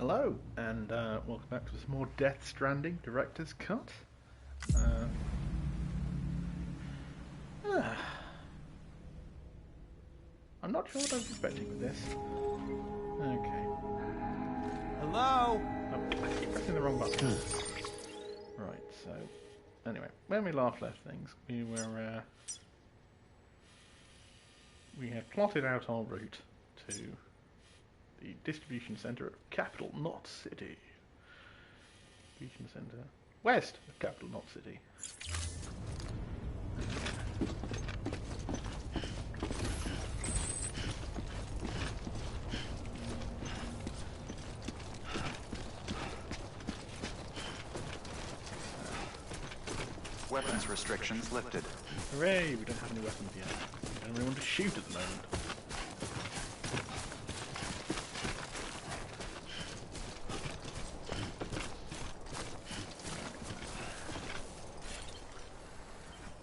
Hello, and welcome back to some more Death Stranding Director's Cut. I'm not sure what I was expecting with this. Okay. Hello? Oh, I keep pressing the wrong button. Right, so... Anyway, when we last left things, we were... we had plotted out our route to the distribution centre of Capital Knot City. Distribution centre west of Capital Knot City. Weapons restrictions lifted. Hooray! We don't have any weapons yet. We don't really want to shoot at the moment.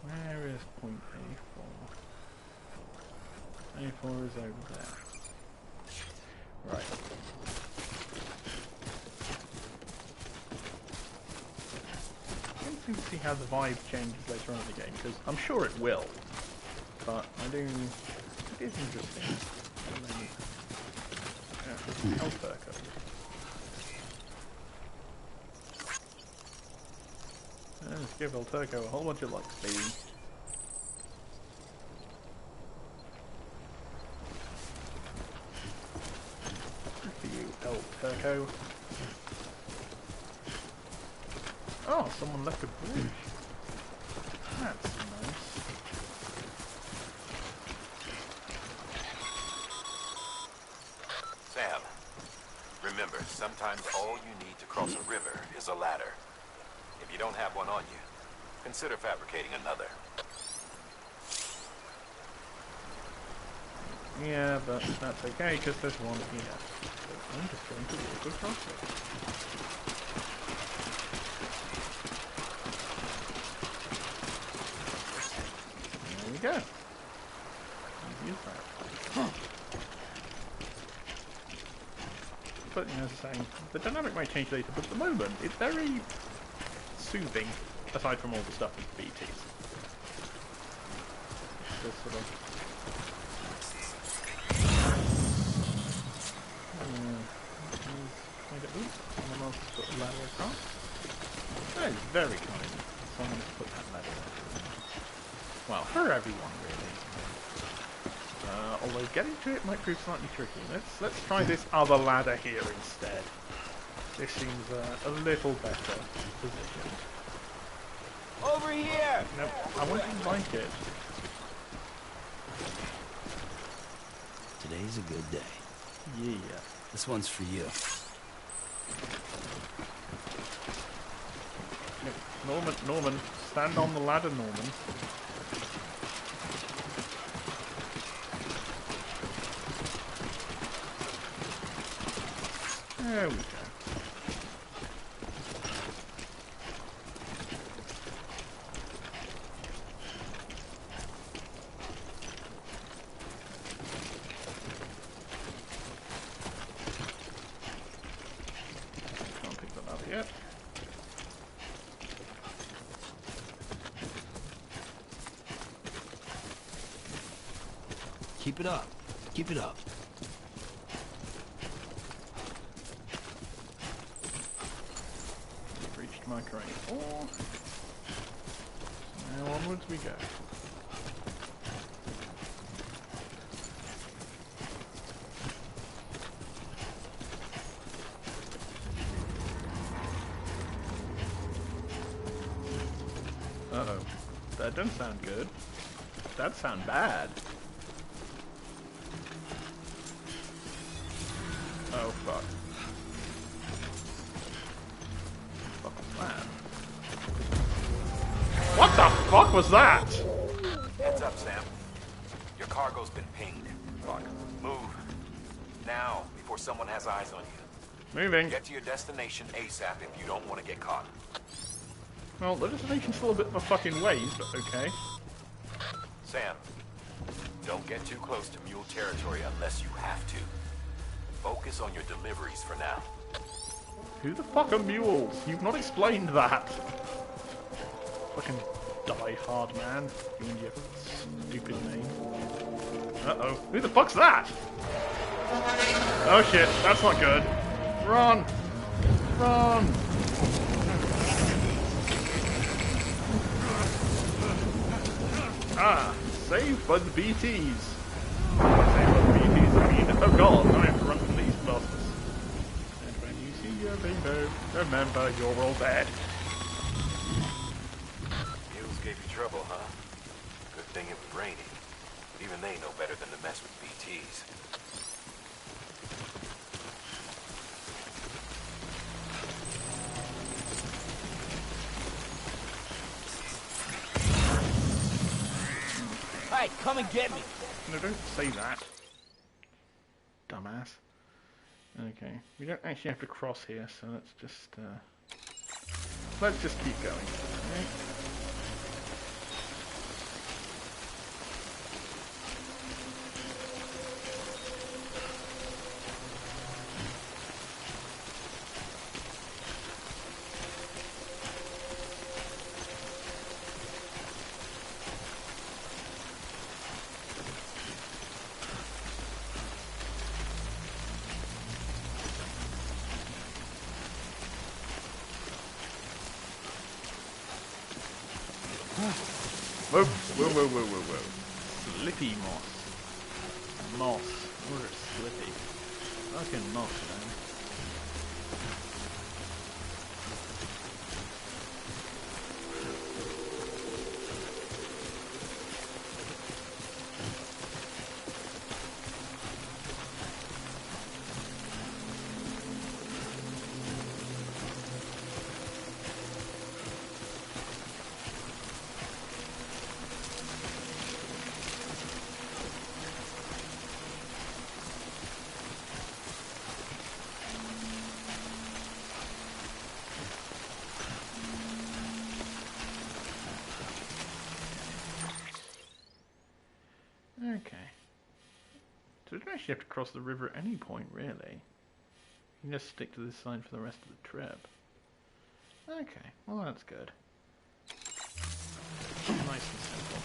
Where is point A4? A4 is over there. Right. To see how the vibe changes later on in the game, because I'm sure it will, but it is interesting. Health perk. Let's give El Turco a whole bunch of luck speed. Good for you, El Turco. Oh, someone left a bridge. That's nice. Sam, remember, sometimes all you need to cross a river is a ladder. If you don't have one on you, consider fabricating another. Yeah, but that's okay, because there's one here. So I'm just going to walk across it. There we go. Easy as that. But, you know, as I was saying, the dynamic might change later, but at the moment, it's very soothing, aside from all the stuff with BTs. Just sort of... someone else has put a ladder across. That is very kind. Someone has put that ladder there. Well, for everyone, really. Although getting to it might prove slightly tricky. Let's try this other ladder here instead. This seems a little better positioned. Over here! Nope, I wouldn't like it. Today's a good day. Yeah. This one's for you. Norman, stand on the ladder, Norman. There we go. Can't pick that up yet. Keep it up. Keep it up. We've reached my crane 4. Now onwards we go. Uh-oh. That doesn't sound good. That sound bad. Oh, fuck. Fuck was that? What the fuck was that? Heads up, Sam. Your cargo's been pinged. Fuck. Move. Now, before someone has eyes on you. Moving. Get to your destination ASAP if you don't want to get caught. Well, the destination's still a bit of a fucking ways, but okay. Sam, don't get too close to mule territory unless you have to. Focus on your deliveries for now. Who the fuck are mules? You've not explained that. Fucking die hard, man. You and your stupid name. Uh-oh. Who the fuck's that? Oh shit, that's not good. Run! Run! Ah, saved by the BTs. Saved by the BTs, I mean, oh god, I have to run from these bastards. And when you see your rainbow, remember you're all dead. Mules gave you trouble, huh? Good thing it was raining. Even they know better than to mess with BTs. Hey, come and get me. No, don't say that. Dumbass. Okay, we don't actually have to cross here, so let's just keep going. Okay. Whoa, whoa, whoa, whoa, whoa, whoa. Slippy moss. Moss. Or slippy. Fucking moss, man. Okay. So we don't actually have to cross the river at any point, really. You can just stick to this side for the rest of the trip. Okay, well that's good. Nice and simple.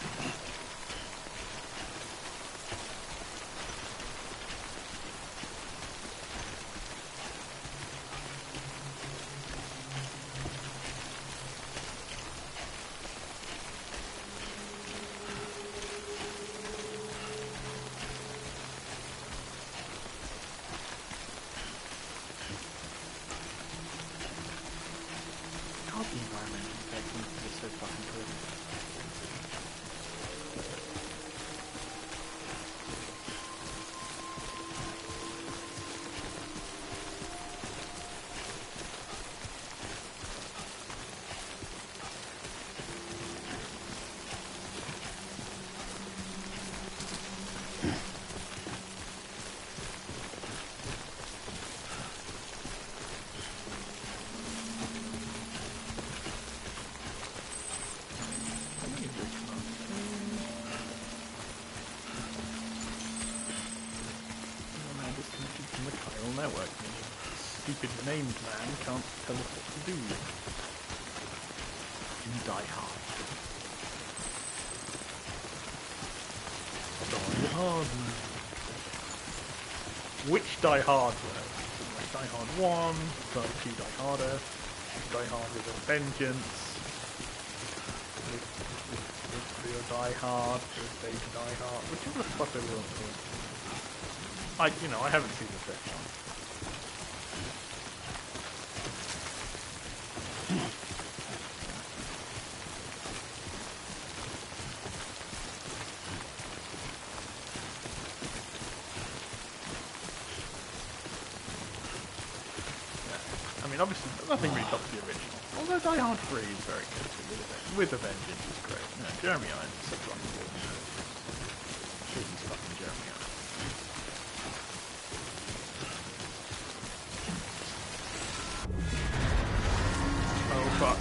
God, the environmental techniques are so fucking good. Network. Stupid named man can't tell us what to do. You die hard. Die hard. Which Die Hard though? Like Die Hard 1, Die 2 Die Harder, Die Hard with a Vengeance, with Real Die Hard, with Baby Die Hard, whichever the fuck they want to. I haven't seen the second one. I mean, obviously, nothing really tops the original. Although Die Hard 3 is very good too, with a Vengeance is great. No, Jeremy Irons is such a wonderful. He's fucking Jeremy Irons. Oh fuck.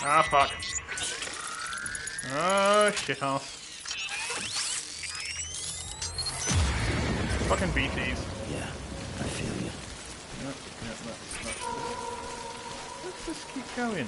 Ah, fuck. Oh, shit ass. Fucking BTs. Yeah, I feel you. Let's just keep going.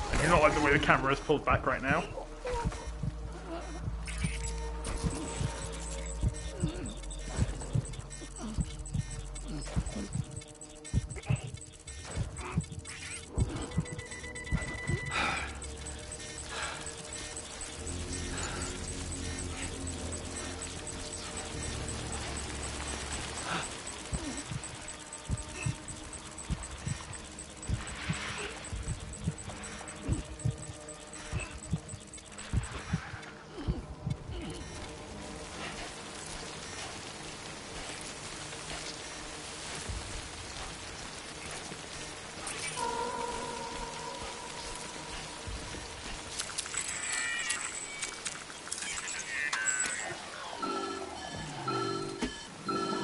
I do not like the way the camera is pulled back right now.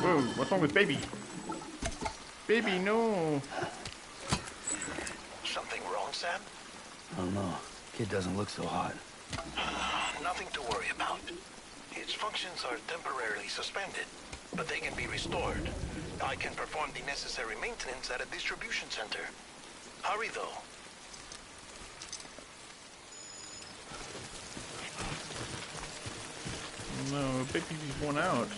Whoa, what's wrong with baby? Baby, no. Something wrong, Sam? Oh no, kid doesn't look so hot. Nothing to worry about. Its functions are temporarily suspended, but they can be restored. I can perform the necessary maintenance at a distribution center. Hurry, though. No, baby's worn out.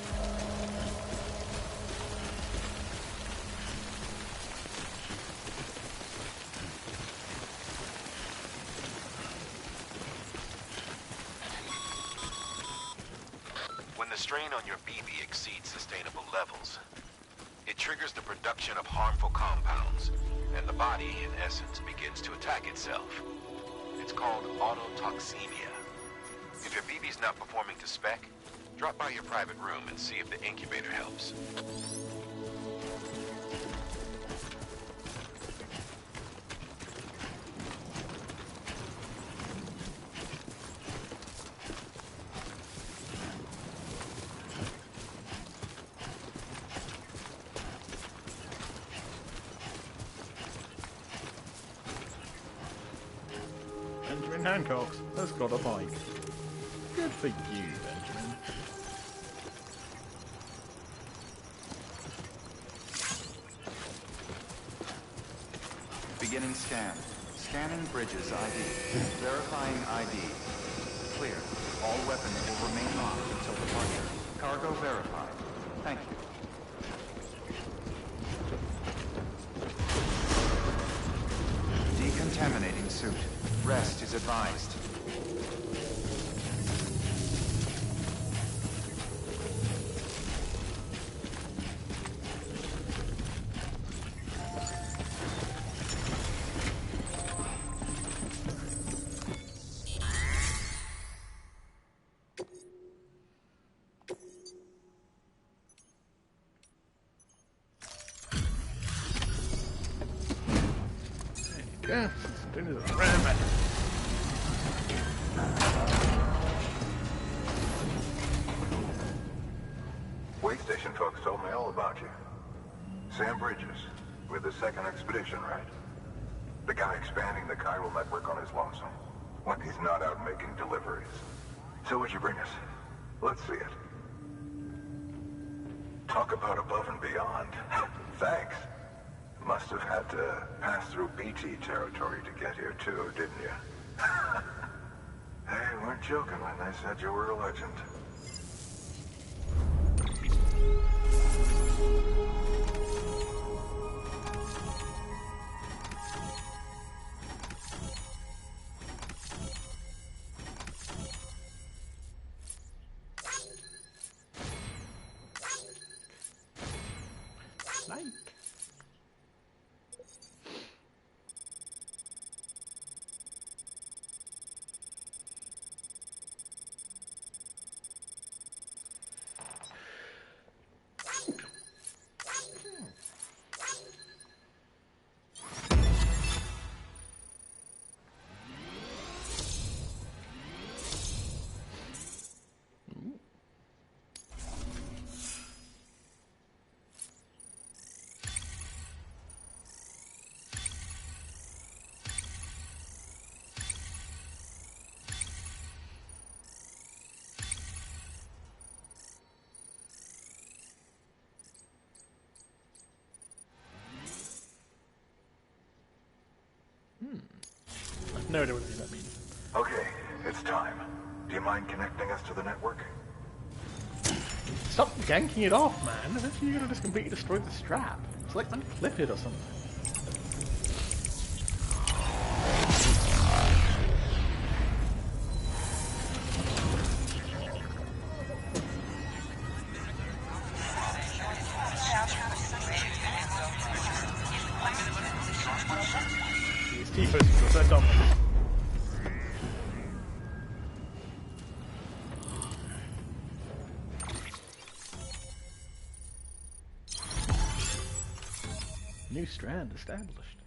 When the strain on your BB exceeds sustainable levels, it triggers the production of harmful compounds, and the body, in essence, begins to attack itself. It's called autotoxemia. If your BB's not performing to spec, drop by your private room and see if the incubator helps. Benjamin Hancock has got a bike. Good for you, Benjamin. Beginning scan. Scanning bridges ID. Verifying ID. Clear. All weapons will remain locked until departure. Cargo verified. Thank you. Decontaminating suit. Rest is advised. Yeah, doing this around, man. Wait station folks told me all about you. Sam Bridges, with the second expedition, right? The guy expanding the chiral network on his lonesome, when he's not out making deliveries. So what'd you bring us? Let's see it. Talk about above and beyond. Thanks. Must have had to pass through BT territory to get here too, didn't you? They weren't joking when they said you were a legend. Like. I've no idea what that means. Okay, it's time. Do you mind connecting us to the network? Stop ganking it off, man. Eventually you're gonna just completely destroy the strap. It's like unclip it or something. These T-posts are so dumb. New strand established.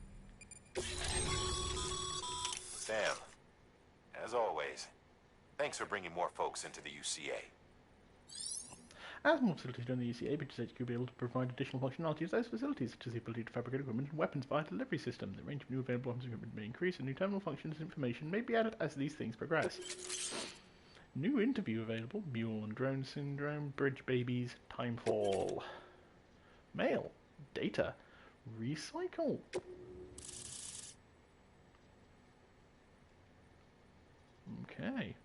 Sam, as always, thanks for bringing more folks into the UCA. As more facilities join the UCA, Bridges HQ will be able to provide additional functionality of those facilities, such as the ability to fabricate equipment and weapons via delivery system. The range of new available weapons and equipment may increase, and new terminal functions and information may be added as these things progress. New interview available: Mule and Drone Syndrome, Bridge Babies, Timefall. Mail, data, recycle. Okay.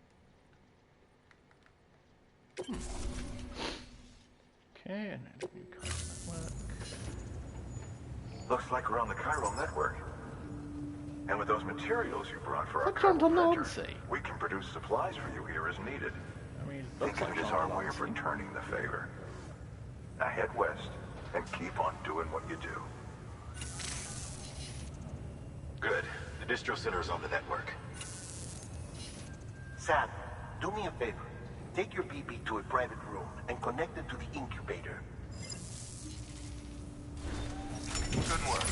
Okay, and then new chiral network. Looks like we're on the chiral network. And with those materials you brought for our That's John chiral printer, Delancey. we can produce supplies for you here as needed. I mean, Think looks of like it as John our way of Delancey. returning the favor. Now head west and keep on doing what you do. Good. The distro center is on the network. Sam, do me a favor. Take your BB to a private room and connect it to the incubator. Good work.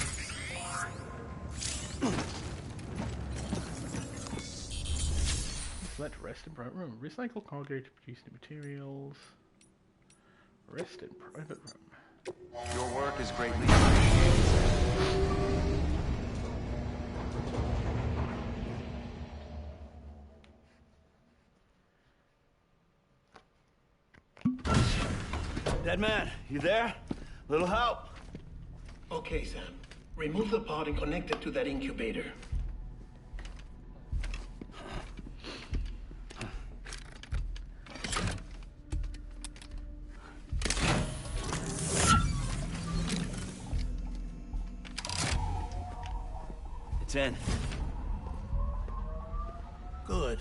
Select rest in private room. Recycle cargo to produce new materials. Rest in private room. Your work is greatly appreciated. Dead man, you there? Little help? Okay, Sam. Remove the pod and connect it to that incubator. It's in. Good.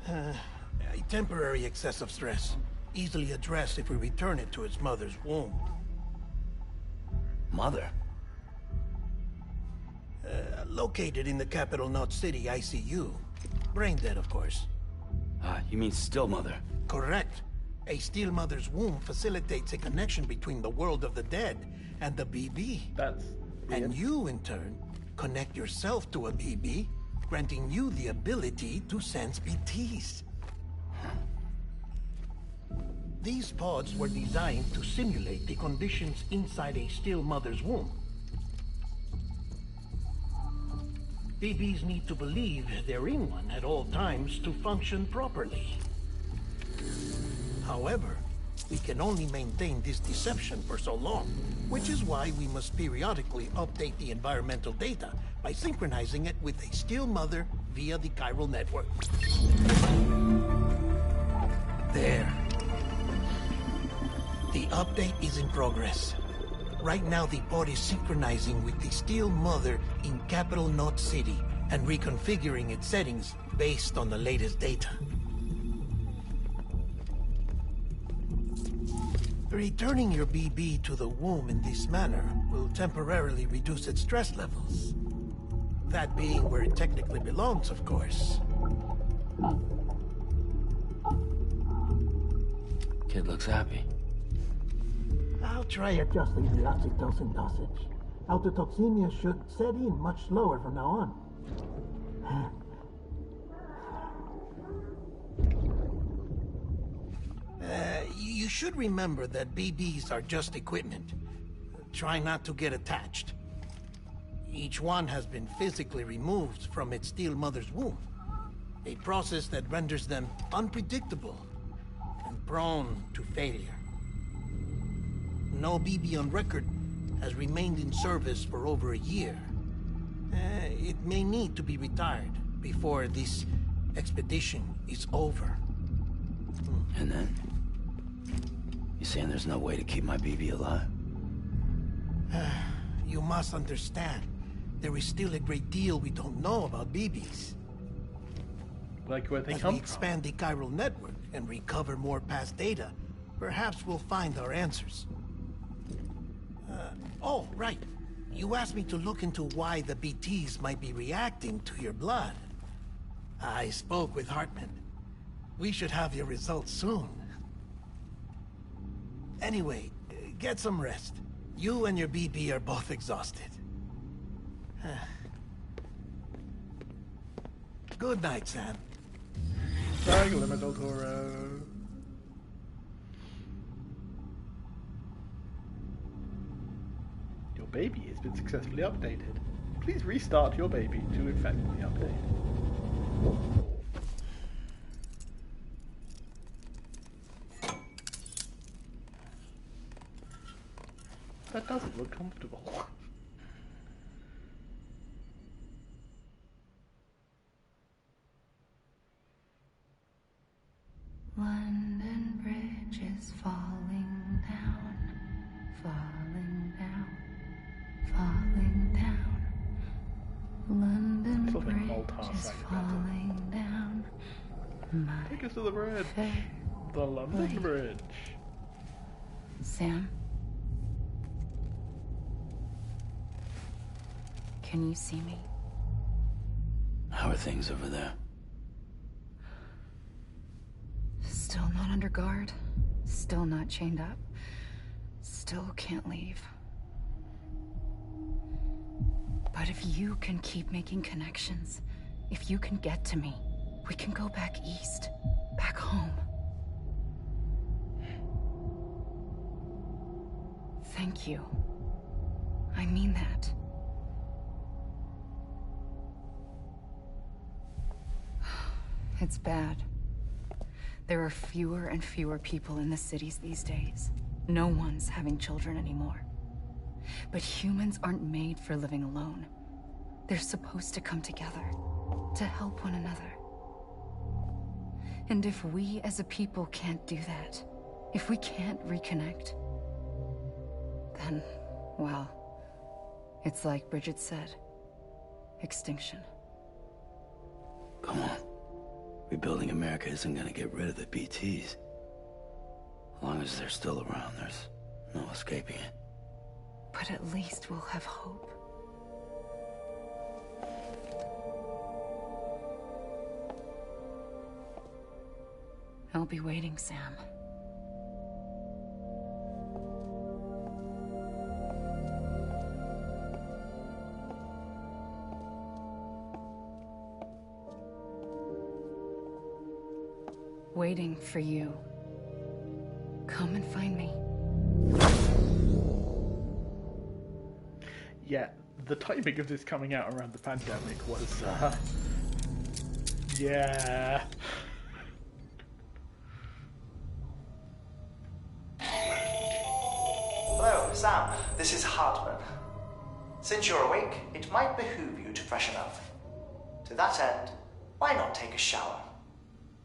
A temporary excessive stress. Easily addressed if we return it to its mother's womb. Mother? Located in the capital Knot City ICU. Brain dead, of course. You mean still mother? Correct. A steel mother's womb facilitates a connection between the world of the dead and the BB. That's And you, in turn, connect yourself to a BB, granting you the ability to sense BTs. These pods were designed to simulate the conditions inside a still mother's womb. BBs need to believe they're in one at all times to function properly. However, we can only maintain this deception for so long, which is why we must periodically update the environmental data by synchronizing it with a still mother via the chiral network. There. The update is in progress. Right now, the pod is synchronizing with the Steel Mother in Capital Knot City and reconfiguring its settings based on the latest data. Returning your BB to the womb in this manner will temporarily reduce its stress levels. That being where it technically belongs, of course. Kid looks happy. I'll try adjusting the oxytocin dosage. Autotoxemia should set in much slower from now on. You should remember that BBs are just equipment. Try not to get attached. Each one has been physically removed from its Steel Mother's womb. A process that renders them unpredictable and prone to failure. No BB on record has remained in service for over a year. It may need to be retired before this expedition is over. And then? You saying there's no way to keep my BB alive? You must understand, there is still a great deal we don't know about BBs. Like where they As come we expand the chiral network and recover more past data, perhaps we'll find our answers. Oh, right. You asked me to look into why the BTs might be reacting to your blood. I spoke with Hartman. We should have your results soon. Anyway, get some rest. You and your BB are both exhausted. Good night, Sam. Diagonal Del Toro. Your baby has been successfully updated. Please restart your baby to effect the update. That doesn't look comfortable. London Bridge is falling down, falling down, falling down. London It's like Bridge is falling down. Take us to the bridge. The London Bridge. Sam? Can you see me? How are things over there? Still not under guard. Still not chained up. Still can't leave. But if you can keep making connections, if you can get to me, we can go back east, back home. Thank you. I mean that. It's bad. There are fewer and fewer people in the cities these days. No one's having children anymore. But humans aren't made for living alone. They're supposed to come together, to help one another. And if we as a people can't do that, if we can't reconnect, then, well, it's like Bridget said, extinction. Come on. Rebuilding America isn't gonna get rid of the BTs. As long as they're still around, there's no escaping it. But at least we'll have hope. I'll be waiting, Sam. Waiting for you. Come and find me. Yeah, the timing of this coming out around the pandemic was, yeah. Hello, Sam. This is Hartman. Since you're awake, it might behoove you to freshen up. To that end, why not take a shower?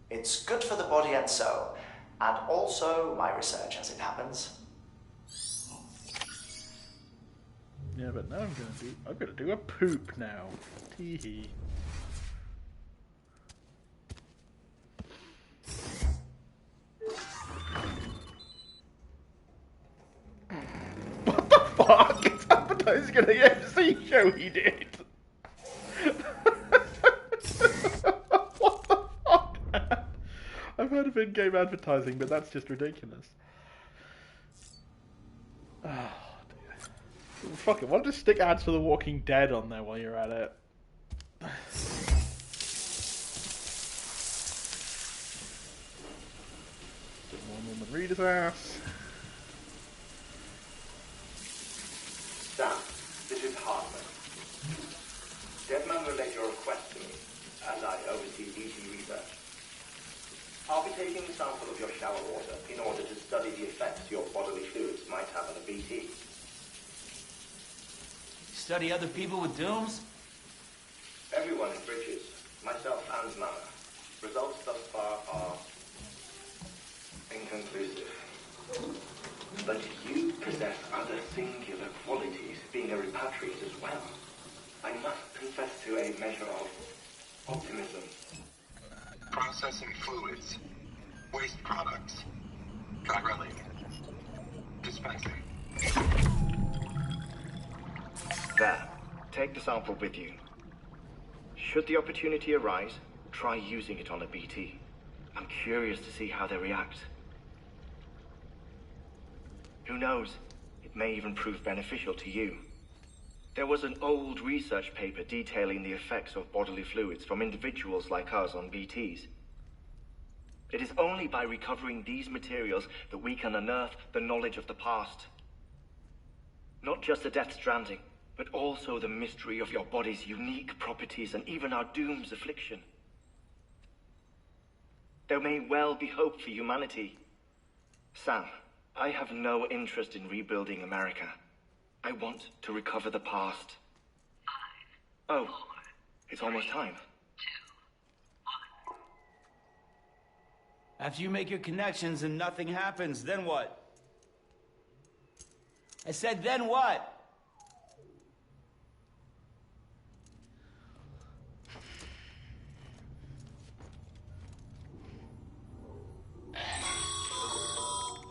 It's good for the body and soul, And also my research, as it happens. Yeah, but now I'm gonna do a poop now. Tee hee. What the fuck? It's advertising an AMC show he did. What the fuck, man? I've heard of in-game advertising, but that's just ridiculous. Oh, dear. Fuck it, why don't you stick ads for The Walking Dead on there while you're at it? Bit more Norman Reed's ass. Sam, this is Hartman. Deadman relayed your request to me, as I oversee BT research. I'll be taking a sample of your shower water in order to study the effects your bodily fluids might have on a BT. Study other people with dooms? Everyone in Bridges, myself and Mama. Results thus far are inconclusive. But you possess other singular qualities, being a repatriate as well. I must confess to a measure of optimism. Processing fluids. Waste products. Drilling. Dispensing. There. Take the sample with you. Should the opportunity arise, try using it on a BT. I'm curious to see how they react. Who knows? It may even prove beneficial to you. There was an old research paper detailing the effects of bodily fluids from individuals like us on BTs. It is only by recovering these materials that we can unearth the knowledge of the past. Not just the Death Stranding, but also the mystery of your body's unique properties and even our doom's affliction. There may well be hope for humanity. Sam, I have no interest in rebuilding America. I want to recover the past. 5, 4, it's almost time. 2, 1. After you make your connections and nothing happens, then what? I said, then what?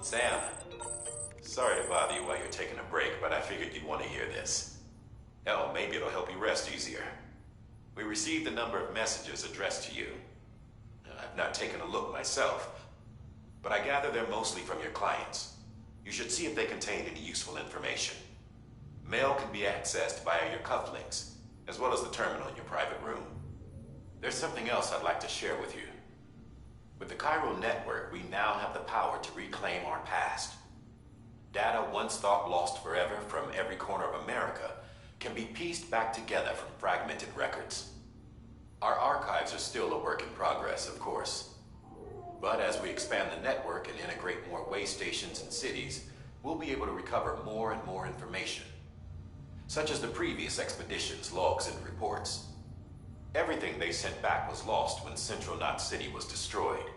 Sam, sorry to bother you while you're taking a break, but I figured you'd want to hear this. Hell, maybe it'll help you rest easier. We received a number of messages addressed to you. I've not taken a look myself, but I gather they're mostly from your clients. You should see if they contain any useful information. Mail can be accessed via your cufflinks, as well as the terminal in your private room. There's something else I'd like to share with you. With the chiral network, we now have the power to reclaim our past. Data once thought lost forever from every corner of America can be pieced back together from fragmented records. Our archives are still a work in progress, of course. But as we expand the network and integrate more way stations and cities, we'll be able to recover more and more information, such as the previous expedition's logs and reports. Everything they sent back was lost when Central Knot City was destroyed.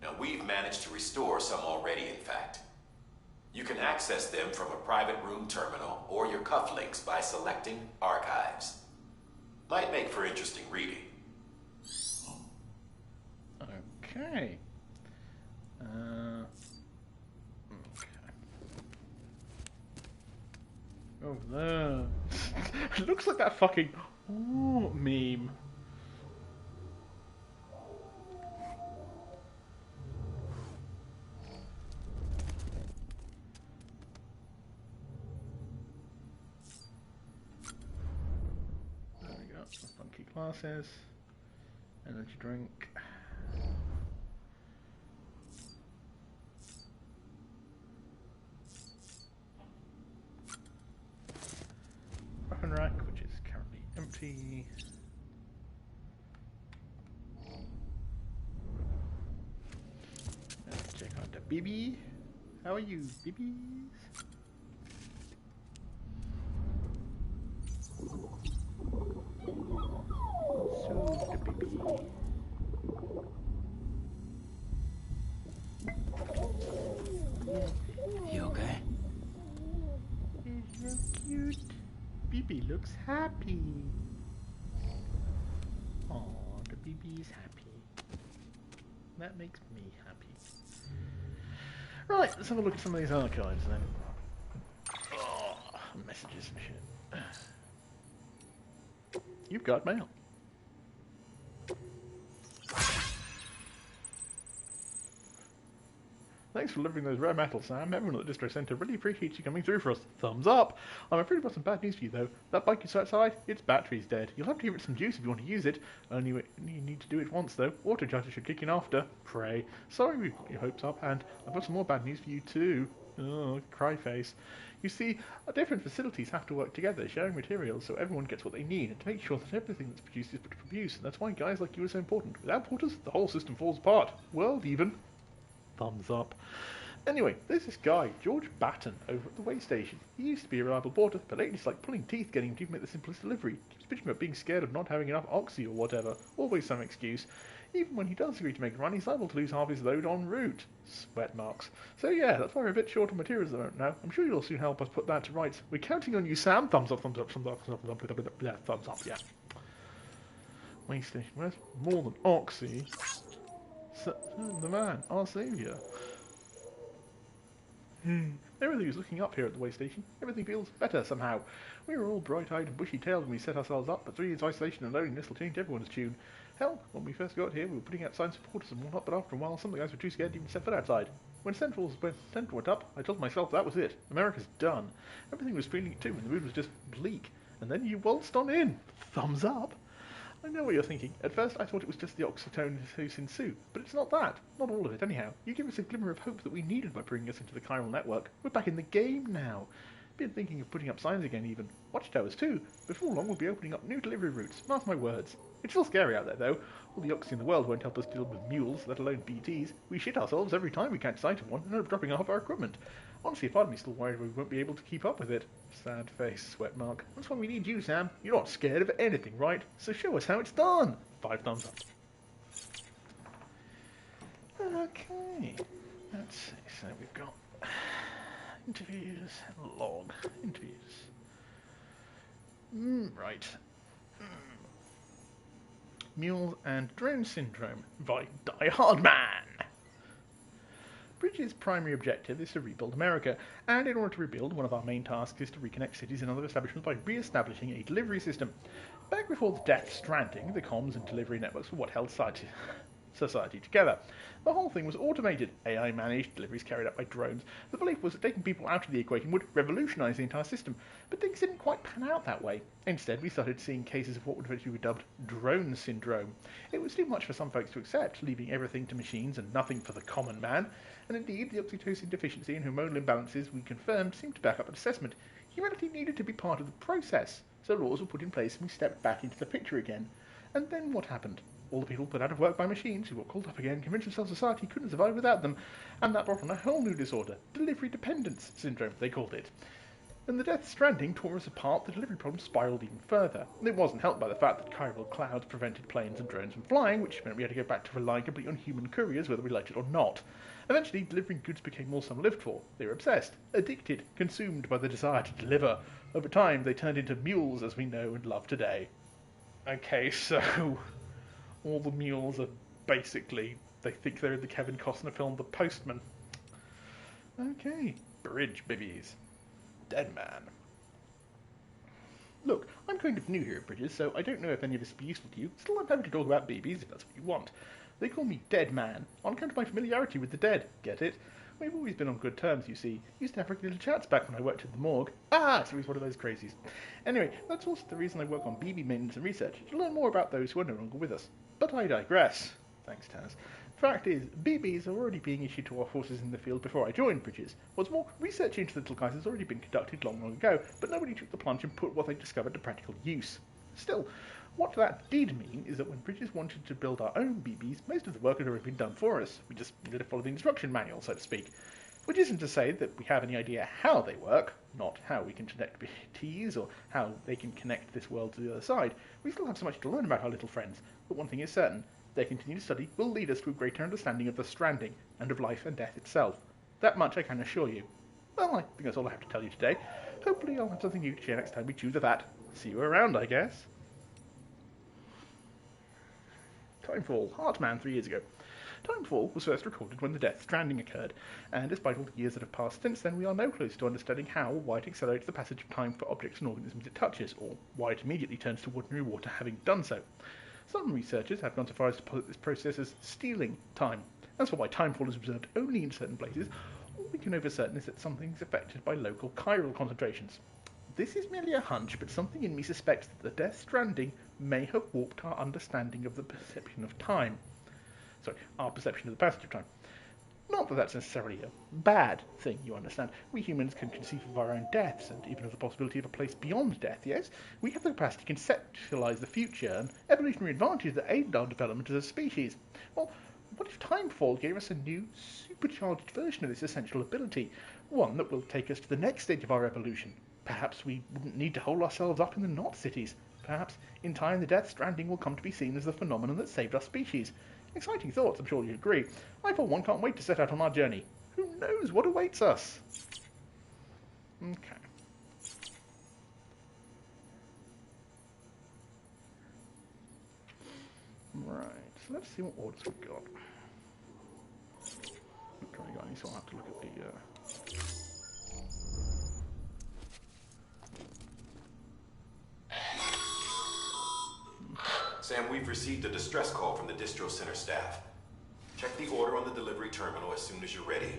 Now, we've managed to restore some already, in fact. You can access them from a private room terminal or your cufflinks by selecting Archives. Might make for interesting reading. Okay. Oh, there. It looks like that fucking meme. There we go. Funky glasses. Energy drink. Weapon rack, which is currently empty. Let's check out the BB. How are you, BBs? So the BB. looks happy. Oh, the BB's happy. That makes me happy. Right, let's have a look at some of these archives then. Oh, messages and shit. You've got mail. Thanks for delivering those rare metals, Sam. Everyone at the distro centre really appreciates you coming through for us. Thumbs up! I'm afraid I've got some bad news for you, though. That bike you saw outside, its battery's dead. You'll have to give it some juice if you want to use it. Only you need to do it once, though. Autocharger should kick in after. Pray. Sorry we've got your hopes up, and I've got some more bad news for you, too. Oh, cry face. You see, different facilities have to work together, sharing materials so everyone gets what they need, and to make sure that everything that's produced is put to good use. And that's why guys like you are so important. Without porters, the whole system falls apart. World, even. Thumbs up. Anyway, there's this guy, George Batten, over at the way station. He used to be a reliable porter, but lately it's like pulling teeth getting him to make the simplest delivery. Keeps bitching about being scared of not having enough oxy or whatever. Always some excuse. Even when he does agree to make a run, he's liable to lose half his load en route. Sweat marks. So yeah, that's why we're a bit short on materials at the moment now. I'm sure you'll soon help us put that to rights. We're counting on you, Sam. Thumbs up, thumbs up, thumbs up, thumbs up, thumbs up, thumbs up, yeah. Way station, where's more than oxy? The man, our saviour. Everything is looking up here at the way station. Everything feels better somehow. We were all bright-eyed and bushy-tailed when we set ourselves up, but 3 years isolation and loneliness will change everyone's tune. Hell, when we first got here, we were putting out signs for porters and whatnot, but after a while, some of the guys were too scared to even set foot outside. When Central went up, I told myself that was it. America's done. Everything was feeling it too, and the mood was just bleak. And then you waltzed on in. Thumbs up. I know what you're thinking. At first I thought it was just the oxytocin soup, but it's not that. Not all of it, anyhow. You give us a glimmer of hope that we needed by bringing us into the chiral network. We're back in the game now. Been thinking of putting up signs again even. Watchtowers too. Before long we'll be opening up new delivery routes. Mark my words. It's still scary out there though. All the oxy in the world won't help us deal with mules, let alone BTs. We shit ourselves every time we catch sight of one and end up dropping off our equipment. Honestly, part of me's still worried we won't be able to keep up with it. Sad face, sweat mark. That's why we need you, Sam. You're not scared of anything, right? So show us how it's done. 5 thumbs up. Okay. Let's see. So we've got interviews, log, interviews. Right. Mule and Drone Syndrome by Die Hard Man. Bridges' primary objective is to rebuild America, and in order to rebuild, one of our main tasks is to reconnect cities and other establishments by re-establishing a delivery system. Back before the Death Stranding, the comms and delivery networks were what held society together. The whole thing was automated, AI-managed, deliveries carried out by drones. The belief was that taking people out of the equation would revolutionise the entire system, but things didn't quite pan out that way. Instead, we started seeing cases of what would eventually be dubbed drone syndrome. It was too much for some folks to accept, leaving everything to machines and nothing for the common man. And indeed, the oxytocin deficiency and hormonal imbalances we confirmed seemed to back up an assessment. Humanity needed to be part of the process, so laws were put in place and we stepped back into the picture again. And then what happened? All the people put out of work by machines who got called up again convinced themselves society couldn't survive without them, and that brought on a whole new disorder, delivery dependence syndrome, they called it. When the Death Stranding tore us apart, the delivery problem spiraled even further. It wasn't helped by the fact that chiral clouds prevented planes and drones from flying, which meant we had to go back to relying completely on human couriers, whether we liked it or not. Eventually, delivering goods became all some lived for. They were obsessed, addicted, consumed by the desire to deliver. Over time, they turned into mules as we know and love today. Okay, so all the mules are basically, they think they're in the Kevin Costner film The Postman. Okay, bridge bibbies. Dead man. Look, I'm kind of new here at Bridges, so I don't know if any of this will be useful to you. Still, I'm happy to talk about BBs if that's what you want. They call me Dead Man, on account of my familiarity with the dead. Get it? We've always been on good terms, you see. Used to have regular chats back when I worked at the morgue. So he's one of those crazies. Anyway, that's also the reason I work on BB maintenance and research, to learn more about those who are no longer with us. But I digress. Thanks, Taz. Fact is, BBs are already being issued to our forces in the field before I joined Bridges. What's more, research into the little guys has already been conducted long ago, but nobody took the plunge and put what they discovered to practical use. Still, what that did mean is that when Bridges wanted to build our own BBs, most of the work had already been done for us. We just needed to follow the instruction manual, so to speak. Which isn't to say that we have any idea how they work, not how we can connect BTs or how they can connect this world to the other side. We still have so much to learn about our little friends, but one thing is certain. Their continued study will lead us to a greater understanding of the Stranding and of life and death itself. That much I can assure you. Well, I think that's all I have to tell you today. Hopefully I'll have something new to share next time we choose a that. See you around, I guess. Timefall. Heartman 3 years ago. Timefall was first recorded when the Death Stranding occurred, and despite all the years that have passed since then, we are now close to understanding how or why it accelerates the passage of time for objects and organisms it touches, or why it immediately turns to ordinary water having done so. Some researchers have gone so far as to posit this process as stealing time. As for why timefall is observed only in certain places, all we can know for certain is that something is affected by local chiral concentrations. This is merely a hunch, but something in me suspects that the Death Stranding may have warped our understanding of the perception of time. Sorry, our perception of the passage of time. Not that that's necessarily a bad thing, you understand. We humans can conceive of our own deaths, and even of the possibility of a place beyond death, yes? We have the capacity to conceptualize the future, and evolutionary advantages that aid our development as a species. Well, what if Timefall gave us a new, supercharged version of this essential ability? One that will take us to the next stage of our evolution. Perhaps we wouldn't need to hold ourselves up in the knot cities. Perhaps, in time, the Death Stranding will come to be seen as the phenomenon that saved our species. Exciting thoughts, I'm sure you agree. I, for one, can't wait to set out on our journey. Who knows what awaits us? Okay. Right, so let's see what orders we've got. Not sure I got any, so I'll have to look at the... Sam, we've received a distress call from the distro center staff. Check the order on the delivery terminal as soon as you're ready.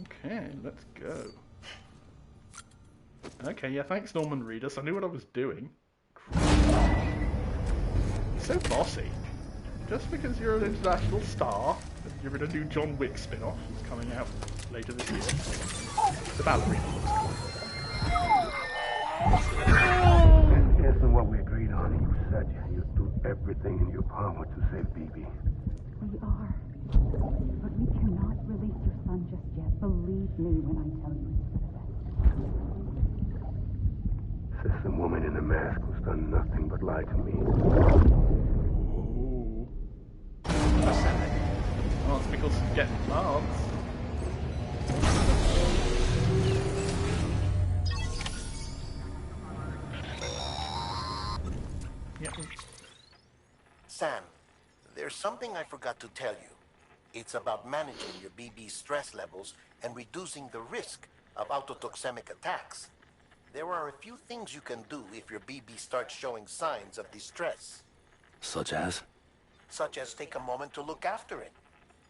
Okay, let's go. Okay, yeah, thanks Norman Reedus. I knew what I was doing. So bossy. Just because you're an international star, you're in a new John Wick spin-off that's coming out later this year. The ballerina looks cool. Isn't what we agreed on. You said you'd do everything in your power to save BB. We are. But we cannot release your son just yet. Believe me when I tell you it's for the best. Says the woman in the mask who's done nothing but lie to me. Ooh. Oh, it's because he's getting plants. Sam, there's something I forgot to tell you. It's about managing your BB stress levels and reducing the risk of autotoxemic attacks. There are a few things you can do if your BB starts showing signs of distress. Such as? Such as take a moment to look after it.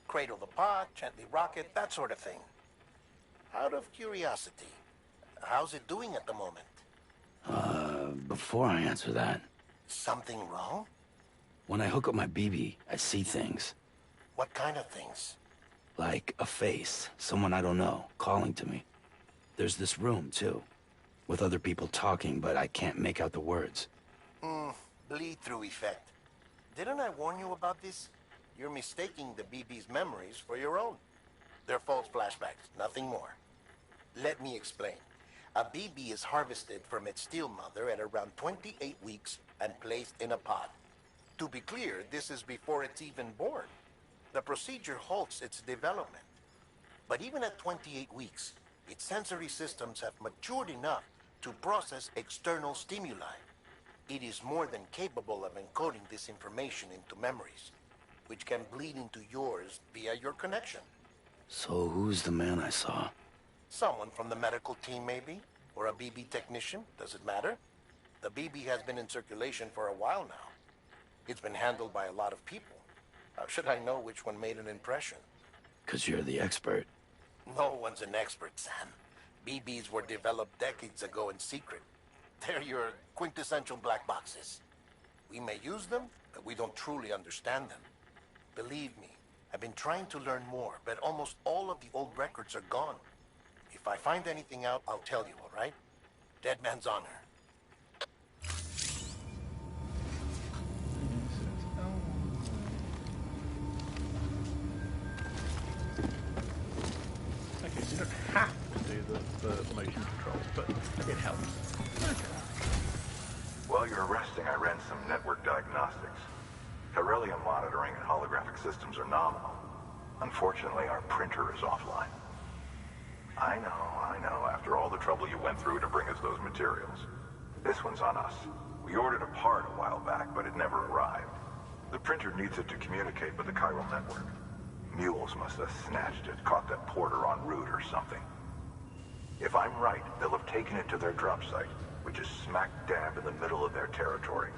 Cradle the pot, gently rock it, that sort of thing. Out of curiosity, how's it doing at the moment? Before I answer that... Something wrong? When I hook up my BB, I see things. What kind of things? Like a face, someone I don't know, calling to me. There's this room, too, with other people talking, but I can't make out the words. Bleed-through effect. Didn't I warn you about this? You're mistaking the BB's memories for your own. They're false flashbacks, nothing more. Let me explain. A BB is harvested from its steel mother at around 28 weeks and placed in a pod. To be clear, this is before it's even born. The procedure halts its development. But even at 28 weeks, its sensory systems have matured enough to process external stimuli. It is more than capable of encoding this information into memories, which can bleed into yours via your connection. So who's the man I saw? Someone from the medical team, maybe? Or a BB technician? Does it matter? The BB has been in circulation for a while now. It's been handled by a lot of people. How should I know which one made an impression? 'Cause you're the expert. No one's an expert, Sam. BBs were developed decades ago in secret. They're your quintessential black boxes. We may use them, but we don't truly understand them. Believe me, I've been trying to learn more, but almost all of the old records are gone. If I find anything out, I'll tell you, all right? Dead man's honor. Okay, so you don't have to do the motion controls, but it helps. Okay. While you're resting, I ran some network diagnostics. Beryllium monitoring and holographic systems are nominal. Unfortunately, our printer is offline. I know, after all the trouble you went through to bring us those materials. This one's on us. We ordered a part a while back, but it never arrived. The printer needs it to communicate with the chiral network. Mules must have snatched it, caught that porter en route or something. If I'm right, they'll have taken it to their drop site, which is smack dab in the middle of their territory.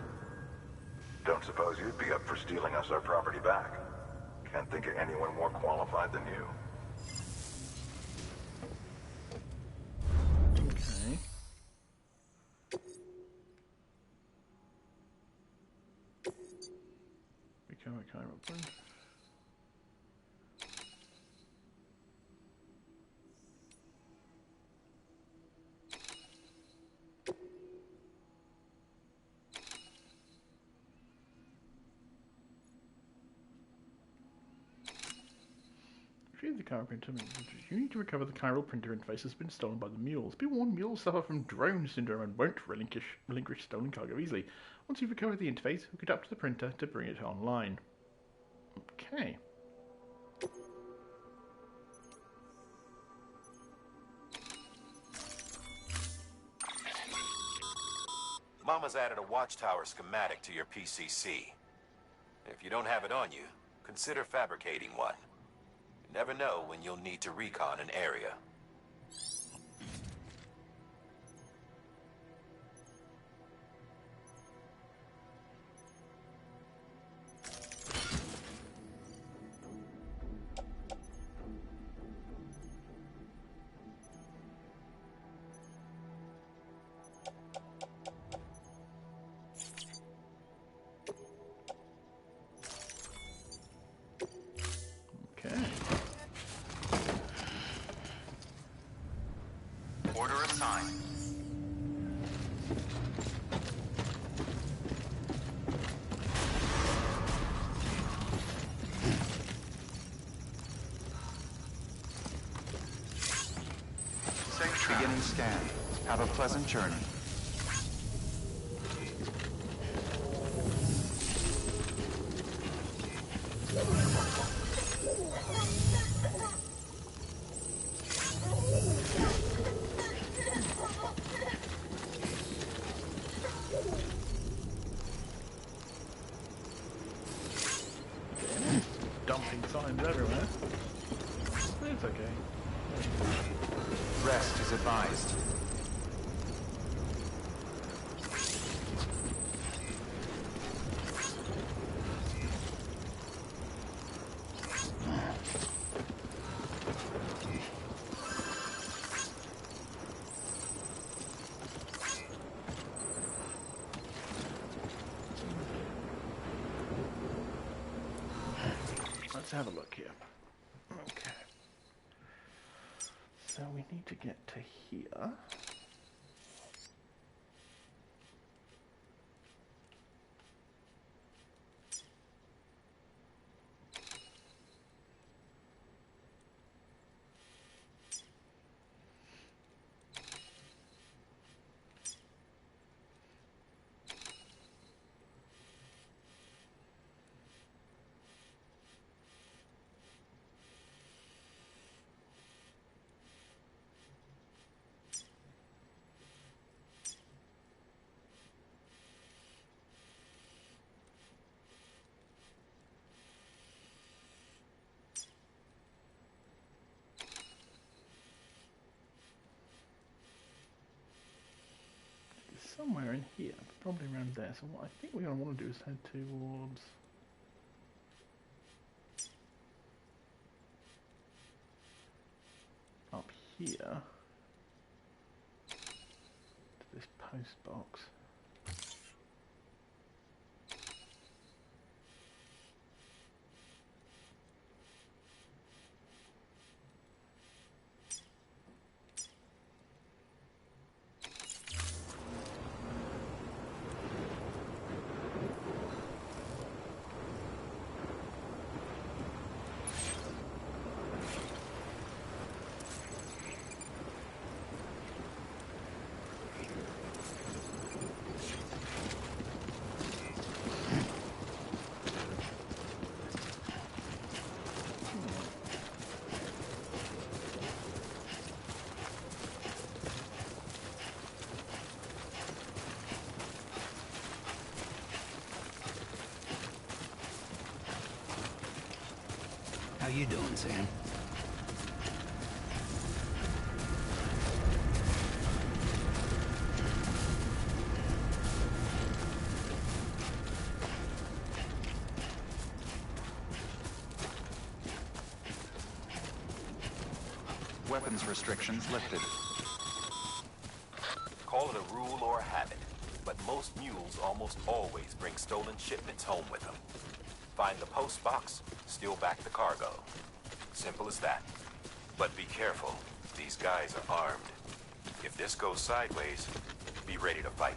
Don't suppose you'd be up for stealing us our property back? Can't think of anyone more qualified than you. Okay. Become a chiral printer. Retrieve the chiral printer. You need to recover the chiral printer interface has been stolen by the mules. Be warned, mules suffer from drone syndrome and won't relinquish stolen cargo easily. Once you've recovered the interface, hook it up to the printer to bring it online. Okay. Mama's added a watchtower schematic to your PCC. If you don't have it on you, consider fabricating one. You never know when you'll need to recon an area. Order assigned. Beginning scan. Have a pleasant journey. Dumping signs everywhere. It's okay. Rest is advised. Let's have a look here. Okay. So we need to get to here. Somewhere in here, probably around there. So what I think we're going to want to do is head towards up here to this post box. How you doing, Sam? Weapons restrictions lifted. Call it a rule or a habit, but most mules almost always bring stolen shipments home with them. Find the post box, steal back the cargo. Simple as that. But be careful. These guys are armed. If this goes sideways, be ready to fight.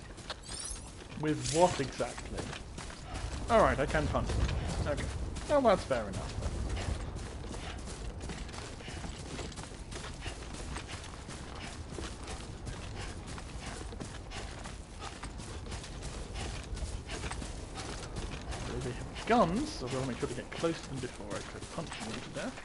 With what exactly? Alright, I can punch them. Okay. Well, that's fair enough. They have guns, so I'll make sure to get close to them before I try to punch them to death.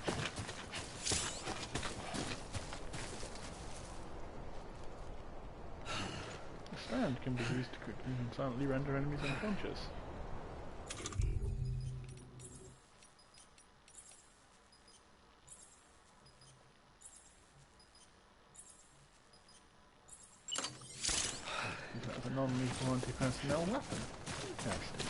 The strand can be used to quickly and silently render enemies unconscious. That's a non-lethal anti-personnel weapon. Interesting.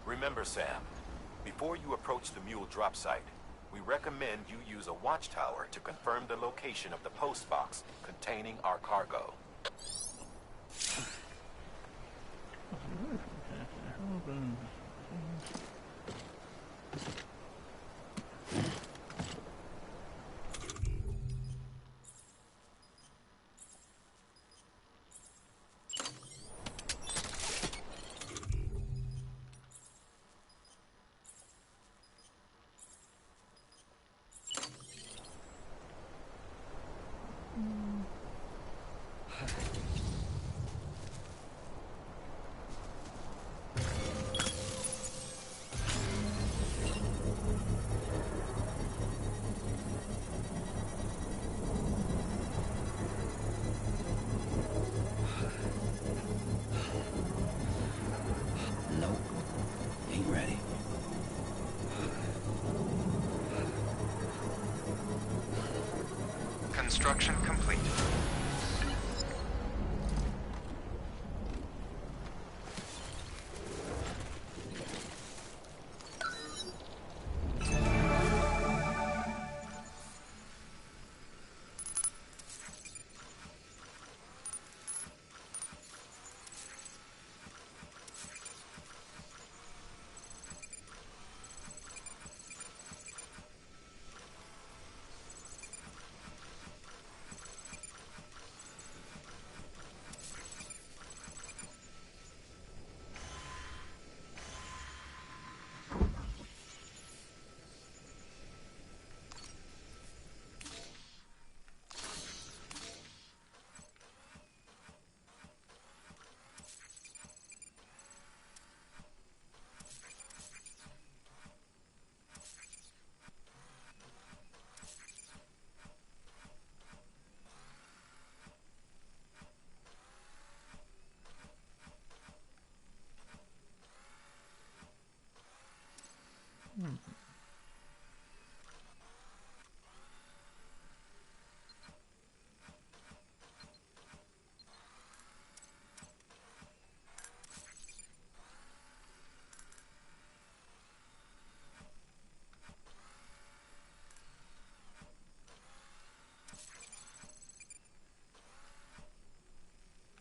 Remember, Sam, before you approach the mule drop site, we recommend you use a watchtower to confirm the location of the post box containing our cargo. Nope. Ain't ready. Construction complete.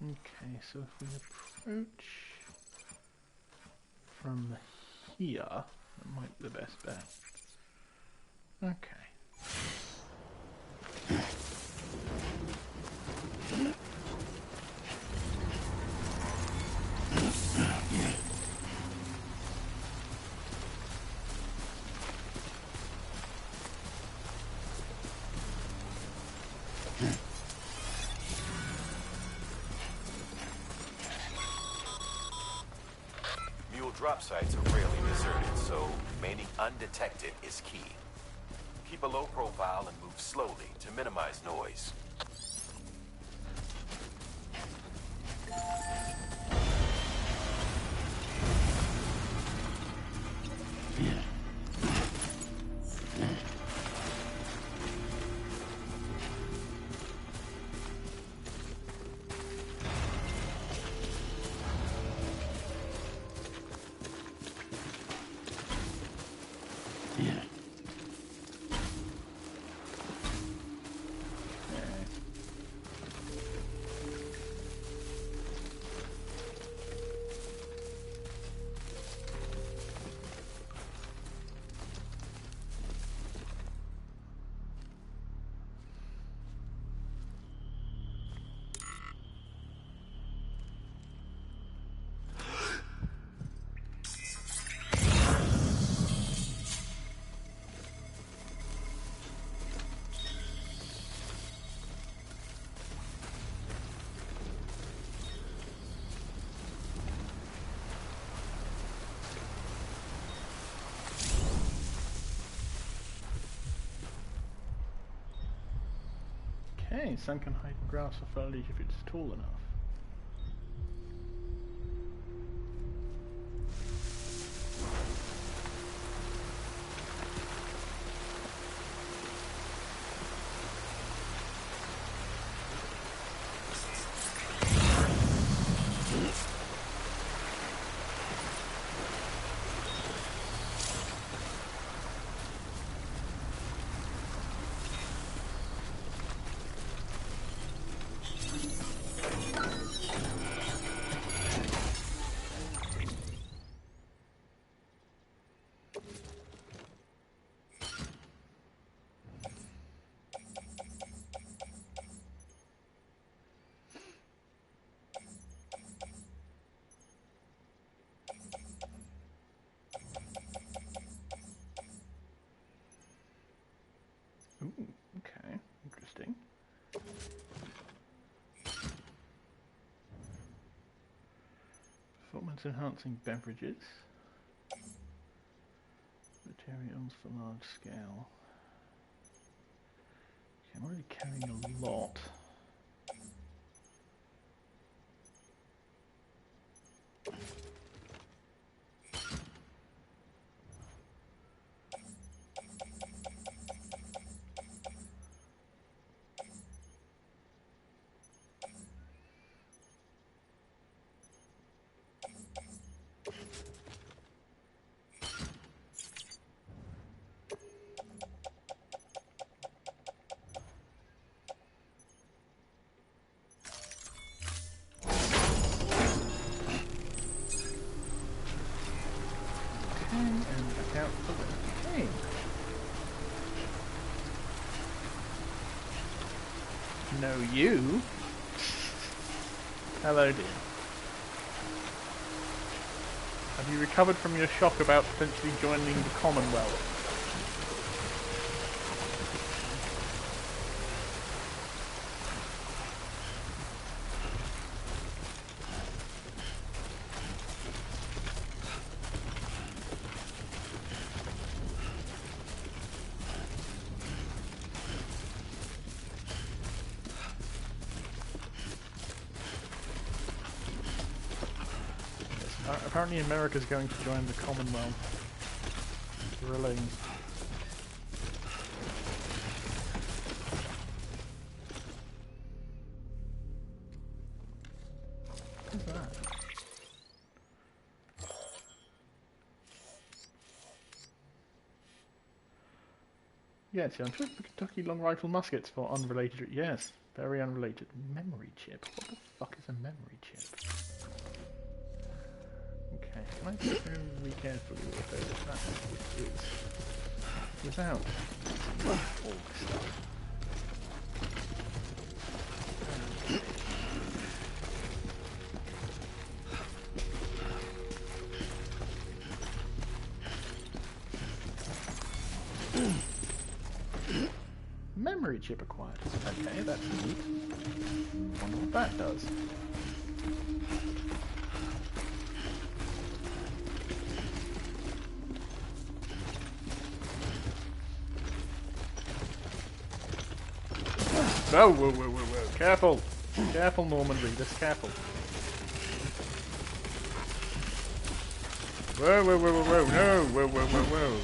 Okay, so if we approach from here, that might be the best bet. Okay. Mule drop sites are rarely deserted, so remaining undetected is key. Keep a low profile and move slowly to minimize noise. Okay, sun can hide in grass or foliage if it's tall enough. Ooh, okay, interesting. Performance enhancing beverages. Materials for large scale. Okay, I'm already carrying a lot. And account for the game. No, you. Hello, dear. Have you recovered from your shock about potentially joining the Commonwealth? Apparently America's going to join the Commonwealth. Thrilling. What's that? Yes, I'm sure the Kentucky long rifle muskets for unrelated. Yes, very unrelated. Memory chip. What the fuck is a memory chip? Okay, can I go very carefully with those? That is without all the stuff. Memory chip acquired. Okay, that's neat. Wonder what that does. Whoa, whoa, whoa, whoa, whoa. Careful. Careful, Norman Reedus, careful. Whoa, whoa, whoa, whoa, whoa, no, whoa, whoa, whoa, whoa.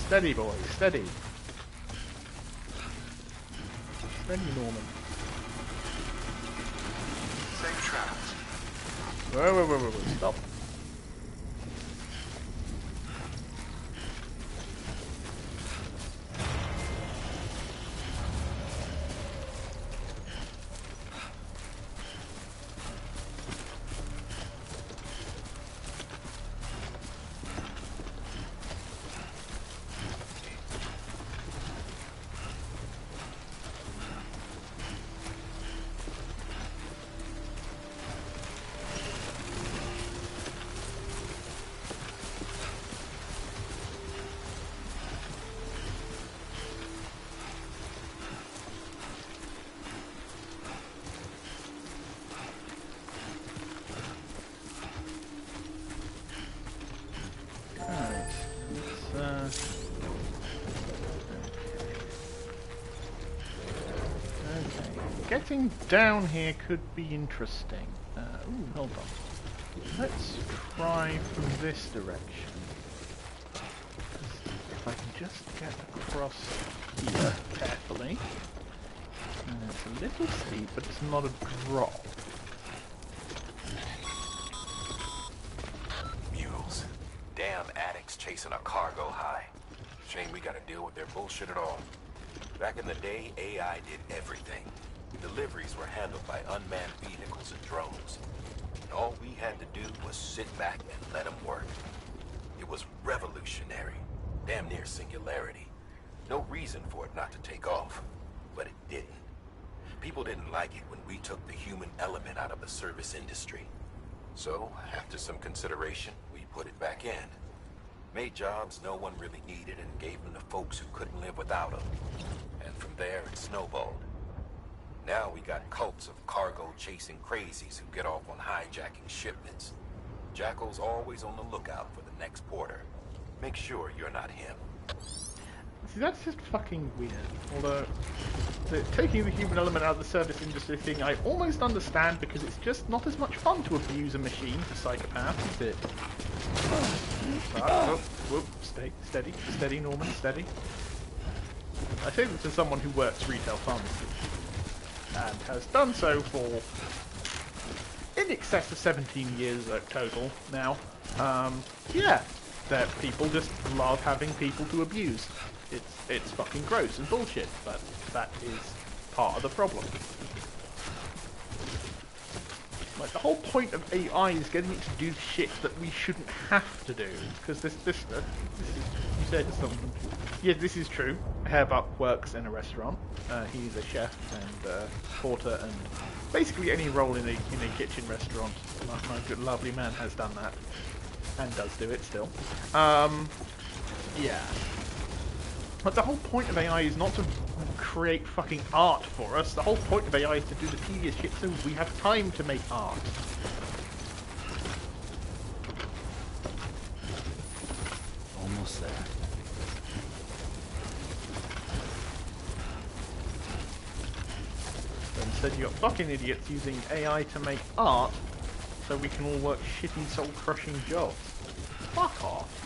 Steady, boy, steady. Steady, Norman. Safe travels. Whoa, whoa, whoa, whoa, whoa, stop. Getting down here could be interesting. Ooh, hold on. Let's try from this direction. If I can just get across here carefully. It's a little steep, but it's not a drop. Mules. Damn addicts chasing a cargo high. Shame we gotta deal with their bullshit at all. Back in the day, AI did everything. Deliveries were handled by unmanned vehicles and drones. All we had to do was sit back and let them work. It was revolutionary, damn near singularity. No reason for it not to take off, but it didn't. People didn't like it when we took the human element out of the service industry. So, after some consideration, we put it back in. Made jobs no one really needed and gave them to folks who couldn't live without them. And from there, it snowballed. Now we got cults of cargo-chasing crazies who get off on hijacking shipments. Jackal's always on the lookout for the next porter. Make sure you're not him. See, that's just fucking weird. Although, taking the human element out of the service industry thing, I almost understand because it's just not as much fun to abuse a machine for psychopaths, is it? Oh, whoop, steady, Norman, steady. I say this as someone who works retail pharmacy. And has done so for in excess of 17 years total now. Yeah, that people just love having people to abuse. It's fucking gross and bullshit, but that is part of the problem. Like, the whole point of AI is getting it to do shit that we shouldn't have to do. Because this is, you said something. Yeah, this is true. Hairbuck works in a restaurant. He's a chef and porter and basically any role in a kitchen restaurant. My good lovely man has done that. And does do it still. Yeah. But the whole point of AI is not to create fucking art for us. The whole point of AI is to do the tedious shit so we have time to make art. Almost there. But instead you got fucking idiots using AI to make art so we can all work shitty soul-crushing jobs. Fuck off.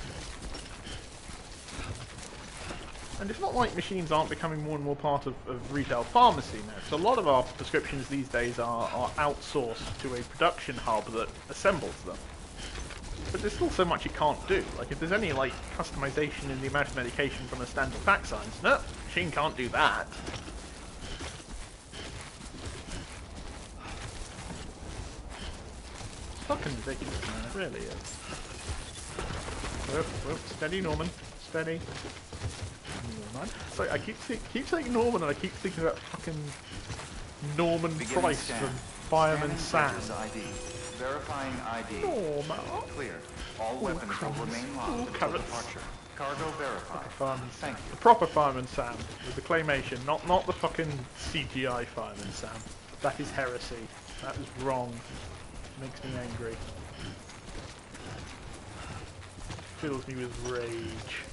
And it's not like machines aren't becoming more and more part of retail pharmacy now. So a lot of our prescriptions these days are outsourced to a production hub that assembles them. But there's still so much it can't do. Like, if there's any, like, customization in the amount of medication from a standard fact science, no, machine can't do that. It's fucking ridiculous, man. It really is. Whoop, whoop, steady, Norman. Steady. Norman. Sorry, I keep saying Norman and I keep thinking about fucking Norman Price from Fireman Sam. ID. Verifying ID. Norman. Clear. All weapons will remain locked until departure. Cargo verified. Fireman Sam. Thank you. The proper Fireman Sam with the claymation, not the fucking CGI Fireman Sam. That is heresy. That is wrong. Makes me angry. Fills me with rage.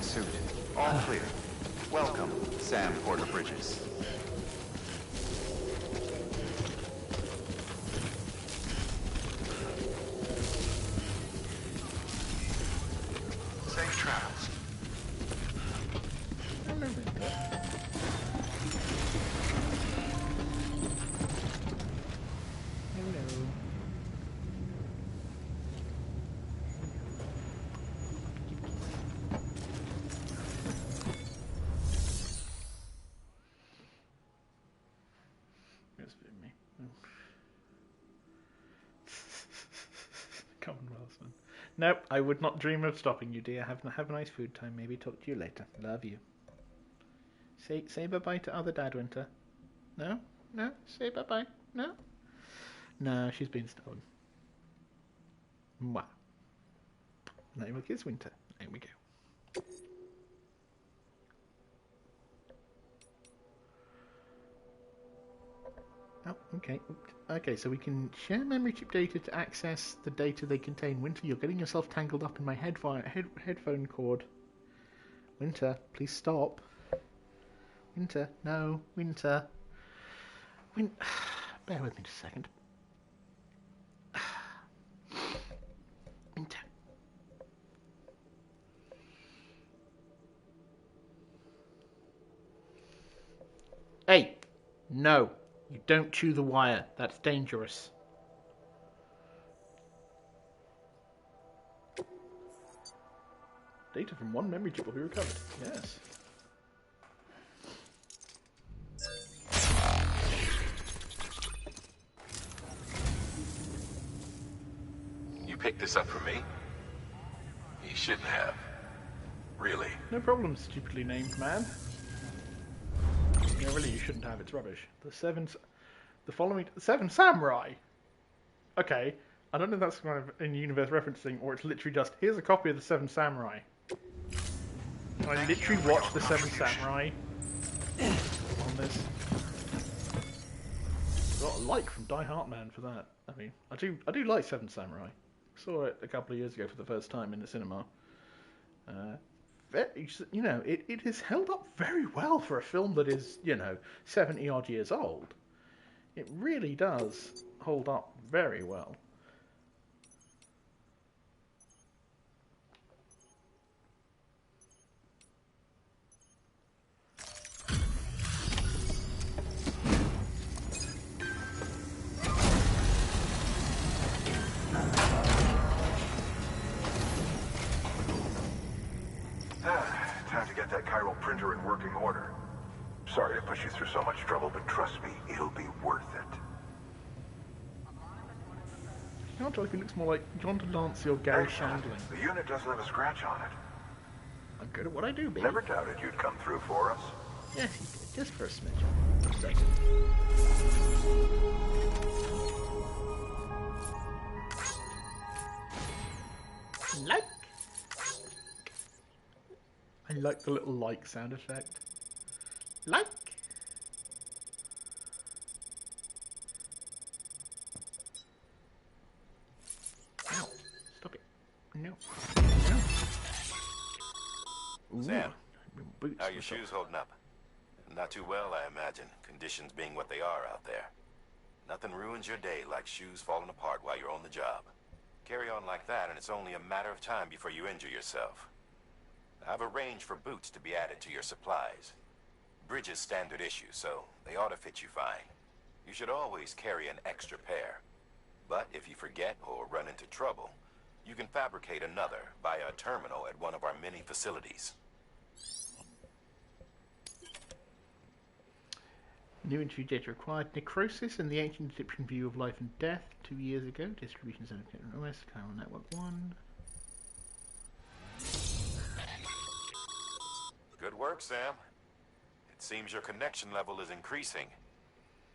suit. All clear. Welcome, Sam Porter Bridges. Safe travels. Commonwealthman. Nope, I would not dream of stopping you, dear. Have a nice food time. Maybe talk to you later. Love you. Say bye-bye to other Dad Winter. No? No? Say bye-bye. No? No, she's been stolen. Mwah. Name of Kids Winter. There we go. Oh, okay. Okay, so we can share memory chip data to access the data they contain. Winter, you're getting yourself tangled up in my headphone cord. Winter, please stop. Winter, no. Winter. Bear with me just a second. Winter. Hey! No. You don't chew the wire. That's dangerous. Data from one memory chip will be recovered. Yes. You picked this up for me? You shouldn't have. Really? No problem, stupidly named man. Yeah, really, you shouldn't have. It's rubbish. The following Seven Samurai. Okay, I don't know if that's kind of in-universe referencing, or it's literally just here's a copy of the Seven Samurai. I literally watched the Seven Samurai on this. Got a like from Die Heartman for that. I mean, I do like Seven Samurai. Saw it a couple of years ago for the first time in the cinema. You know, it has held up very well for a film that is, 70 odd years old. It really does hold up very well. Time to get that chiral printer in working order. Sorry to push you through so much trouble, but trust me, it'll be worth it. Sounds like it looks more like John Delancey or Gary Shandling. The unit doesn't have a scratch on it. I'm good at what I do, baby. Never doubted you'd come through for us. Yes, he did. Just for a smidge. A second. Like. I like the little like sound effect. Like. Ow. Stop it. No. No. Sam, Boots how are your myself. shoes holding up? Not too well, I imagine. Conditions being what they are out there. Nothing ruins your day like shoes falling apart while you're on the job. Carry on like that and it's only a matter of time before you injure yourself. I've arranged for boots to be added to your supplies. Bridges standard issue, so they ought to fit you fine. You should always carry an extra pair. But if you forget or run into trouble, you can fabricate another via a terminal at one of our many facilities. New entry data required. Necrosis and the ancient Egyptian view of life and death 2 years ago. Distribution center OS, Chiral Network 1. Good work, Sam. It seems your connection level is increasing.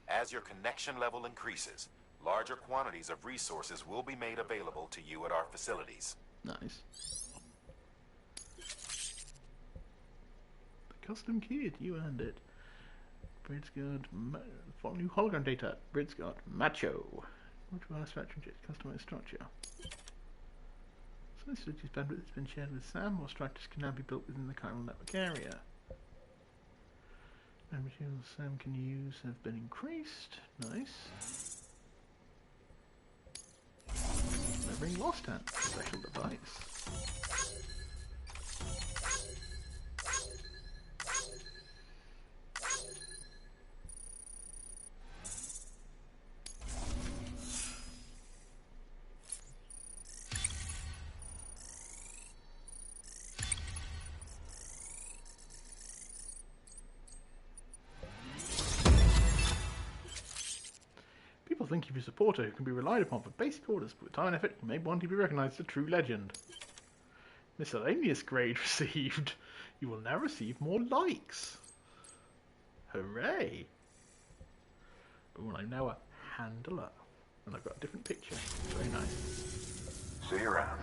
As your connection level increases, larger quantities of resources will be made available to you at our facilities. Nice. The custom kid, you earned it. Bridsguard, new hologram data. Bridsguard, macho. Customized structure. This facility's bandwidth has been shared with Sam. More structures can now be built within the chiral network area. And materials Sam can use have been increased. Nice. Delivering Lost Ant. Special device. People think of you as a supporter who can be relied upon for basic orders, but with time and effort you may want to be recognised as a true legend. Miscellaneous grade received. You will now receive more likes. Hooray! Oh, and I'm now a handler. And I've got a different picture. Very nice. See you around.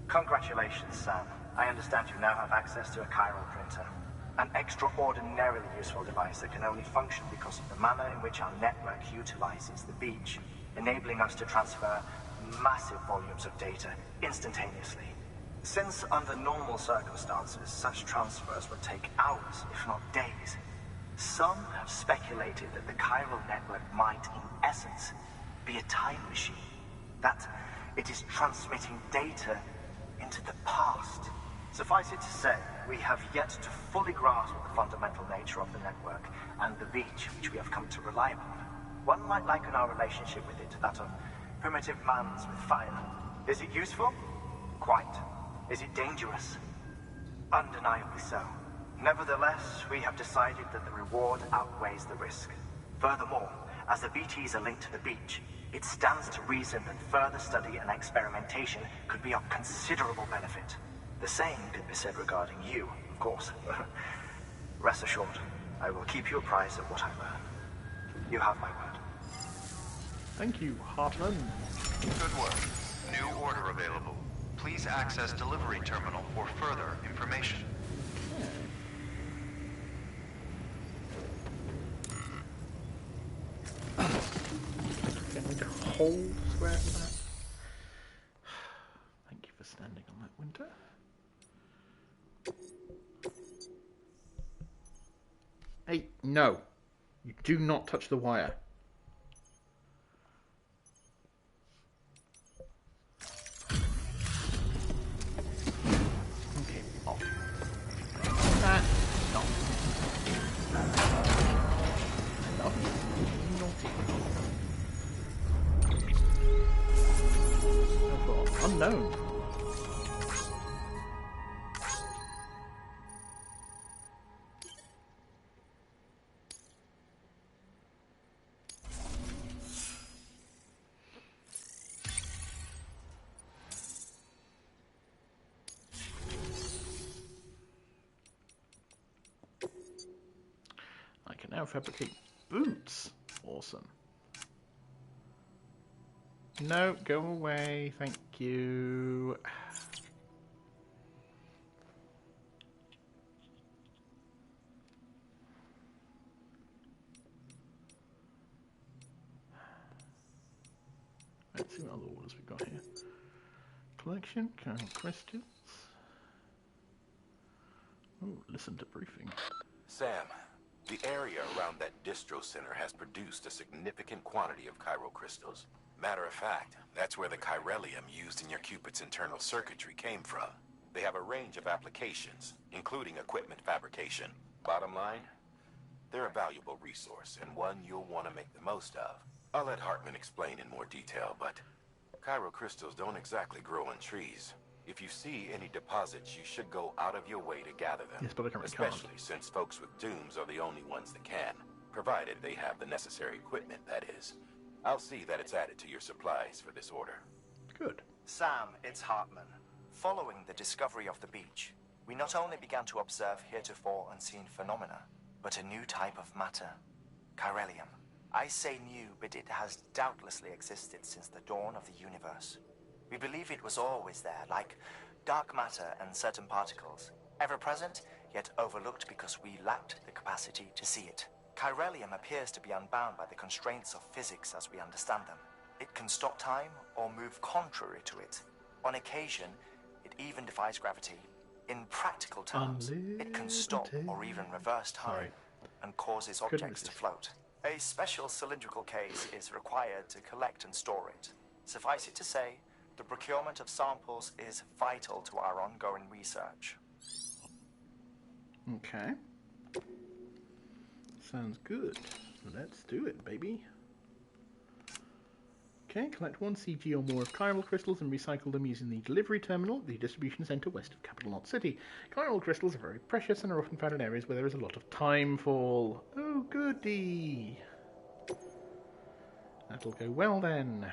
Congratulations, Sam. I understand you now have access to a chiral printer. An extraordinarily useful device that can only function because of the manner in which our network utilizes the beach, enabling us to transfer massive volumes of data instantaneously. Since under normal circumstances, such transfers would take hours, if not days, some have speculated that the chiral network might, in essence, be a time machine. That it is transmitting data into the past. Suffice it to say, we have yet to fully grasp the fundamental nature of the network and the beach which we have come to rely upon. One might liken our relationship with it to that of primitive man's with fire. Is it useful? Quite. Is it dangerous? Undeniably so. Nevertheless, we have decided that the reward outweighs the risk. Furthermore, as the BTs are linked to the beach, it stands to reason that further study and experimentation could be of considerable benefit. The same could be said regarding you, of course. Rest assured, I will keep you apprised of what I learn. You have my word. Thank you, Hartman. Good work. New order available. Please access delivery terminal for further information. Can we hold square for that? Thank you for standing on that, Winter. Hey, no. You do not touch the wire. Okay, off. That. Stop. Naughty. Unknown. I can now fabricate boots. Awesome. No, go away. Thank you. Let's see what other orders we've got here. Collection, chiral crystals. Oh, listen to briefing. Sam, the area around that distro center has produced a significant quantity of chiral crystals. Matter of fact, that's where the chiralium used in your Cupid's internal circuitry came from. They have a range of applications, including equipment fabrication. Bottom line, they're a valuable resource and one you'll want to make the most of. I'll let Hartman explain in more detail, but chiral crystals don't exactly grow on trees. If you see any deposits, you should go out of your way to gather them. Yes, but I can't. Especially since folks with dooms are the only ones that can, provided they have the necessary equipment, that is. I'll see that it's added to your supplies for this order. Good. Sam, it's Hartman. Following the discovery of the beach, we not only began to observe heretofore unseen phenomena, but a new type of matter, chiralium. I say new, but it has doubtlessly existed since the dawn of the universe. We believe it was always there, like dark matter and certain particles, ever present, yet overlooked because we lacked the capacity to see it. Chiralium appears to be unbound by the constraints of physics as we understand them. It can stop time or move contrary to it. On occasion, it even defies gravity. In practical terms, it can stop or even reverse time and causes objects to float. A special cylindrical case is required to collect and store it. Suffice it to say, the procurement of samples is vital to our ongoing research. Okay. Sounds good. Let's do it, baby. Okay, collect 1 CG or more of chiral crystals and recycle them using the delivery terminal at the distribution centre west of Capital Knot City. Chiral crystals are very precious and are often found in areas where there is a lot of time fall. Oh, goody! That'll go well then.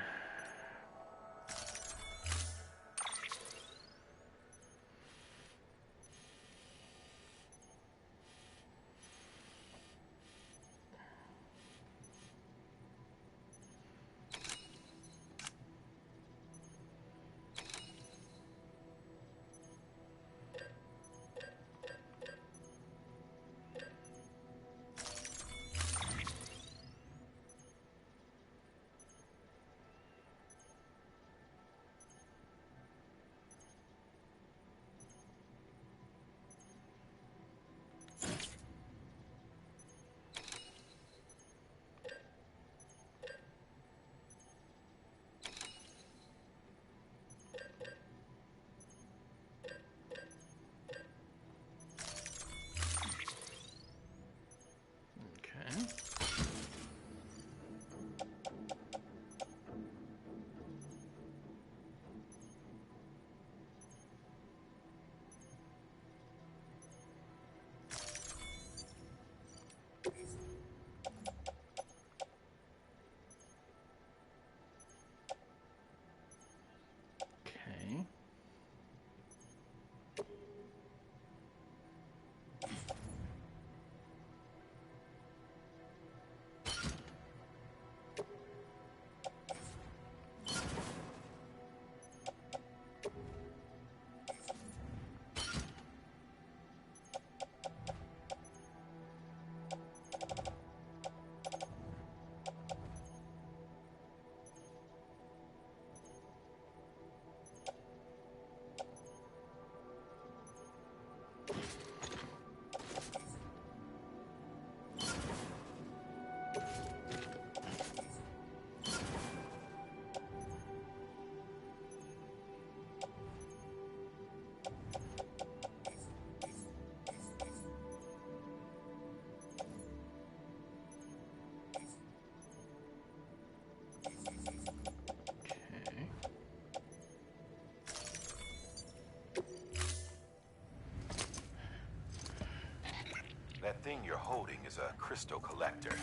That thing you're holding is a crystal collector.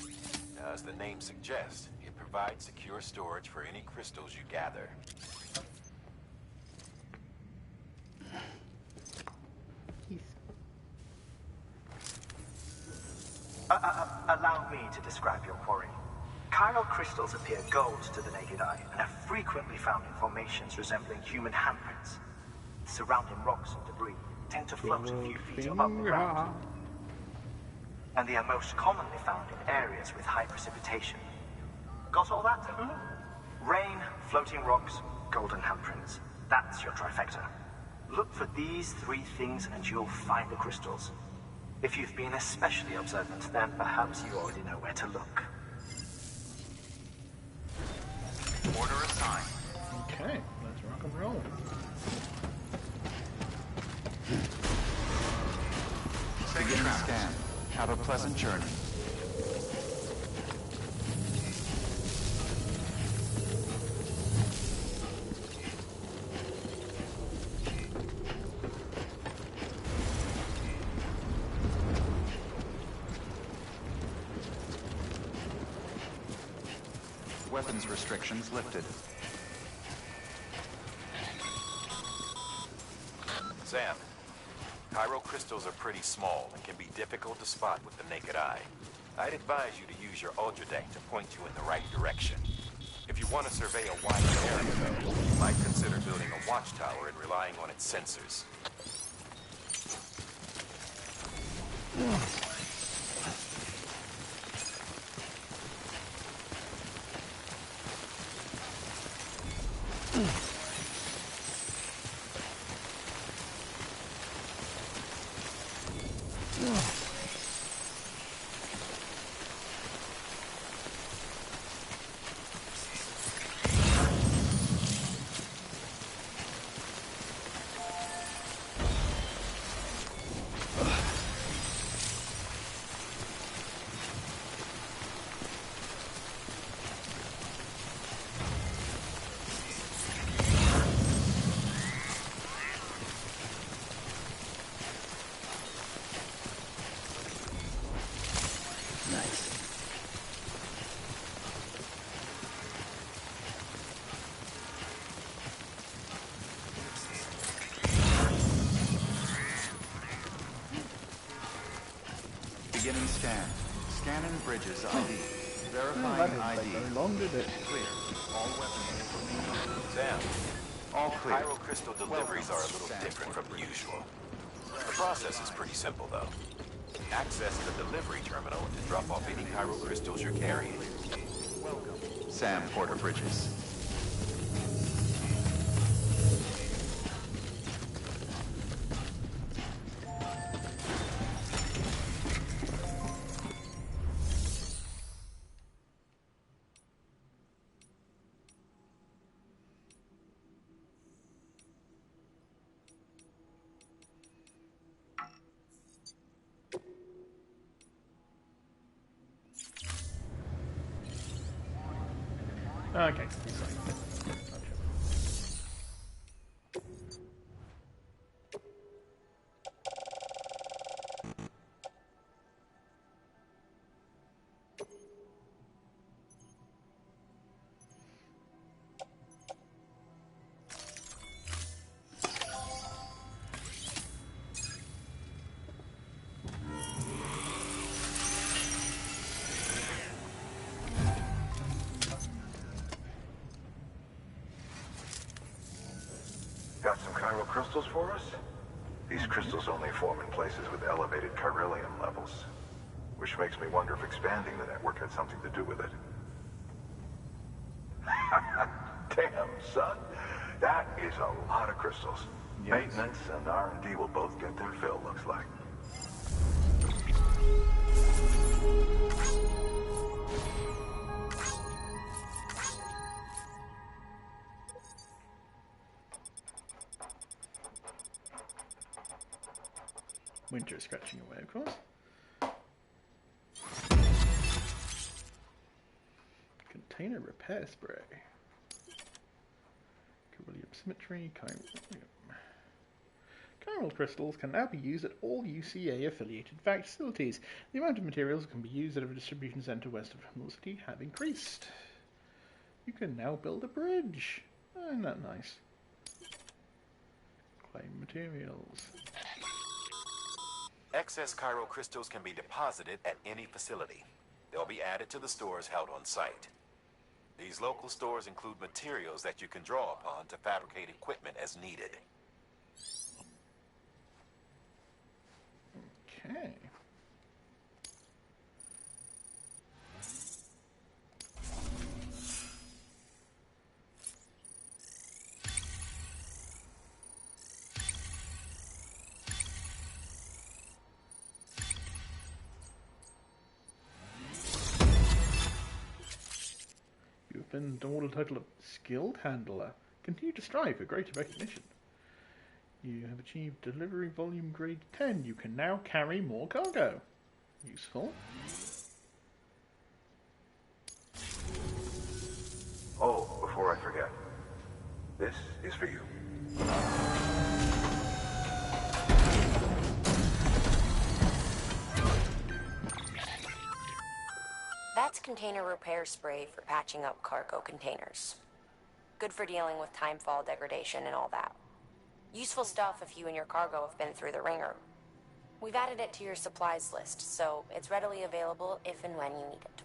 Now, as the name suggests, it provides secure storage for any crystals you gather. Allow me to describe your quarry. Chiral crystals appear gold to the naked eye and are frequently found in formations resembling human handprints. Surrounding rocks and debris tend to float a few feet above the ground. And they are most commonly found in areas with high precipitation. Got all that? Rain, floating rocks, golden handprints. That's your trifecta. Look for these 3 things and you'll find the crystals. If you've been especially observant, then perhaps you already know where to look. Order assigned. Okay, let's rock and roll. Begin the scan. Have a pleasant journey. Weapons restrictions lifted. Sam, chiral crystals are pretty small and can be difficult to spot with the naked eye. I'd advise you to use your ultra deck to point you in the right direction. If you want to survey a wide area, though, you might consider building a watchtower and relying on its sensors. Beginning scan. Scanning bridges ID. Verifying that didn't ID. take very long, did it? Clear. All weapons will remain on. Sam, All clear. Chiral crystal deliveries are a little different from usual. The process is pretty simple, though. Access the delivery terminal to drop off any chiral crystals you're carrying. Welcome. Sam Porter Bridges. Okay, he's safe. Got some chiral crystals for us? These crystals only form in places with elevated chiralium levels, which makes me wonder if expanding the network had something to do with it. Damn, son. That is a lot of crystals. Yes. Maintenance and R&D will both get their fill, looks like. Winter scratching away, of course. Container repair spray. Chiralium symmetry. Chiral crystals can now be used at all UCA affiliated facilities. The amount of materials that can be used at a distribution center west of Hamel City have increased. You can now build a bridge. Isn't that nice? Claim materials. Excess chiral crystals can be deposited at any facility. They'll be added to the stores held on site. These local stores include materials that you can draw upon to fabricate equipment as needed. Okay. You've been awarded the title of Skilled Handler. Continue to strive for greater recognition. You have achieved delivery volume grade 10. You can now carry more cargo. Useful. Oh, before I forget. This is for you. That's container repair spray for patching up cargo containers. Good for dealing with timefall degradation and all that. Useful stuff if you and your cargo have been through the ringer. We've added it to your supplies list, so it's readily available if and when you need it.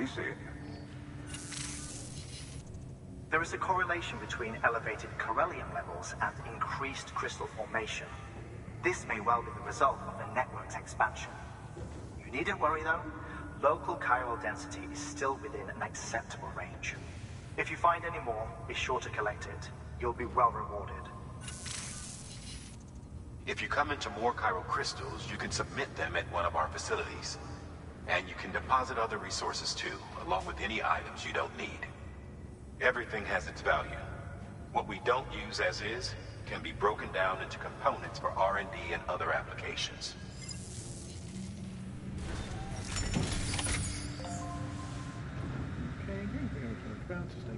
He's seeing you. There is a correlation between elevated Corellium levels and increased crystal formation. This may well be the result of the network's expansion. You needn't worry though. Local chiral density is still within an acceptable range. If you find any more, be sure to collect it. You'll be well rewarded. If you come into more chiral crystals, you can submit them at one of our facilities. And you can deposit other resources too, along with any items you don't need. Everything has its value. What we don't use as is can be broken down into components for R&D and other applications. Okay, bounce to stay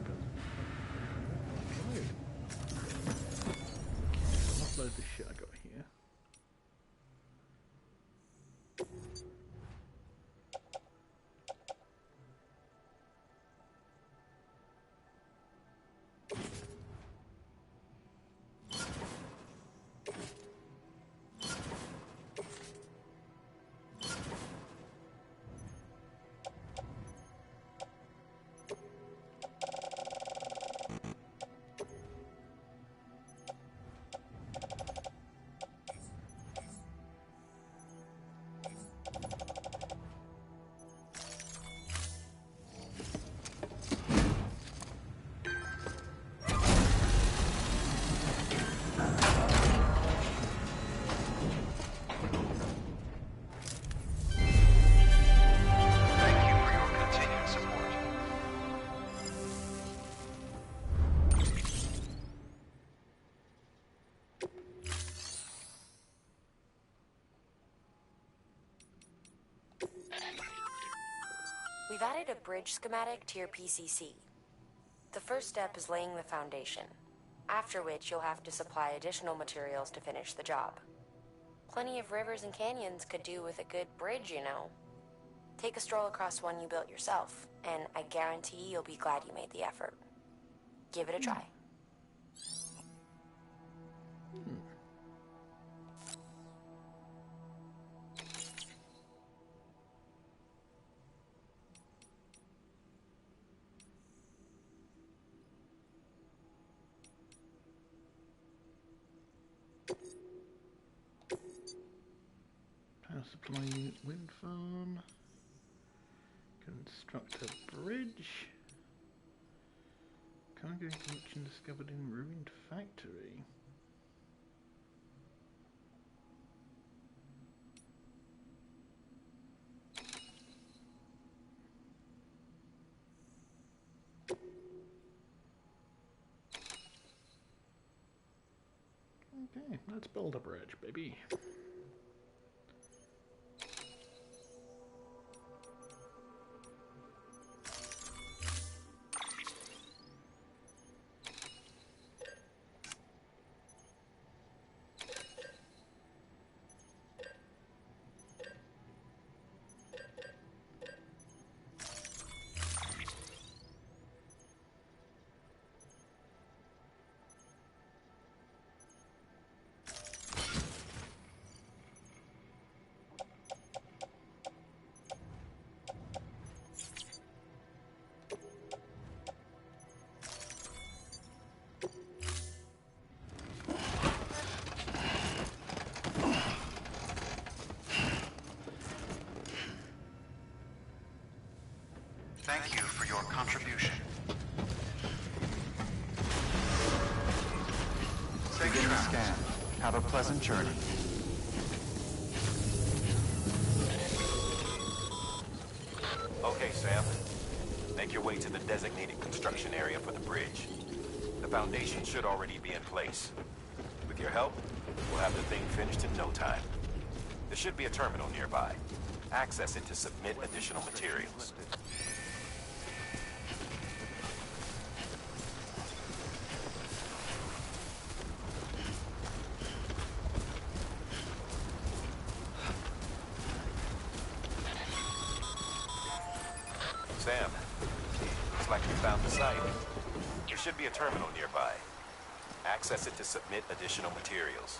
upload this shit I got here. We've added a bridge schematic to your PCC. The first step is laying the foundation, after which you'll have to supply additional materials to finish the job. Plenty of rivers and canyons could do with a good bridge, you know. Take a stroll across one you built yourself, and I guarantee you'll be glad you made the effort. Give it a try. Power supply unit, wind farm. Construct a bridge. Cargo connection discovered in ruined factory. Okay, let's build a bridge, baby. Thank you for your contribution. Begin the scan. Have a pleasant journey. Okay, Sam. Make your way to the designated construction area for the bridge. The foundation should already be in place. With your help, we'll have the thing finished in no time. There should be a terminal nearby. Access it to submit additional materials. Sam, looks like you found the site. There should be a terminal nearby. Access it to submit additional materials.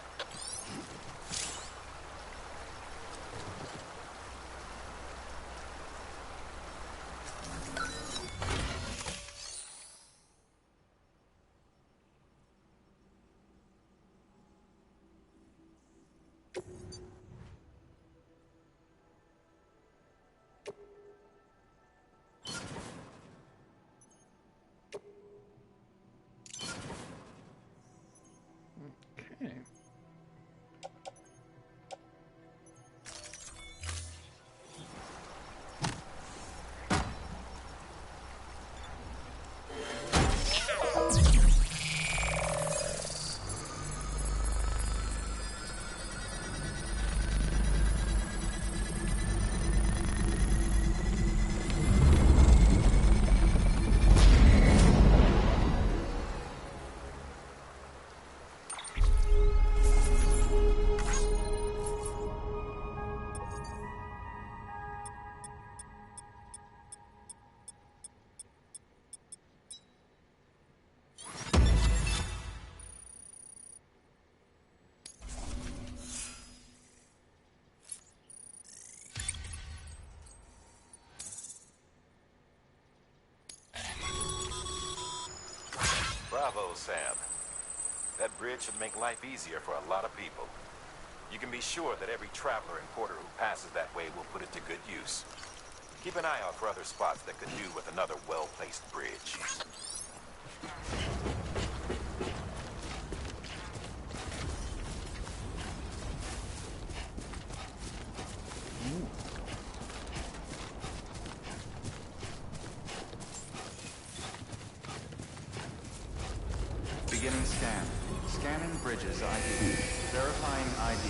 Sam. That bridge should make life easier for a lot of people. You can be sure that every traveler and porter who passes that way will put it to good use. Keep an eye out for other spots that could do with another well-placed bridge. Beginning scan. Scanning bridges ID. Verifying ID.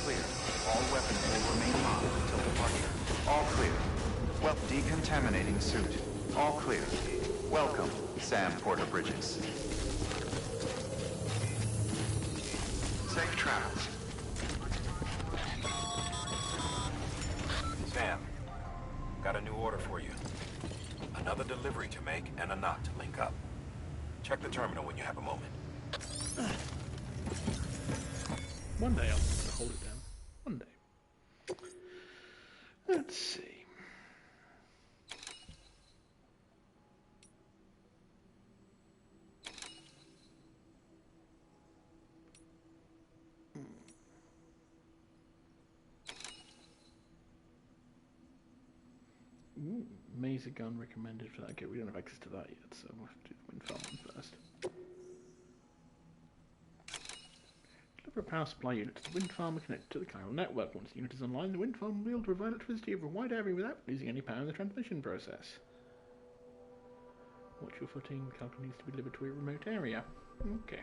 Clear. All weapons will remain locked until departure. All clear. Well, decontaminating suit. All clear. Welcome, Sam Porter Bridges. Safe travels. Sam, got a new order for you. Another delivery to make and a knot to link up. Check the terminal when you have a moment. One day I'll have to hold it down. One day. Let's see. Mazer gun recommended for that. Okay, we don't have access to that yet, so we'll have to do the wind farm one first. Deliver a power supply unit to the wind farm and connect to the chiral network. Once the unit is online, the wind farm will be able to provide electricity over a wide area without losing any power in the transmission process. Watch your footing. The cargo needs to be delivered to a remote area. Okay.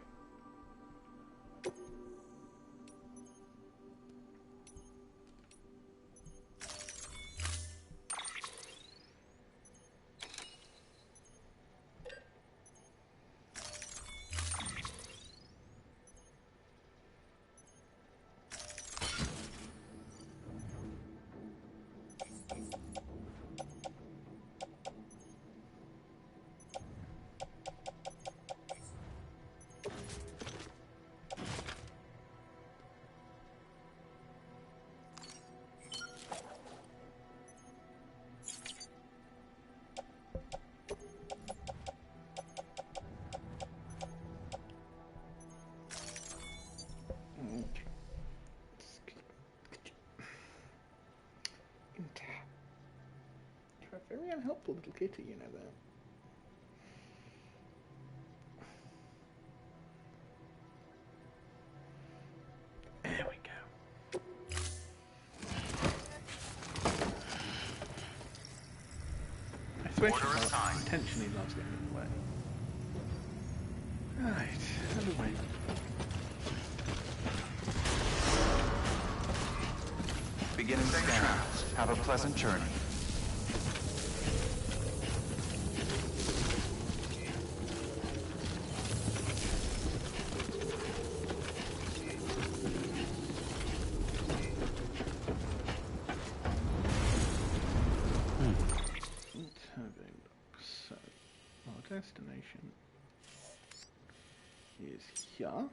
Very unhelpful little kitty, you know that. There we go. I swear she intentionally loves getting in the way. Right, underway. Beginning scan. Have a pleasant journey. Destination is here. Right.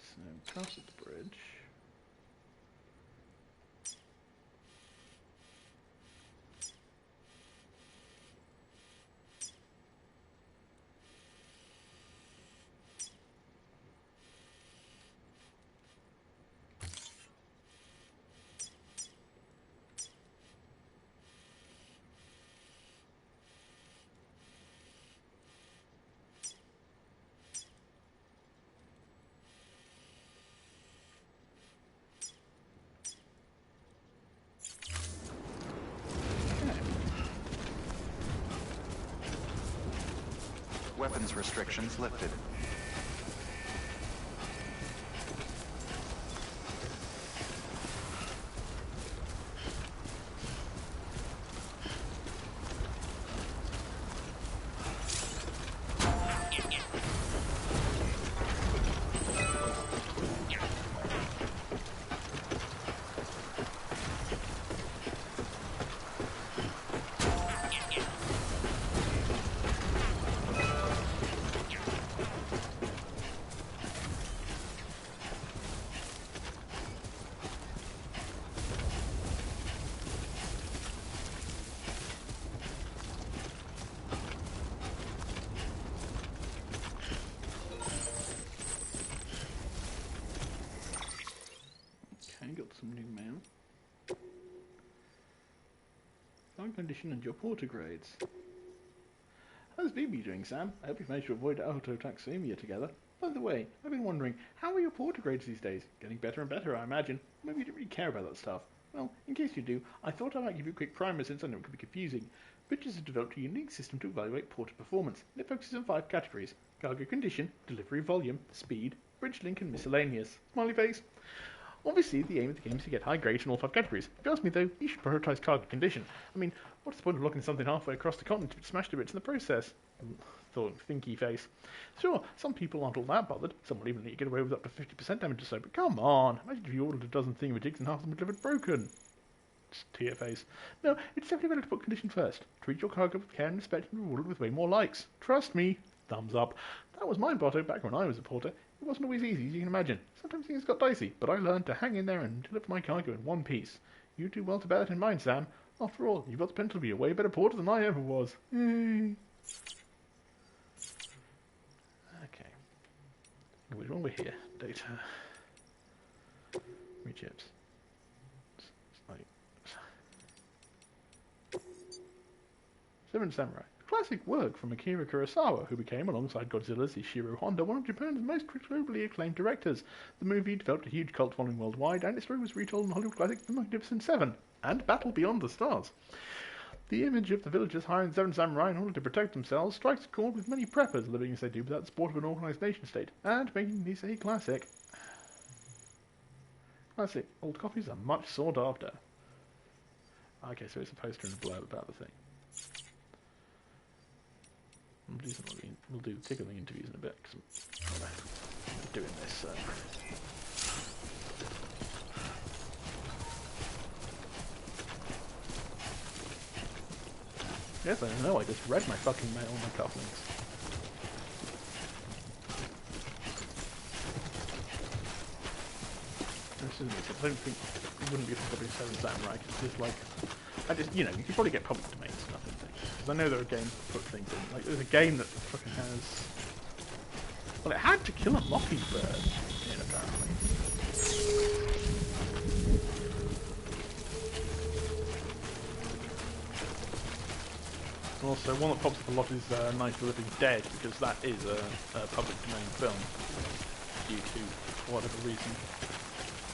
So cross at the bridge. Weapons restrictions lifted. got some new mail. Fine condition and your porter grades. How's BB doing, Sam? I hope you've managed to avoid autotaxemia together. By the way, I've been wondering, how are your porter grades these days? Getting better and better, I imagine. Maybe you don't really care about that stuff. Well, in case you do, I thought I might give you a quick primer since I know it could be confusing. Bridges have developed a unique system to evaluate porter performance, and it focuses on 5 categories: cargo condition, delivery volume, speed, bridge link, and miscellaneous. Smiley face. Obviously, the aim of the game is to get high grades in all 5 categories. If you ask me, though, you should prioritise cargo condition. I mean, what's the point of locking something halfway across the continent if it's smashed to bits in the process? Thinky face. Sure, some people aren't all that bothered. Some will even let you get away with up to 50% damage or so, but come on! Imagine if you ordered a dozen thingamajigs and half of them were delivered broken. Tear face. No, it's definitely better to put condition first. Treat your cargo with care and respect and reward it with way more likes. Trust me. Thumbs up. That was my motto back when I was a porter. It wasn't always easy, as you can imagine. Sometimes things got dicey, but I learned to hang in there and deliver my cargo in one piece. You do well to bear that in mind, Sam. After all, you've got the potential to be a way better porter than I ever was. Yay. Okay. Which one we're here? Data. Rechips. Seven Samurai. Classic work from Akira Kurosawa, who became, alongside Godzilla's Ishiro Honda, one of Japan's most globally acclaimed directors. The movie developed a huge cult following worldwide, and its story was retold in Hollywood classic The Magnificent Seven and Battle Beyond the Stars. The image of the villagers hiring Seven Samurai in order to protect themselves strikes a chord with many preppers living as they do without the support of an organised nation-state, and making this a classic. Classic. Old copies are much sought after. Okay, so it's a poster and a blurb about the thing. We'll do tickling interviews in a bit, because I'm doing this. Yes, I know, I just read my fucking mail on my cufflinks. I don't think it wouldn't be probably Seven Samurai, it's just like, you know, you could probably get public domain stuff and things. Because I know there are games that put things in. Like, there's a game that fucking has... Well, it had To Kill a Mockingbird in, apparently. Also, one that pops up a lot is Night of the Living Dead, because that is a public domain film. Due to whatever reason.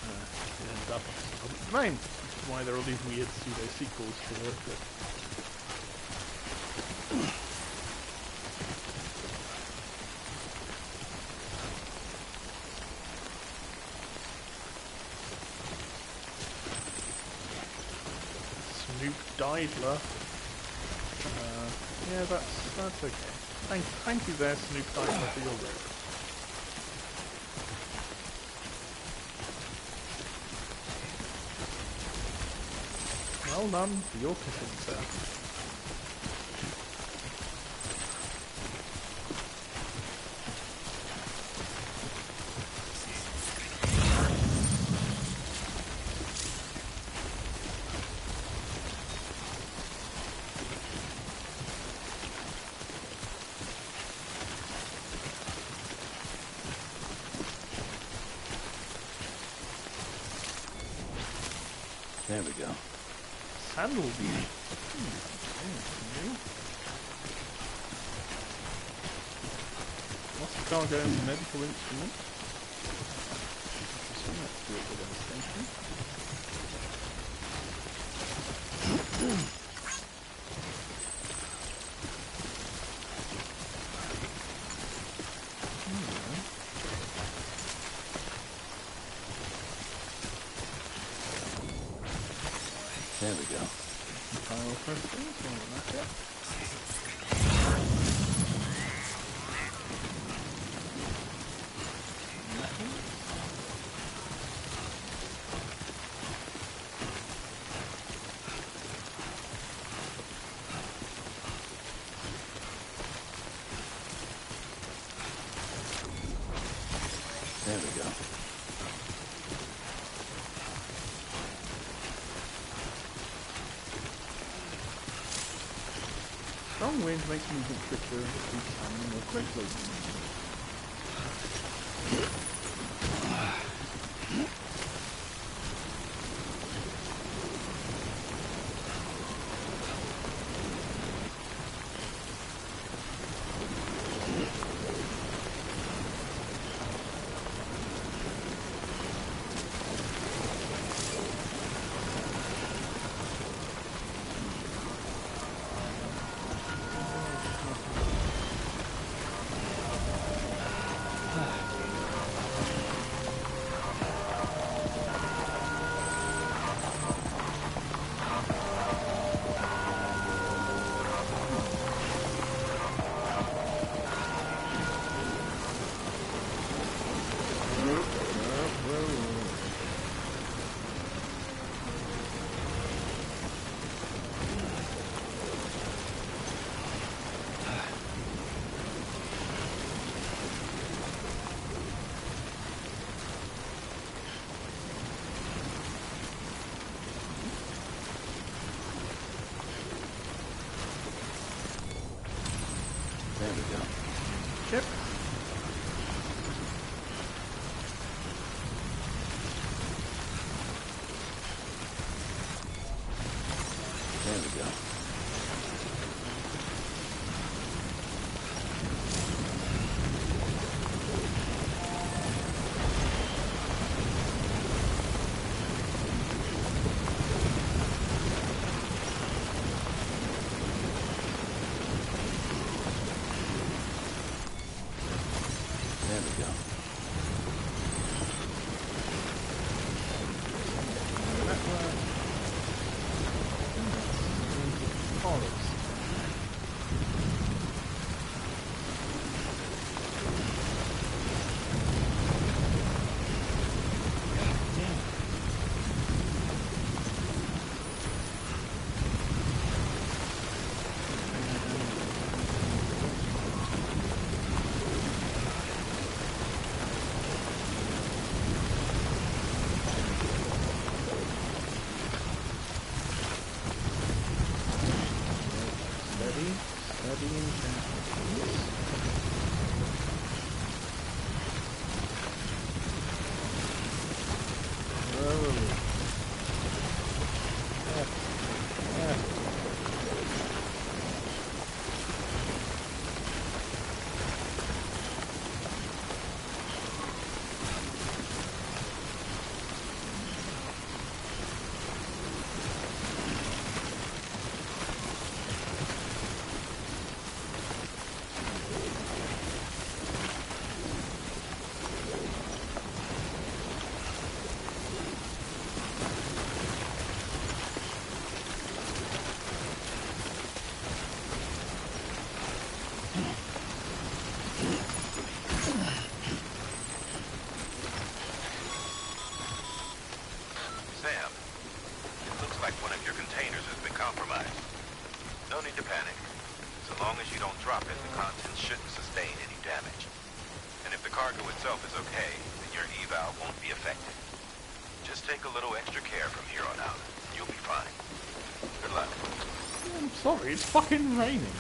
It ended up as public domain. Which is why there are all these weird pseudo-sequels to it. Snoop Didler. Yeah, that's okay. Thank you there, Snoop Didler, for your work. Well done for your kissing, sir. There we go. Sandalby. What's the cargo and medical instrument? Let's do it with an extension. There we go. File pressings, one of that, yeah. There we go. Strong wind makes movement quicker and defeats timing more quickly. go. There we go. Sam, it looks like one of your containers has been compromised. No need to panic. So long as you don't drop it, the contents shouldn't sustain any damage. And if the cargo itself is okay, then your eval won't be affected. Just take a little extra care from here on out. You'll be fine. Good luck. I'm sorry, it's fucking raining.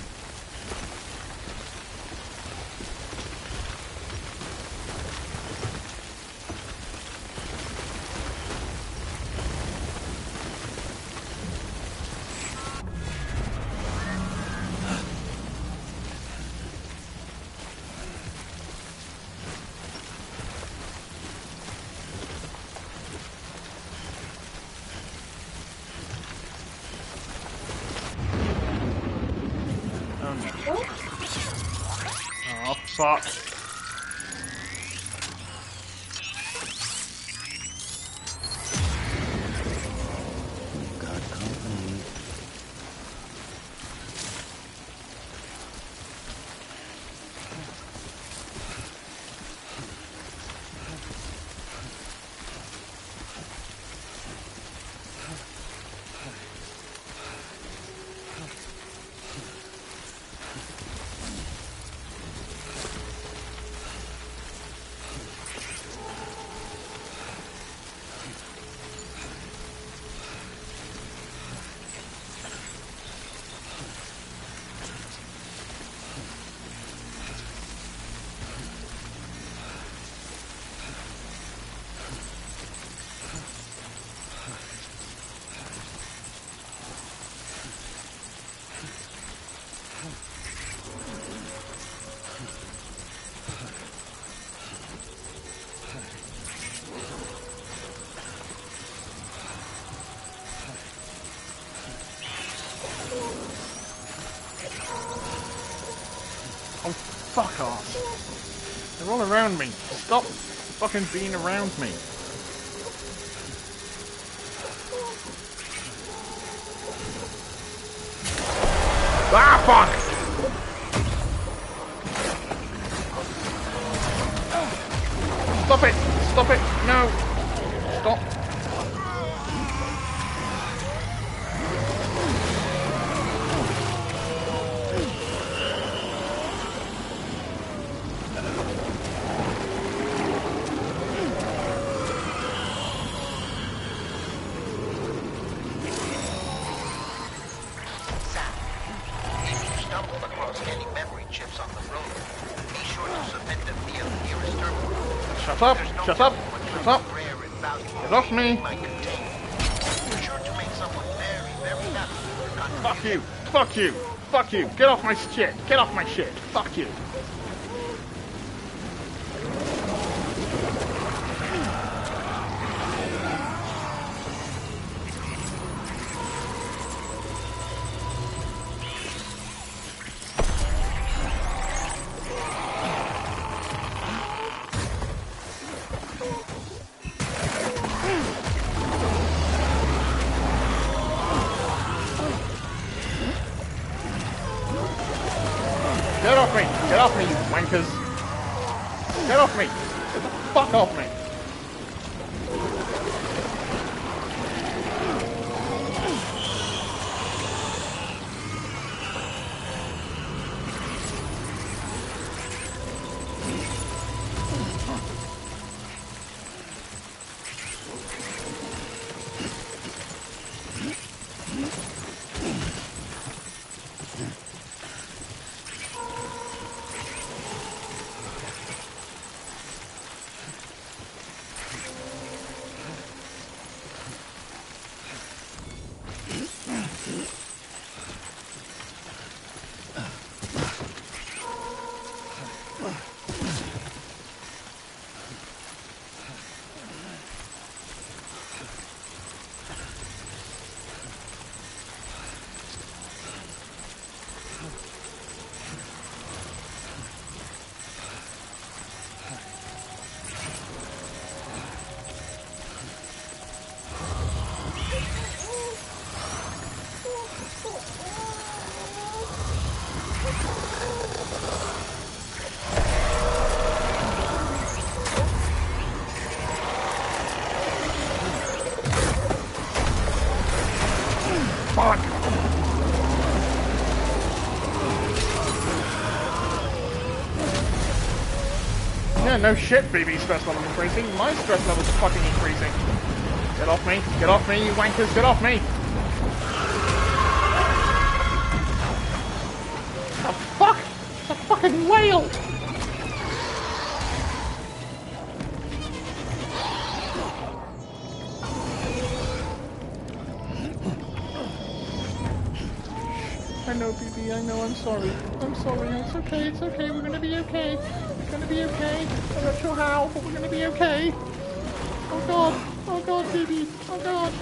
Oh, fuck. You've got company. Oh, fuck off. They're all around me. Stop fucking being around me. Ah, fuck! Stop it! Stop it! No! Stop! Shut up! Shut up! Shut up! Get off me! Fuck you! Fuck you! Fuck you! Get off my shit! Get off my shit! Fuck you! Get off me! Get off me, you wankers! Get off me! Get the fuck off me! Fuck! Yeah, no shit, BB stress level increasing. My stress level's fucking increasing. Get off me! Get off me, you wankers! Get off me! The fuck? It's a fucking whale! I know, BB, I know, I'm sorry. I'm sorry, it's okay, we're gonna be okay. We're gonna be okay. I'm not sure how, but we're gonna be okay. Oh god, BB, oh god.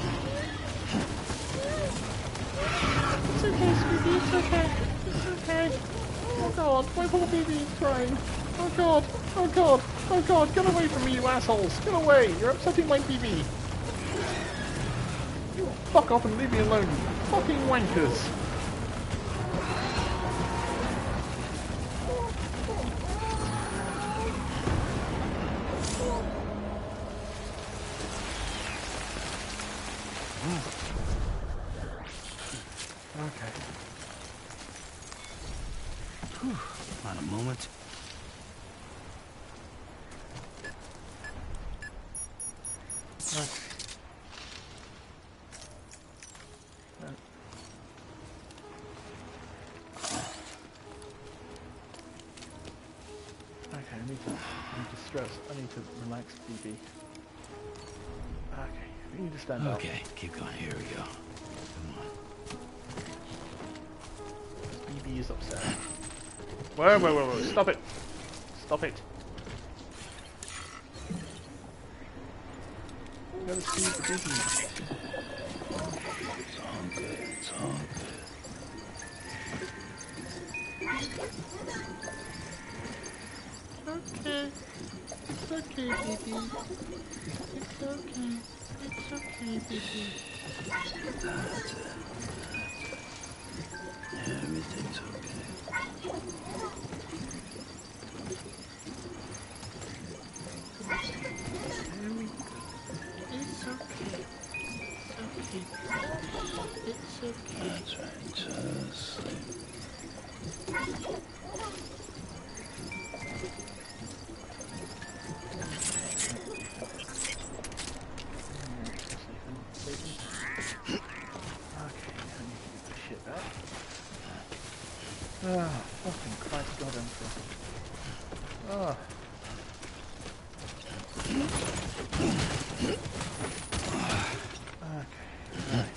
It's okay, Scooby, it's okay. It's okay. Oh god, my poor BB is crying. Oh god, oh god, oh god, get away from me, you assholes. Get away, you're upsetting my BB. You fuck off and leave me alone, you fucking wankers. Okay. Whew. Not a moment. Okay. Okay, I need to stress. I need to relax, BB. Okay, we need to stand up. Okay, keep going. Here we go. BB is upset. Whoa, stop it! Stop it! I'm gonna see the BB. It's all good, it's all good. Okay. It's okay, BB. It's okay. It's okay, BB. That's it. Everything's okay. It's okay. It's okay. That's right, just sleep. Ah, fucking Christ, God, Ah. Okay, right.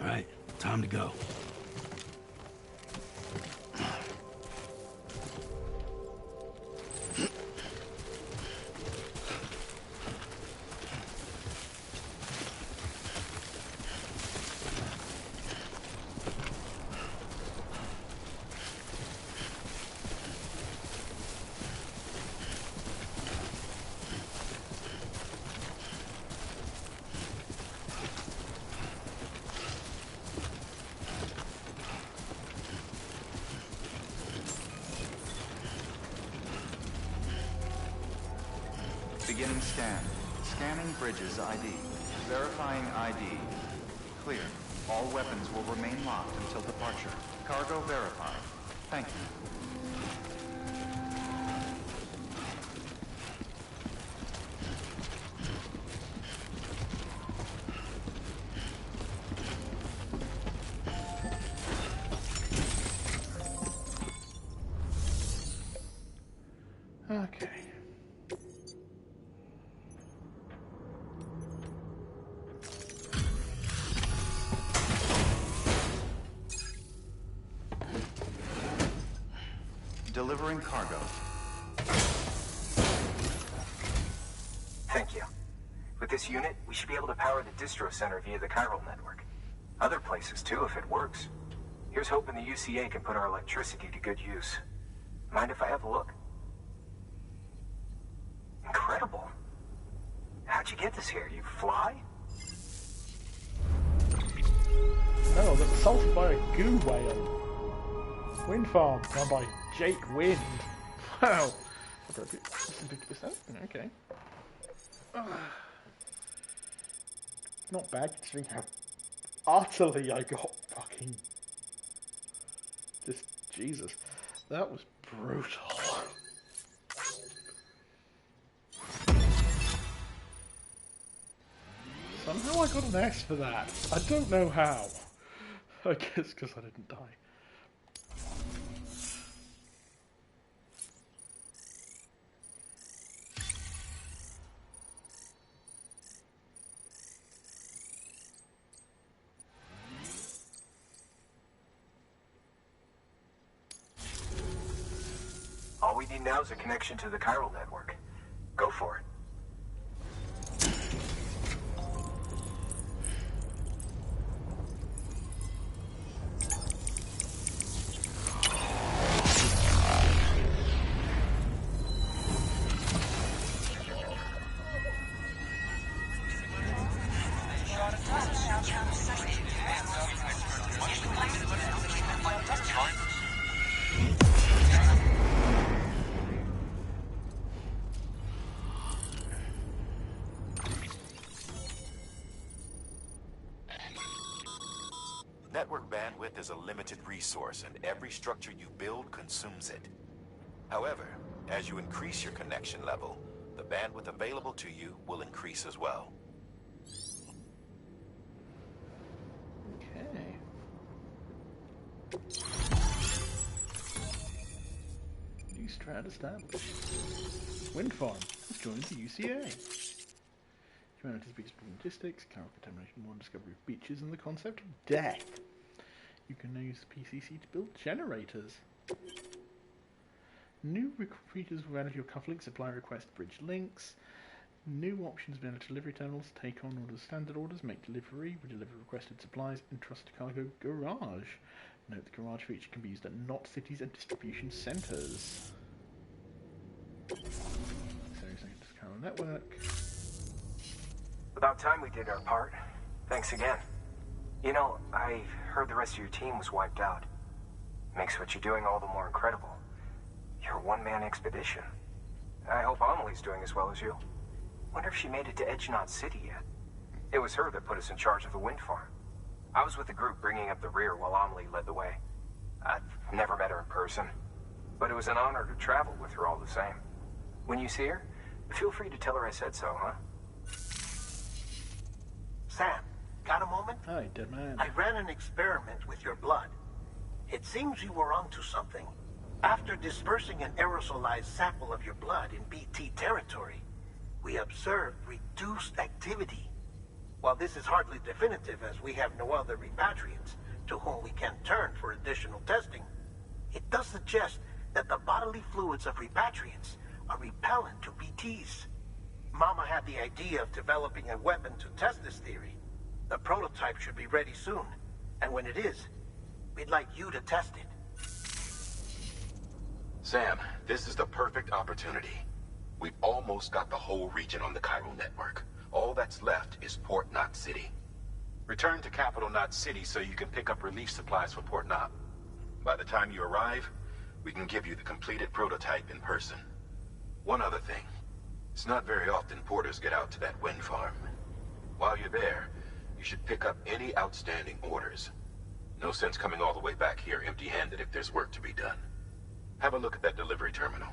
All right, time to go. Beginning scan. Scanning bridges ID. Verifying ID. Clear. All weapons will remain locked until departure. Cargo verified. Thank you. Okay. Delivering cargo. Thank you. With this unit, we should be able to power the distro center via the chiral network. Other places too, if it works. Here's hoping the UCA can put our electricity to good use. Mind if I have a look? Incredible. How'd you get this here? You fly? No, I was assaulted by a goo whale. Wind farm run by Jake Wind. Wow. 50%? Okay. Not bad considering how utterly I got fucking... Just, Jesus. That was brutal. Somehow I got an S for that. I don't know how. I guess because I didn't die. All we need now is a connection to the chiral network. Go for it. Network bandwidth is a limited resource, and every structure you build consumes it. However, as you increase your connection level, the bandwidth available to you will increase as well. Okay. New strand established. Wind farm has joined the UCA. Humanity's biggest logistics, chemical contamination, more discovery of beaches, and the concept of death. You can now use the PCC to build generators. New features will manage your cufflinks, supply request bridge links. New options better delivery terminals, take on orders, standard orders, make delivery, deliver requested supplies, entrust cargo garage. Note the garage feature can be used at not cities and distribution centres. Chiral network. About time we did our part. Thanks again. You know, I heard the rest of your team was wiped out. Makes what you're doing all the more incredible. You're a one-man expedition. I hope Amelie's doing as well as you. Wonder if she made it to Edge Knot City yet. It was her that put us in charge of the wind farm. I was with the group bringing up the rear while Amelie led the way. I've never met her in person, but it was an honor to travel with her all the same. When you see her, feel free to tell her I said so, huh? Sam, got a moment? Hi, dead man. I ran an experiment with your blood. It seems you were onto something. After dispersing an aerosolized sample of your blood in BT territory, we observed reduced activity. While this is hardly definitive, as we have no other repatriants to whom we can turn for additional testing, it does suggest that the bodily fluids of repatriants are repellent to BTs. Mama had the idea of developing a weapon to test this theory. The prototype should be ready soon, and when it is, we'd like you to test it. Sam, this is the perfect opportunity. We've almost got the whole region on the chiral network. All that's left is Port Knot City. Return to Capital Knot City so you can pick up relief supplies for Port Knot. By the time you arrive, we can give you the completed prototype in person. One other thing. It's not very often porters get out to that wind farm. While you're there, you should pick up any outstanding orders. No sense coming all the way back here empty-handed if there's work to be done. Have a look at that delivery terminal.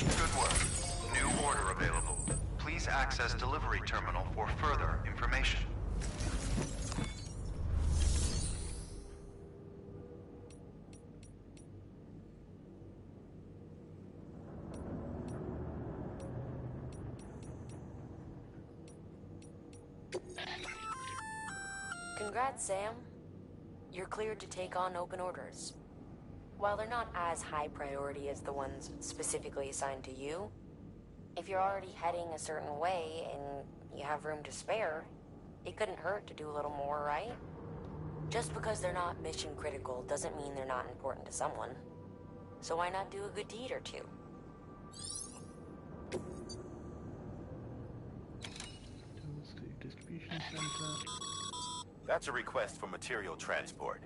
Good work. New order available. Please access delivery terminal for further information. Congrats, Sam. You're cleared to take on open orders. While they're not as high priority as the ones specifically assigned to you, if you're already heading a certain way and you have room to spare, it couldn't hurt to do a little more, right? Just because they're not mission critical doesn't mean they're not important to someone. So why not do a good deed or two? Distribution center. That's a request for material transport.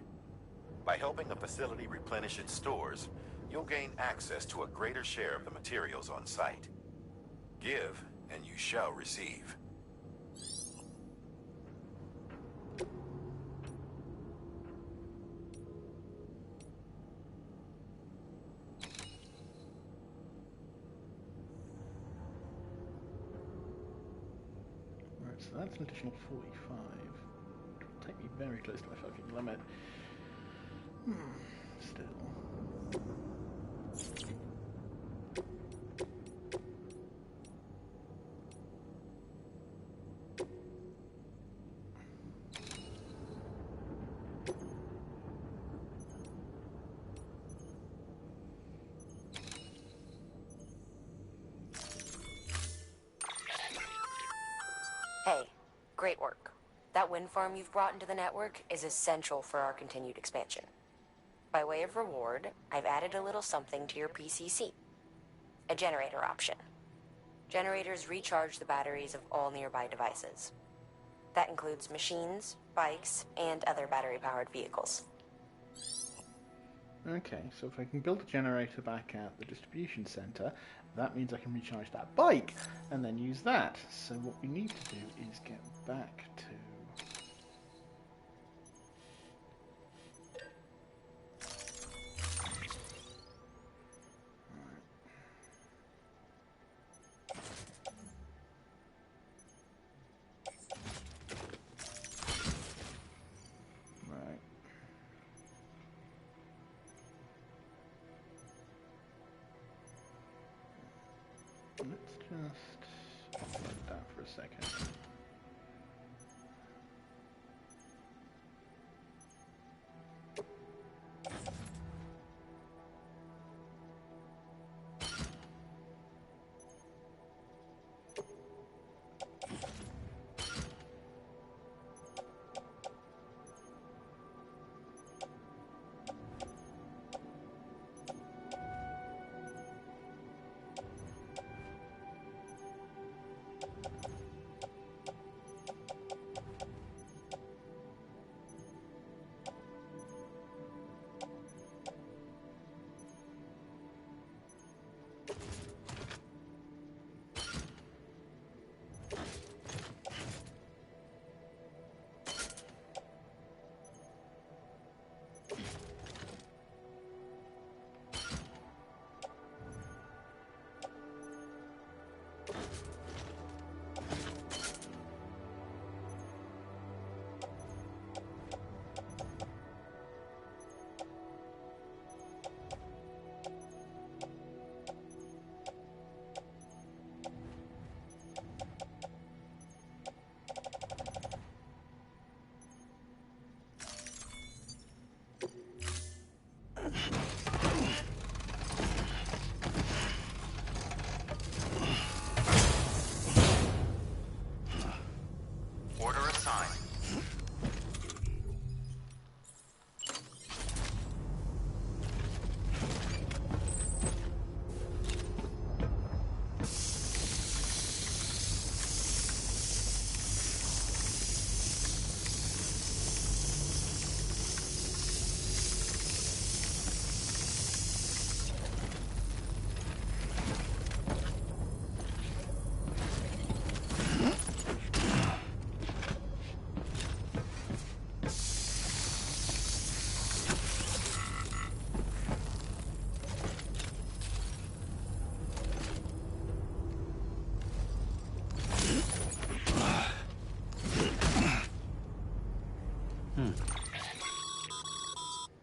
By helping the facility replenish its stores, you'll gain access to a greater share of the materials on site. Give, and you shall receive. Right, so that's an additional 45. It'll take me very close to my fucking limit. Still. Hey, great work. That wind farm you've brought into the network is essential for our continued expansion. By way of reward, I've added a little something to your PCC. A generator option. Generators recharge the batteries of all nearby devices. That includes machines, bikes, and other battery-powered vehicles. Okay, so if I can build a generator back at the distribution center, that means I can recharge that bike and then use that. So what we need to do is get back to... Let's just let that for a second.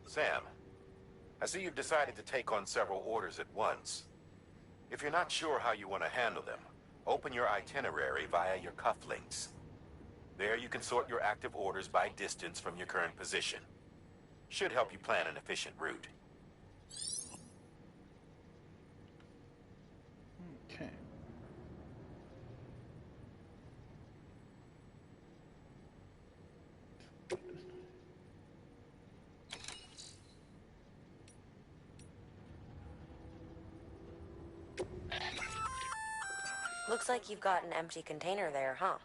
Sam, I see you've decided to take on several orders at once. If you're not sure how you want to handle them, open your itinerary via your cufflinks. There you can sort your active orders by distance from your current position. Should help you plan an efficient route. Okay. Looks like you've got an empty container there, huh?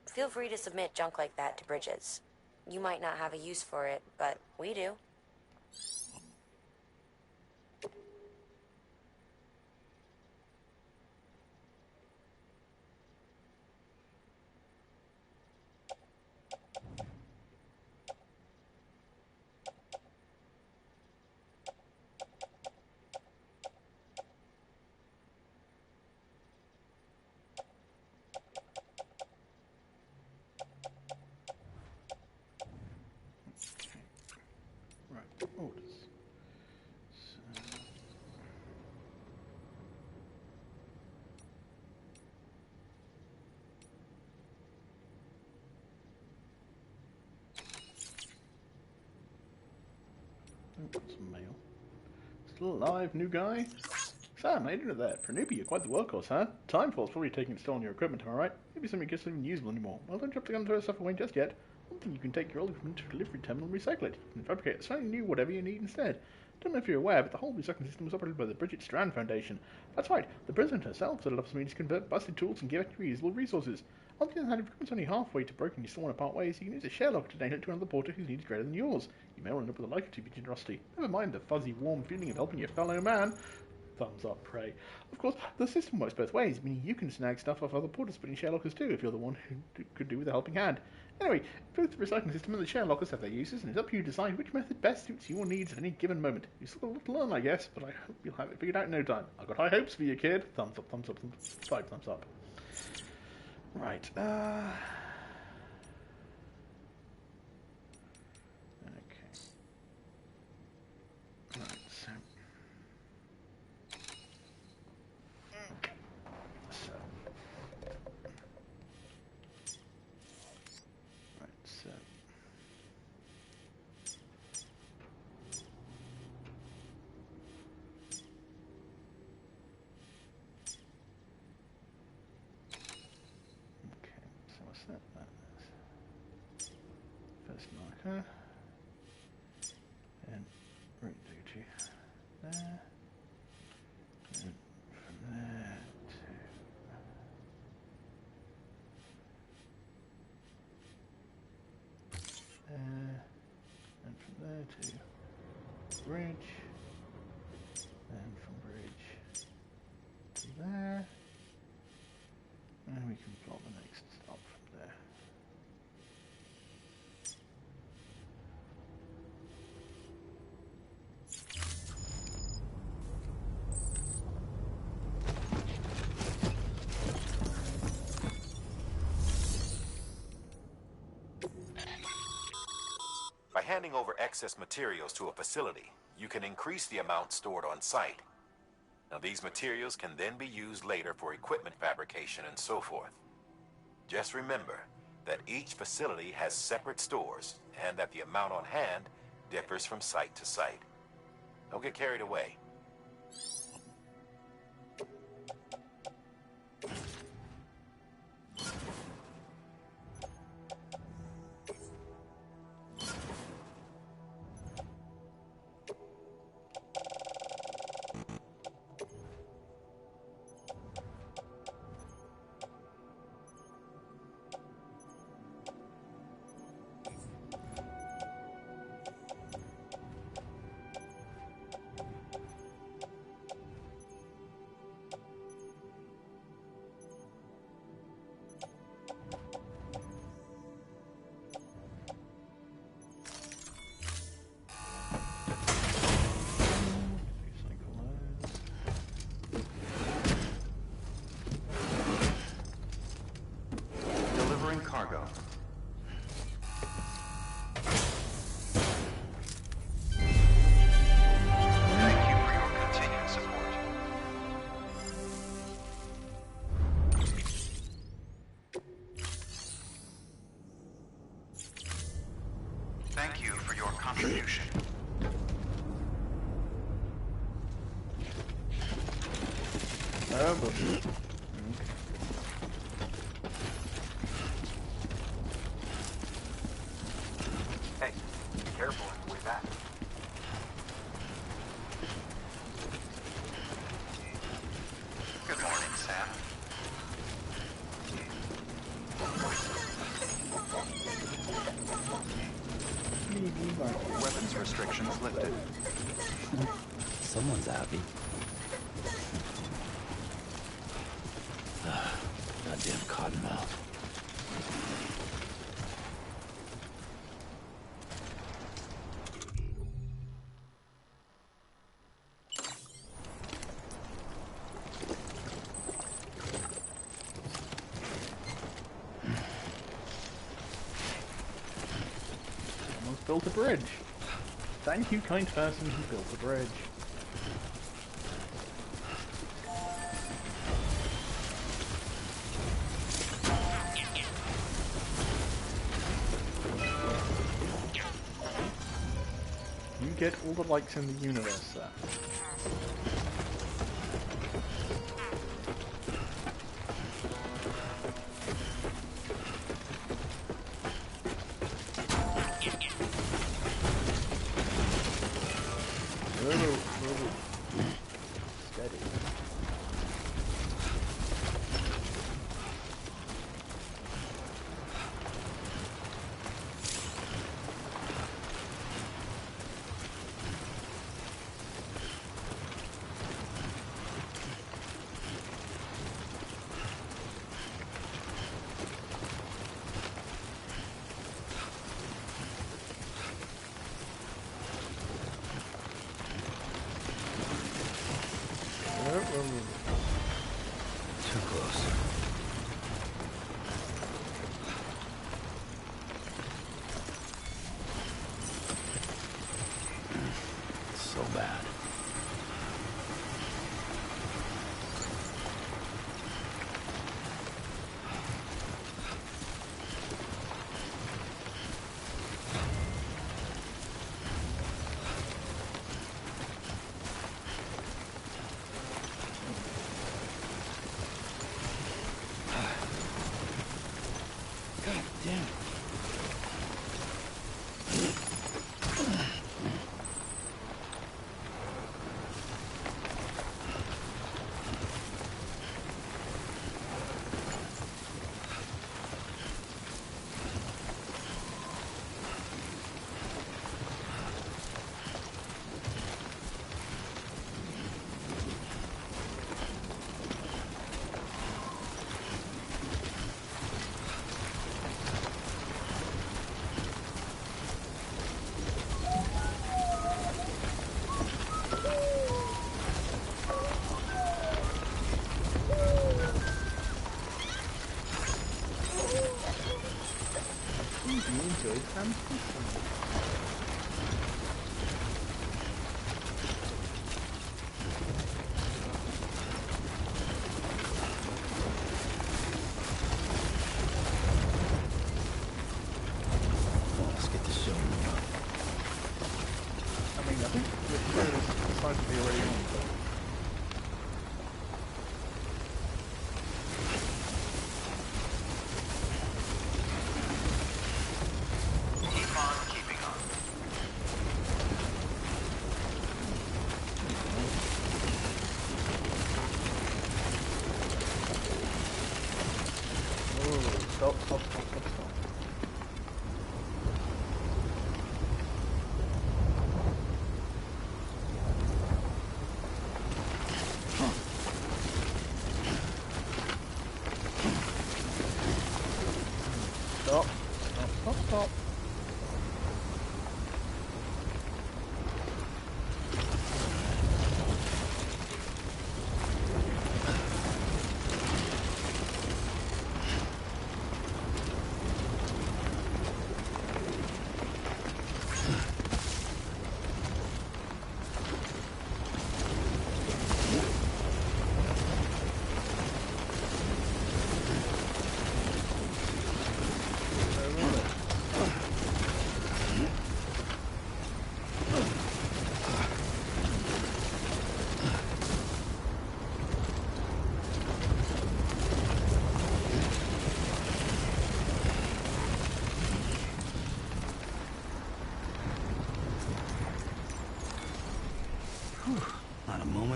Feel free to submit junk like that to Bridges. You might not have a use for it, but we do. Right, orders. Got some mail. Still alive, new guy? Sam, how you doing there? For a newbie, you're quite the workhorse, huh? Timefall's probably taking its toll on your equipment, am I right? Maybe something gets even usable anymore. Well, don't drop the gun and throw stuff away just yet. One thing, you can take your old equipment to a delivery terminal and recycle it. You can fabricate something new, whatever you need instead. Don't know if you're aware, but the whole recycling system was operated by the Bridget Strand Foundation. That's right, the president herself set it up for me to convert busted tools and give it reusable resources. On the other hand, if equipment's only halfway to broken and you still want to part ways, you can use a share locker to donate it to another porter whose needs greater than yours. You may well end up with a life to be generosity. Never mind the fuzzy, warm feeling of helping your fellow man. Thumbs up, pray. Of course, the system works both ways, meaning you can snag stuff off other porters put in share lockers too, if you're the one who could do with a helping hand. Anyway, both the recycling system and the share lockers have their uses, and it's up to you to decide which method best suits your needs at any given moment. You've still got a lot to learn, I guess, but I hope you'll have it figured out in no time. I've got high hopes for you, kid. Thumbs up, thumbs up, 5 thumbs up. Right, okay. Right, so... First marker, and right there to there, and from there to there, and from there to bridge, and from bridge to there, and we can plot the next stop from there. By handing over excess materials to a facility, you can increase the amount stored on site. Now, these materials can then be used later for equipment fabrication and so forth. Just remember that each facility has separate stores and that the amount on hand differs from site to site. Don't get carried away. Cargo. your contribution. Oh, but... Hey, be careful on the way back. Good morning, Sam. Weapons restrictions lifted. Someone's happy. Goddamn cottonmouth. Someone's built a bridge. Thank you, kind person who built the bridge. You get all the likes in the universe, sir. Steady. Too close. So bad. God damn it. You enjoyed Sam's pizza. Let's get this show moving. I mean, I think the show is supposed to be already on, but... Keep on keeping on. Oh, stop. Stop.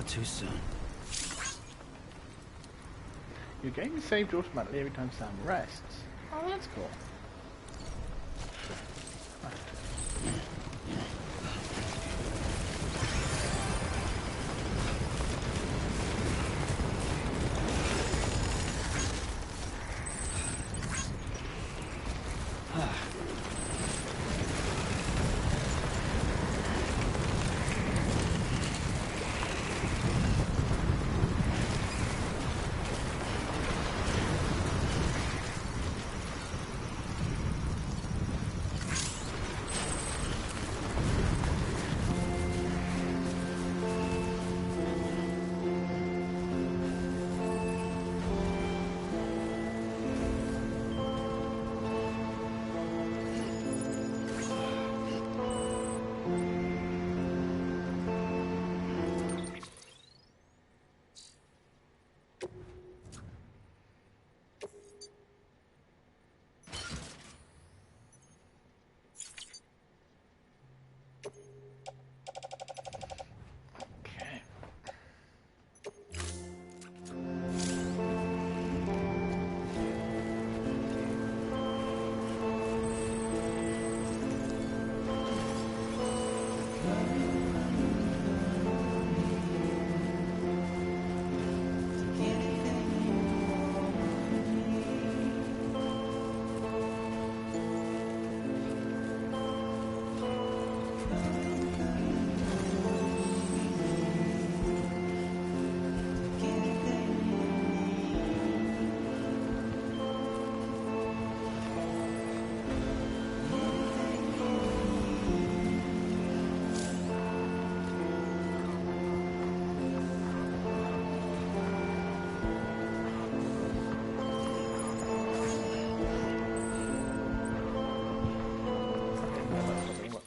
too soon. Your game is saved automatically every time Sam rests. Oh, that's cool.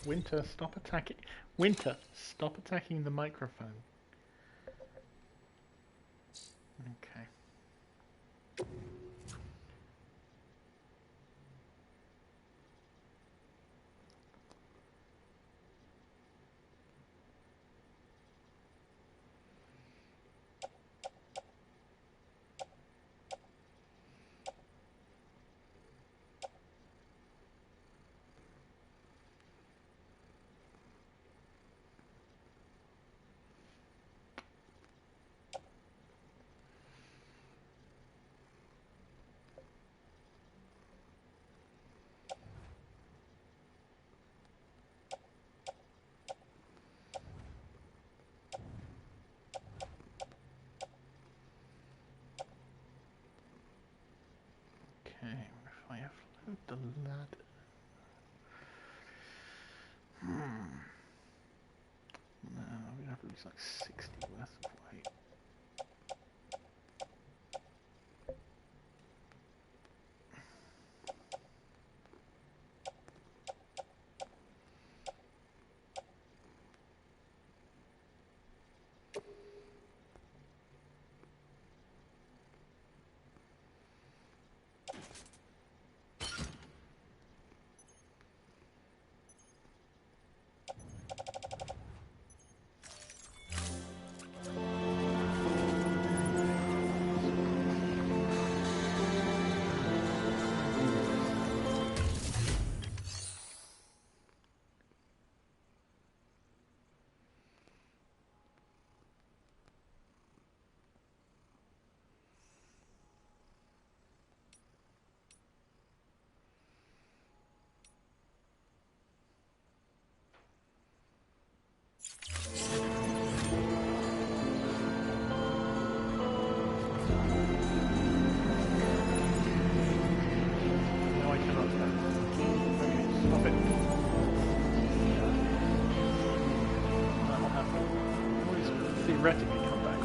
Winter, stop attacking. Winter, stop attacking the microphone. Okay. If I upload the ladder. No, I'm gonna have to lose like 60 worth of weight. Theoretically come back.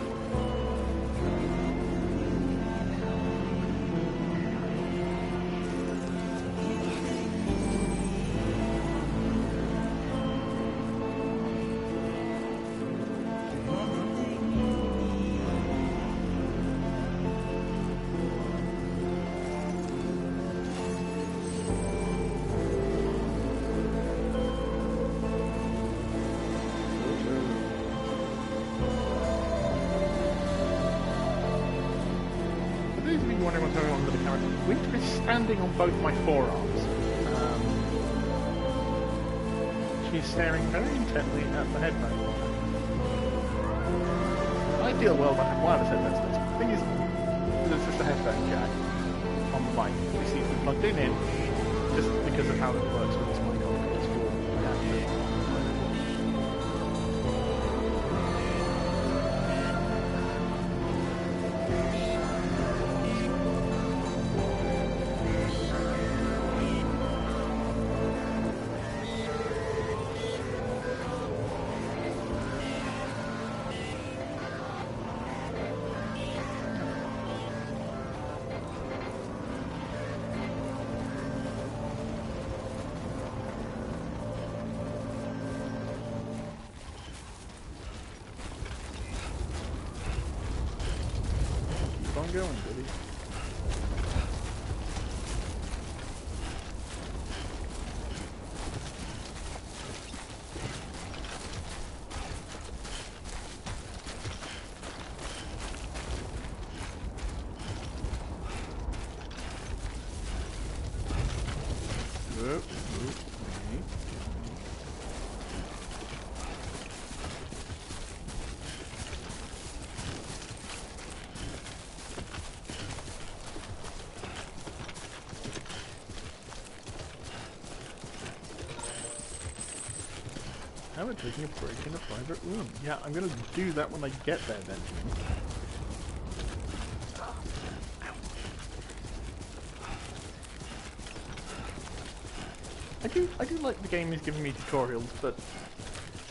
expanding on both my forearms. She's staring very intently at the headphone. Ideal world, I have wireless headphones. The thing is, there's just a headphone jack on the mic. You see, it's plugged in, just because of how it works with this mic on the PS4. Keep on going, buddy. How about taking a break in a private room? Yeah, I'm gonna do that when I get there, Benjamin. I do like the game is giving me tutorials, but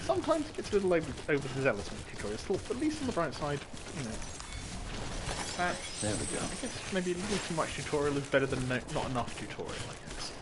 sometimes it gets a little overzealous with tutorials. Still, at least on the bright side, you know. There we go. I guess maybe a little too much tutorial is better than not enough tutorial, I guess.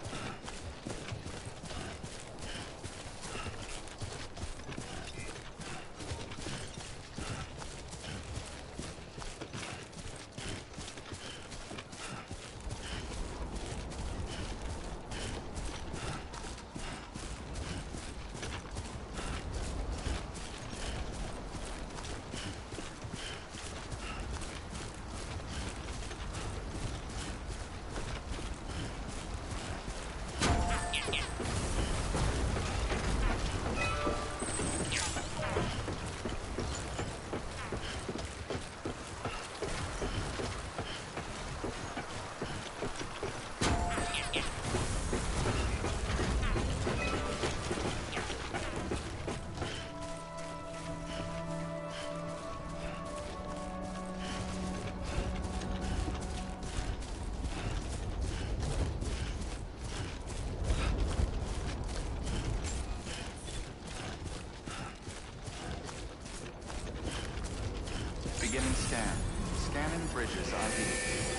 Beginning scan. Scanning bridges ID.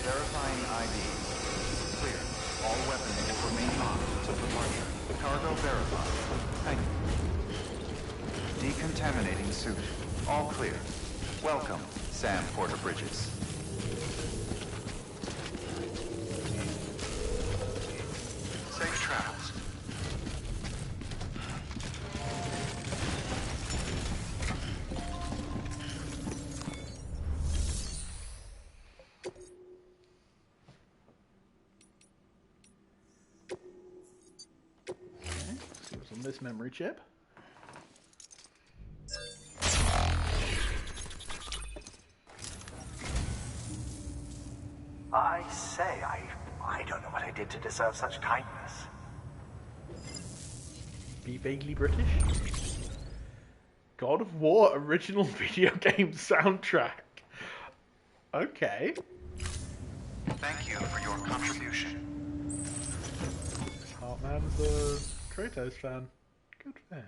Verifying ID. Clear. All weapons will remain locked until departure. Cargo verified. Thank you. Decontaminating suit. All clear. Welcome, Sam Porter Bridges. Safe travels. This memory chip. I say, I don't know what I did to deserve such kindness. Be vaguely British. God of War original video game soundtrack. Okay. Thank you for your contribution. Heartman's a Kratos fan. Good for him.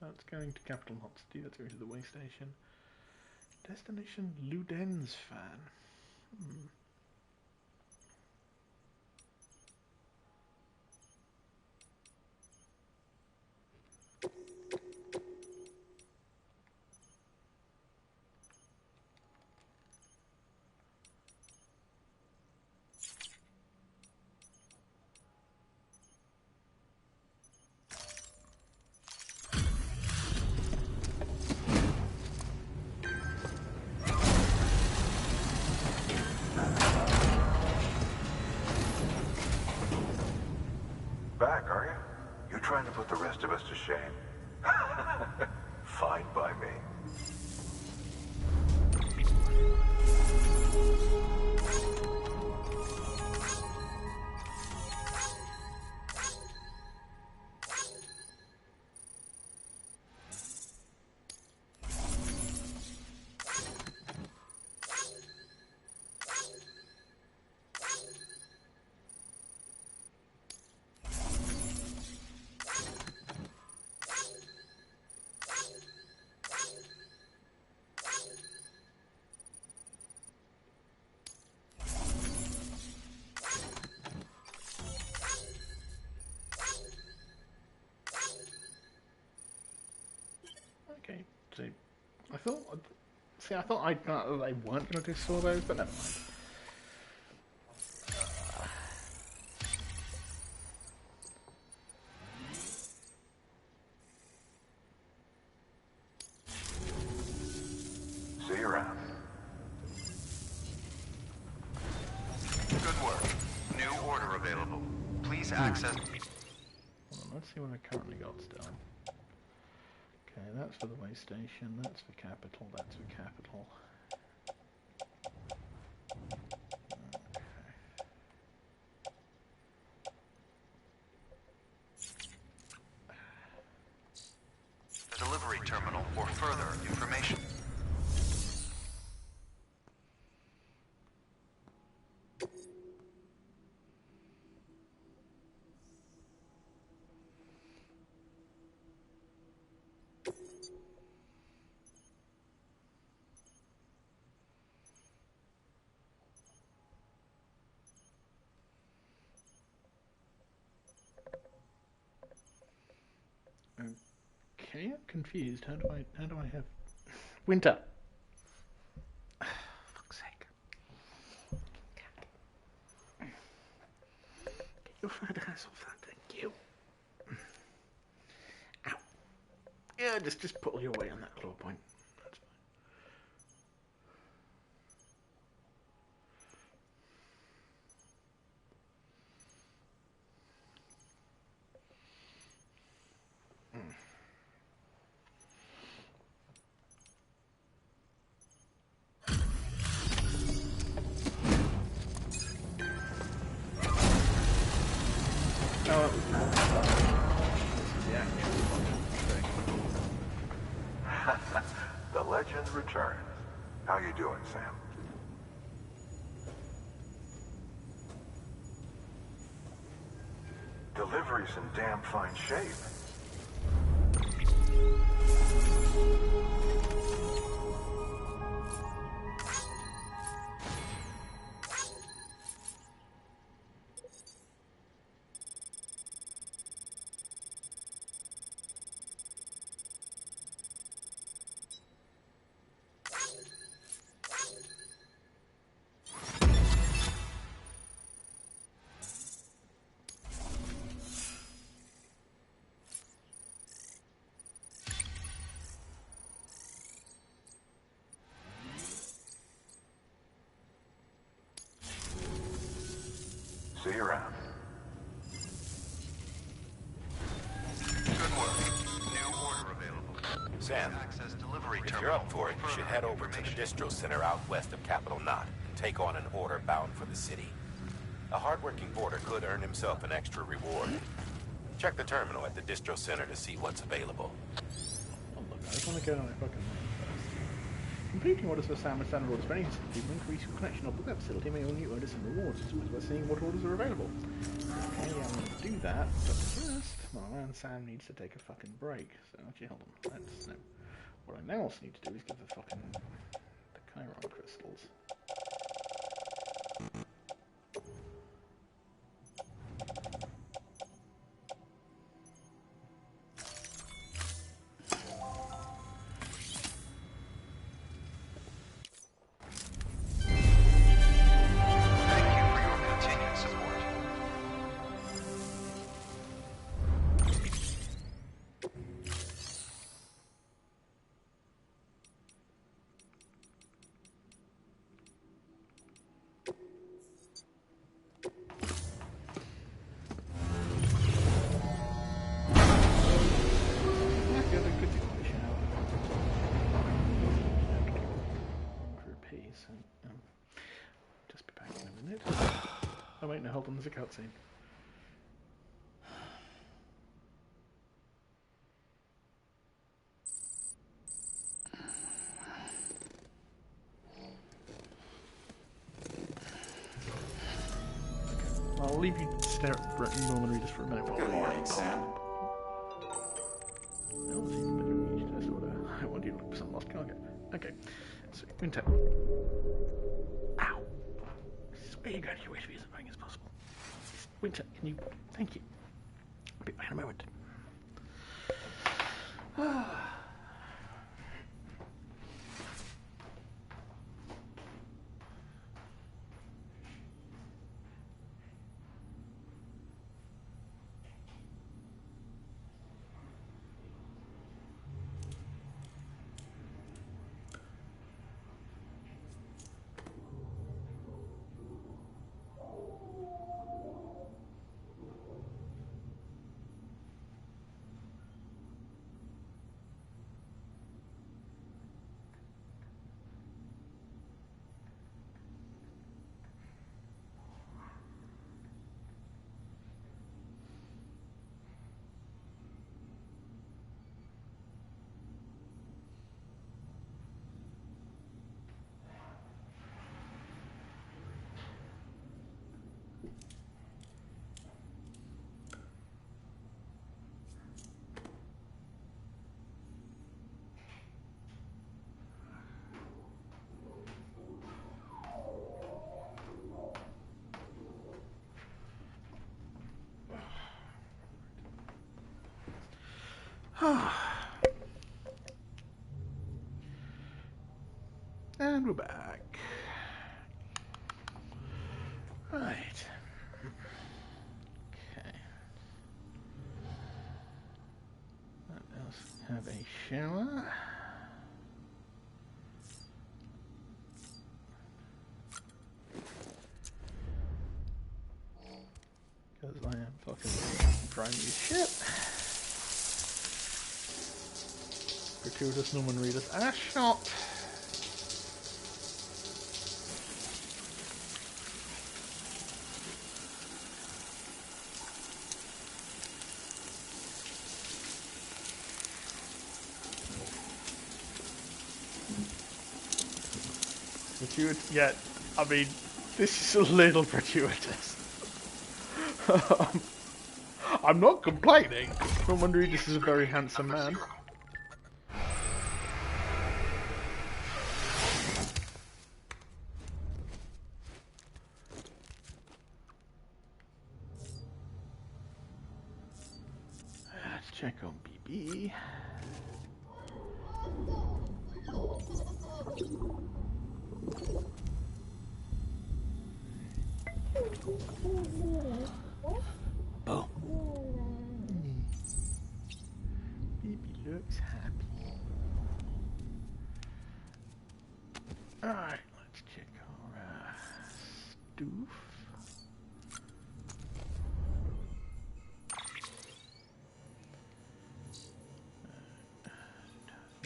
That's going to Capital Not City. That's going to the way station. Destination Luden's fan. back, are you? You trying to put the rest of us to shame? Fine by me. Okay, so I thought they weren't going to destroy those, but never mind. See you around. Good work. New order available. Please access... Hold on, let's see what I currently got still. Okay, that's for the way station, that's for capital, that's for capital. Delivery terminal for further information. Okay, I'm confused. How do I have winter? Fuck's sake. Get your fat ass off that, thank you. Ow. Yeah, just put all your weight on that claw point. That's fine. The legend returns. How you doing, Sam? Delivery's in damn fine shape. See you around. Good work. New order available. Sam, Access delivery if terminal you're up for it, you further should head over to the information. distro center out west of Capital Knot and take on an order bound for the city. A hardworking porter could earn himself an extra reward. Check the terminal at the distro center to see what's available. Oh look, I just want to get on my fucking line first. Completing orders for Sam and standard orders for any facility will increase your connection up with that facility, may earn you orders and rewards. It's always worth seeing what orders are available. Okay, I'm going to do that, but first, my man Sam needs to take a fucking break. So actually, hold on. Let's no. What I now also need to do is give the fucking Chiron crystals. wait, no, hold on, there's a cutscene. I'll leave you to stare at Brett and Norman Reedus for a minute. Good morning, Sam. I want you to look for some lost cargo. Okay, so Winter. Ow! This is where you're going to wish to be as annoying as possible. Winter, can you? Thank you. I'll be back in a moment. And we're back. Right. Okay. Let us have a shower. Because I am fucking primary shit. Gratuitous Norman Reedus ass shot. Yet, I mean, this is a little gratuitous. I'm not complaining. Norman Reedus is a very handsome man. Let's check on BB. Boom. BB looks happy. Alright, let's check our stoof.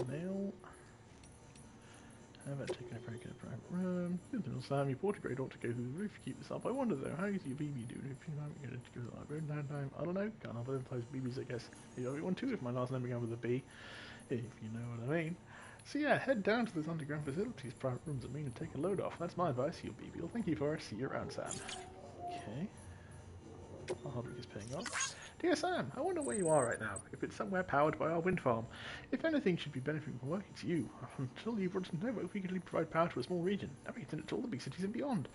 Mail. Haven't taken a break in a private room. Good little Sam, your portrait ought to go through the roof. Keep this up. I wonder though, how is your BB doing? If you haven't get it to go to the library in time, I don't know. Can't have those BBs, I guess. You owe me one too if my last name began with a B. If you know what I mean. So yeah, head down to those underground facilities, private rooms at me, and take a load off. That's my advice to you, BB. Well, thank you for it. See you around, Sam. Okay. Our hardwick is paying off. Dear Sam, I wonder where you are right now, if it's somewhere powered by our wind farm. If anything should be benefiting from work, it's you. Until you've brought us to know if we could provide power to a small region. Now we can send it to all the big cities and beyond.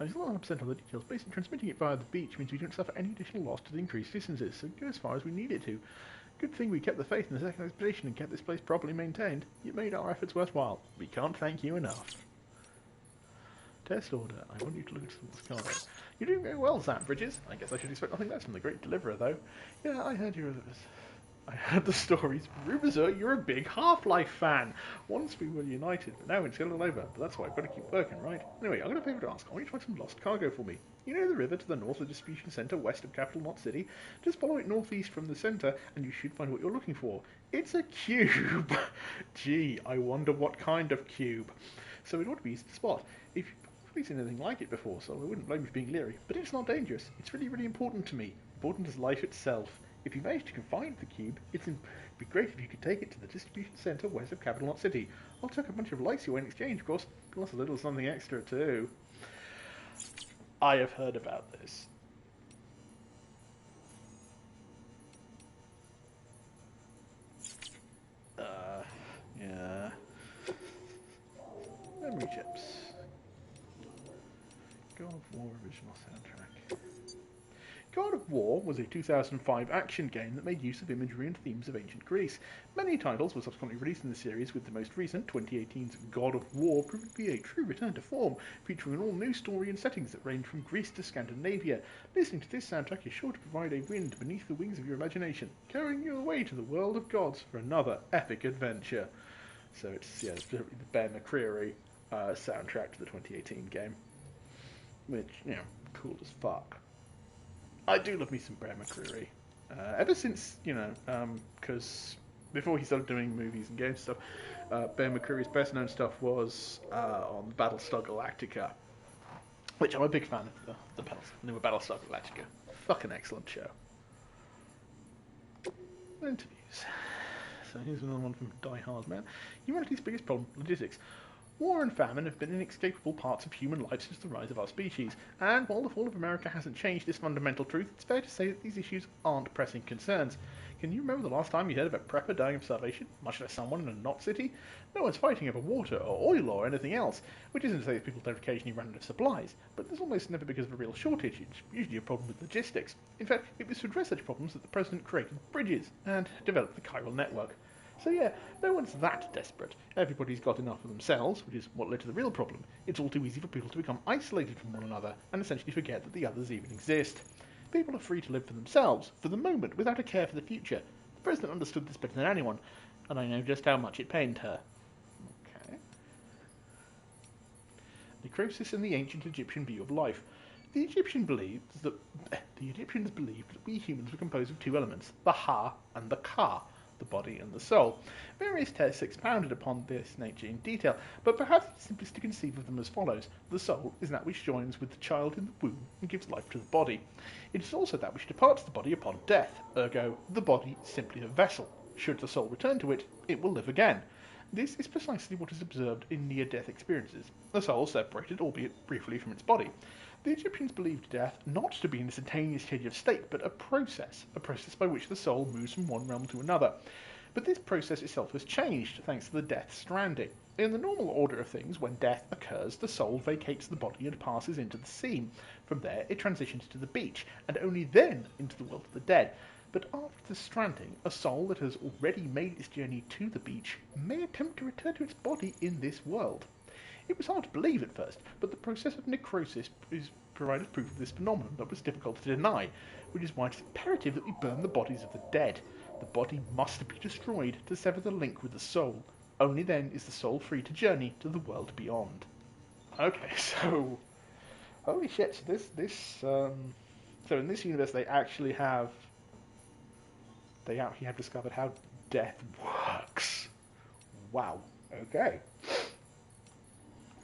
I'm still 100% on the details. Basically, transmitting it via the beach means we don't suffer any additional loss to the increased distances, so go as far as we need it to. Good thing we kept the faith in the second expedition and kept this place properly maintained. You made our efforts worthwhile. We can't thank you enough. Test order. I want you to look at some cargo. You're doing very well, Sam Bridges. I guess I should expect nothing less from the great deliverer, though. Yeah, I heard the stories. Rumours are you're a big Half-Life fan. Once we were united, but now it's all over. But that's why I've got to keep working, right? Anyway, I'm going to pay to ask. I want you to find some lost cargo for me. You know the river to the north of the distribution centre, west of Capital Knot City? Just follow it northeast from the centre, and you should find what you're looking for. It's a cube. Gee, I wonder what kind of cube. So it ought to be easy to spot. If really seen anything like it before, so I wouldn't blame you for being leery. But it's not dangerous. It's really, really important to me. Important as life itself. If you manage to confine the cube, it'd be great if you could take it to the distribution centre west of Capital Knot City. I'll chuck a bunch of lights your way in exchange, of course, plus a little something extra too. I have heard about this. Yeah. Memory chips. God of War original soundtrack. God of War was a 2005 action game that made use of imagery and themes of ancient Greece. Many titles were subsequently released in the series, with the most recent, 2018's God of War, proving to be a true return to form, featuring an all-new story and settings that range from Greece to Scandinavia. Listening to this soundtrack is sure to provide a wind beneath the wings of your imagination, carrying you away to the world of gods for another epic adventure. So it's the Bear McCreary soundtrack to the 2018 game, which, cool as fuck. I do love me some Bear McCreary. Ever since, because before he started doing movies and games stuff, Bear McCreary's best known stuff was on Battlestar Galactica, which I'm a big fan of the newer Battlestar Galactica. Fucking excellent show. Interviews. So here's another one from Die Hard Man. Humanity's biggest problem, logistics. War and famine have been inescapable parts of human life since the rise of our species, and while the fall of America hasn't changed this fundamental truth, it's fair to say that these issues aren't pressing concerns. Can you remember the last time you heard of a prepper dying of starvation, much less someone in a knot city? No one's fighting over water or oil or anything else, which isn't to say that people don't occasionally run out of supplies, but there's almost never because of a real shortage. It's usually a problem with logistics. In fact, it was to address such problems that the President created bridges and developed the chiral network. So yeah, no one's that desperate. Everybody's got enough of themselves, which is what led to the real problem. It's all too easy for people to become isolated from one another and essentially forget that the others even exist. People are free to live for themselves, for the moment, without a care for the future. The President understood this better than anyone, and I know just how much it pained her. Okay. Necrosis and the ancient Egyptian view of life. The Egyptians believed that we humans were composed of two elements, the Ha and the Ka, the body and the soul. Various texts expounded upon this nature in detail, but perhaps it's simplest to conceive of them as follows. The soul is that which joins with the child in the womb and gives life to the body. It is also that which departs the body upon death, ergo, the body is simply a vessel. Should the soul return to it, it will live again. This is precisely what is observed in near-death experiences. The soul separated, albeit briefly, from its body. The Egyptians believed death not to be an instantaneous change of state, but a process by which the soul moves from one realm to another. But this process itself has changed, thanks to the death stranding. In the normal order of things, when death occurs, the soul vacates the body and passes into the sea. From there, it transitions to the beach, and only then into the world of the dead. But after the stranding, a soul that has already made its journey to the beach may attempt to return to its body in this world. It was hard to believe at first, but the process of necrosis provided proof of this phenomenon that was difficult to deny, which is why it's imperative that we burn the bodies of the dead. The body must be destroyed to sever the link with the soul. Only then is the soul free to journey to the world beyond. Okay, so holy shit! So in this universe they actually have discovered how death works. Wow. Okay.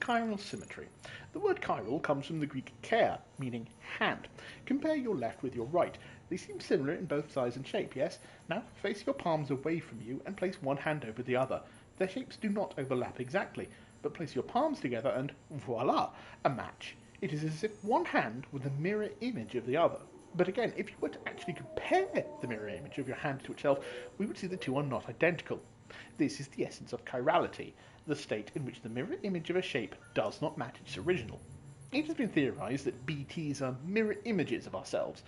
Chiral symmetry. The word chiral comes from the Greek chair, meaning hand. Compare your left with your right. They seem similar in both size and shape, yes? Now face your palms away from you and place one hand over the other. Their shapes do not overlap exactly, but place your palms together and voila, a match. It is as if one hand were the mirror image of the other. But again, if you were to actually compare the mirror image of your hand to itself, we would see the two are not identical. This is the essence of chirality, the state in which the mirror image of a shape does not match its original. It has been theorized that BTs are mirror images of ourselves.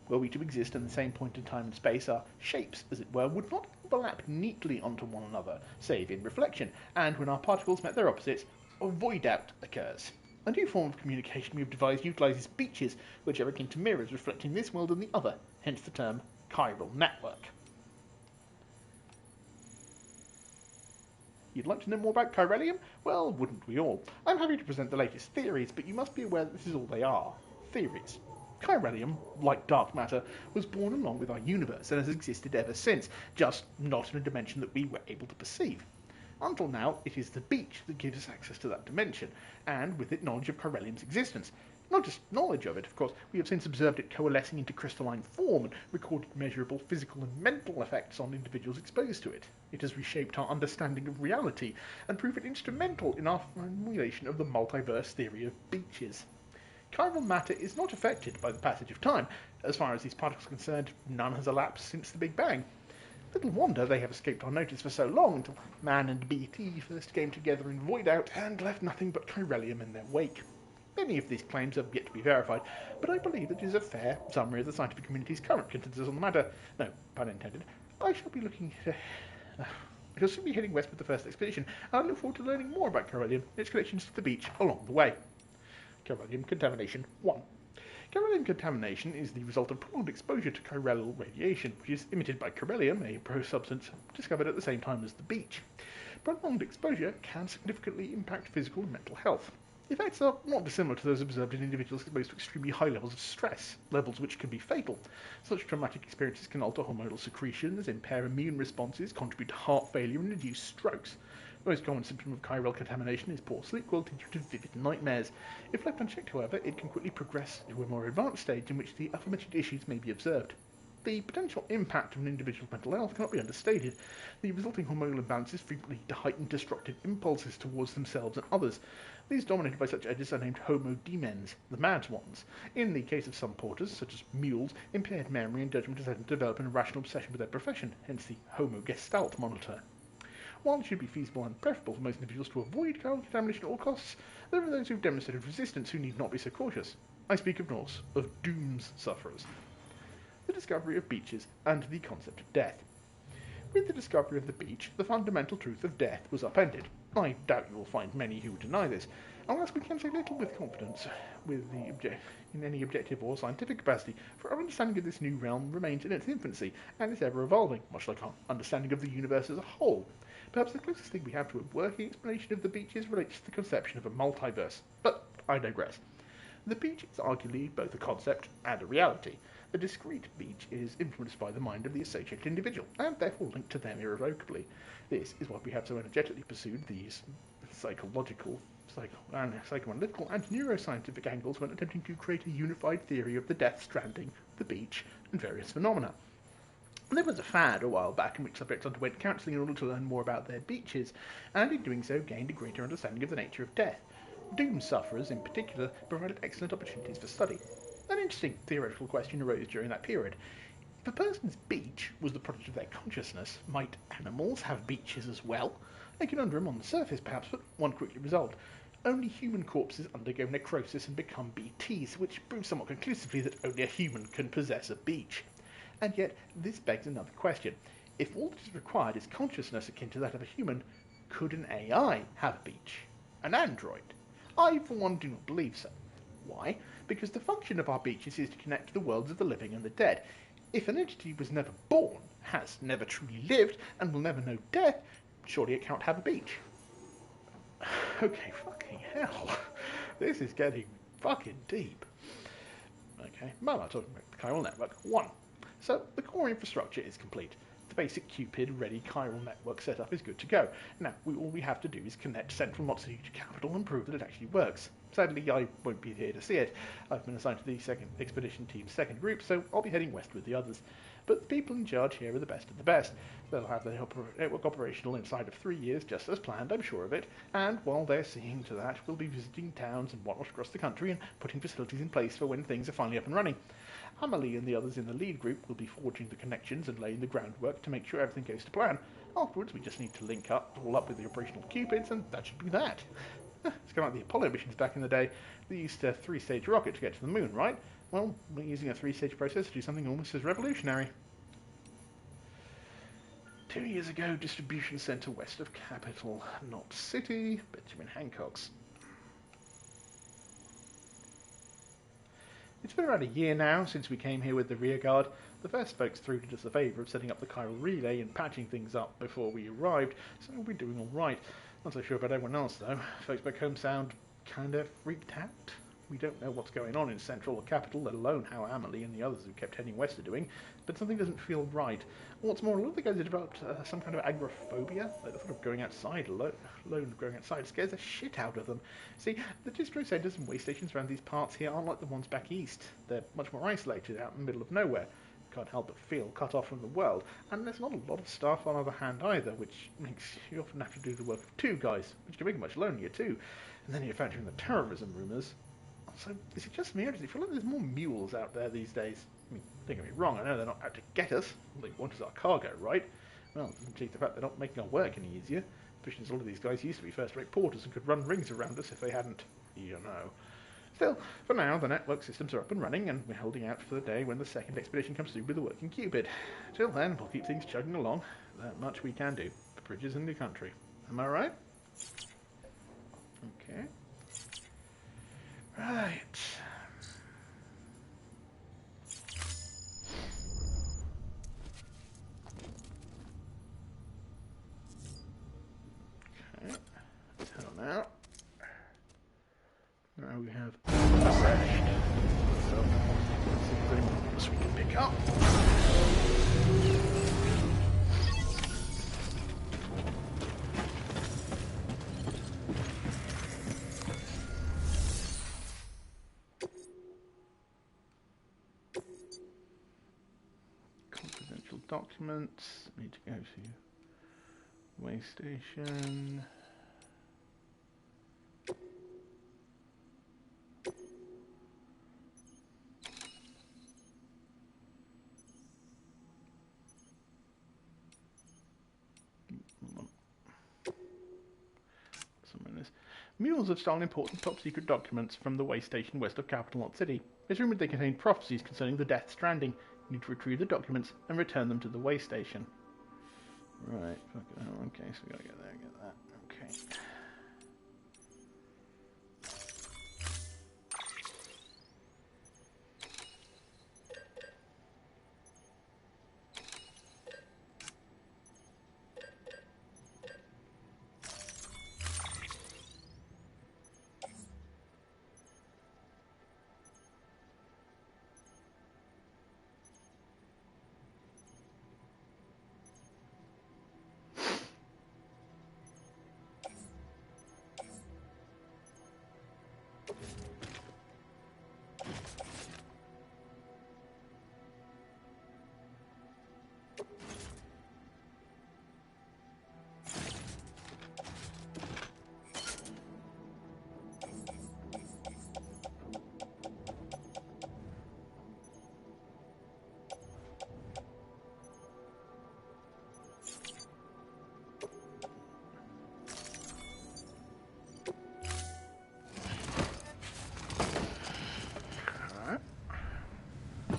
Were we to exist in the same point in time and space, our shapes, as it were, would not overlap neatly onto one another, save in reflection, and when our particles met their opposites, a void-out occurs. A new form of communication we have devised utilizes beaches, which are akin to mirrors reflecting this world and the other, hence the term chiral network. You'd like to know more about chiralium? Well, wouldn't we all? I'm happy to present the latest theories, but you must be aware that this is all they are. Theories. Chiralium, like dark matter, was born along with our universe and has existed ever since, just not in a dimension that we were able to perceive. Until now, it is the beach that gives us access to that dimension, and with it knowledge of Corellium's existence. Not just knowledge of it, of course, we have since observed it coalescing into crystalline form and recorded measurable physical and mental effects on individuals exposed to it. It has reshaped our understanding of reality and proven instrumental in our formulation of the multiverse theory of beaches. Chiral matter is not affected by the passage of time. As far as these particles are concerned, none has elapsed since the Big Bang. Little wonder they have escaped our notice for so long until man and BT first came together in Void Out and left nothing but chiralium in their wake. Many of these claims have yet to be verified, but I believe that it is a fair summary of the scientific community's current consensus on the matter. No, pun intended. I shall be looking to... I shall soon be heading west with the first expedition, and I look forward to learning more about Corellium and its connections to the beach along the way. Corellium contamination 1. Corellium contamination is the result of prolonged exposure to chiral radiation, which is emitted by Corellium, a pro-substance discovered at the same time as the beach. Prolonged exposure can significantly impact physical and mental health. The effects are not dissimilar to those observed in individuals exposed to extremely high levels of stress, levels which can be fatal. Such traumatic experiences can alter hormonal secretions, impair immune responses, contribute to heart failure, and induce strokes. The most common symptom of chiral contamination is poor sleep quality due to vivid nightmares. If left unchecked, however, it can quickly progress to a more advanced stage in which the aforementioned issues may be observed. The potential impact of an individual's mental health cannot be understated. The resulting hormonal imbalances frequently lead to heightened destructive impulses towards themselves and others. These dominated by such edges are named homo demens, the mad ones. In the case of some porters, such as mules, impaired memory and judgment is said to develop an irrational obsession with their profession, hence the homo gestalt monitor. While it should be feasible and preferable for most individuals to avoid chiral contamination at all costs, there are those who have demonstrated resistance who need not be so cautious. I speak, of course, of dooms sufferers. The discovery of beaches and the concept of death. With the discovery of the beach, the fundamental truth of death was upended. I doubt you will find many who deny this, unless we can say little with confidence in any objective or scientific capacity, for our understanding of this new realm remains in its infancy and is ever evolving, much like our understanding of the universe as a whole. Perhaps the closest thing we have to a working explanation of the beaches relates to the conception of a multiverse, but I digress. The beach is arguably both a concept and a reality. A discrete beach is influenced by the mind of the associated individual, and therefore linked to them irrevocably. This is why we have so energetically pursued these psychological, psychoanalytical, and neuroscientific angles when attempting to create a unified theory of the death, stranding, the beach, and various phenomena. There was a fad a while back in which subjects underwent counselling in order to learn more about their beaches, and in doing so gained a greater understanding of the nature of death. Doom sufferers, in particular, provided excellent opportunities for study. An interesting theoretical question arose during that period. If a person's beach was the product of their consciousness, might animals have beaches as well? A conundrum on the surface, perhaps, but one quickly resolved. Only human corpses undergo necrosis and become BTs, which proves somewhat conclusively that only a human can possess a beach. And yet, this begs another question. If all that is required is consciousness akin to that of a human, could an AI have a beach? An android? I, for one, do not believe so. Why? Because the function of our beaches is to connect to the worlds of the living and the dead. If an entity was never born, has never truly lived, and will never know death, surely it can't have a beach. Okay, fucking hell. This is getting fucking deep. Okay, well, I'm talking about the chiral network 1. So, the core infrastructure is complete. The basic Cupid-ready chiral network setup is good to go. Now, all we have to do is connect Central Motsu to Capital and prove that it actually works. Sadly, I won't be here to see it. I've been assigned to the second expedition team's second group, so I'll be heading west with the others. But the people in charge here are the best of the best. They'll have their network operational inside of 3 years, just as planned, I'm sure of it. And while they're seeing to that, we'll be visiting towns and whatnot across the country and putting facilities in place for when things are finally up and running. Amelie and the others in the lead group will be forging the connections and laying the groundwork to make sure everything goes to plan. Afterwards, we just need to link all up with the operational Cupids, and that should be that. It's kind of like the Apollo missions back in the day. They used a 3-stage rocket to get to the moon, right? Well, we're using a 3-stage process to do something almost as revolutionary. 2 years ago, distribution centre west of Capital, not City, Benjamin Hancock's. It's been around a year now since we came here with the rearguard. The first folks through did us the favour of setting up the chiral relay and patching things up before we arrived, so we're doing alright. Not so sure about everyone else though. Folks back home sound kinda freaked out. We don't know what's going on in Central or Capital, let alone how Amelie and the others who kept heading west are doing, but something doesn't feel right. What's more, a lot of the guys have developed some kind of agoraphobia, like the thought of going outside alone going outside scares the shit out of them. See, the distro centres and way stations around these parts here aren't like the ones back east. They're much more isolated, out in the middle of nowhere. Can't help but feel cut off from the world, and there's not a lot of staff on the other hand either, which makes you often have to do the work of two guys, which can make it much lonelier too. And then you factor in the terrorism rumours. So, is it just me, or does it feel like there's more mules out there these days? I mean, don't get me wrong, I know they're not out to get us. All they want is our cargo, right? Well, it doesn't change the fact they're not making our work any easier, especially as a lot of these guys used to be first-rate porters and could run rings around us if they hadn't, you know. Still, for now, the network systems are up and running, and we're holding out for the day when the second expedition comes through with a working Cupid. Till then, we'll keep things chugging along. That much we can do. The bridges in the country. Am I right? Okay. Right. Okay. Head on out. Now we have refreshed. So, let's see if there's anyone else we can pick up. Confidential documents. Need to go to way station. Mules have stolen important top-secret documents from the way station west of Capital Knot City. It's rumoured they contain prophecies concerning the death Stranding. You need to retrieve the documents and return them to the way station. Right, okay, so we gotta get there and get that. Okay.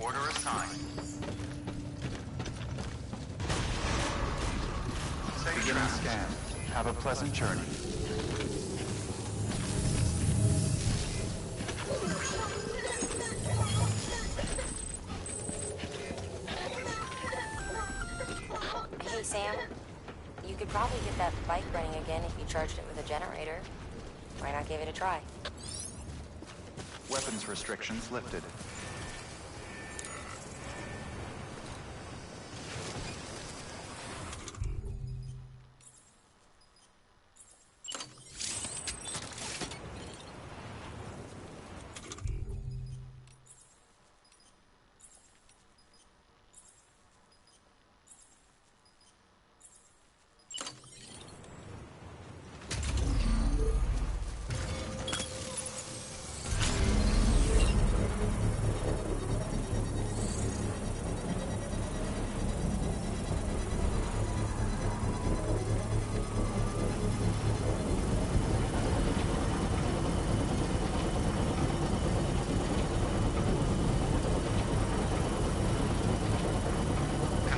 Order assigned. Beginning scan. Have a pleasant journey. Hey, Sam. You could probably get that bike running again if you charged it with a generator. Why not give it a try? Weapons restrictions lifted.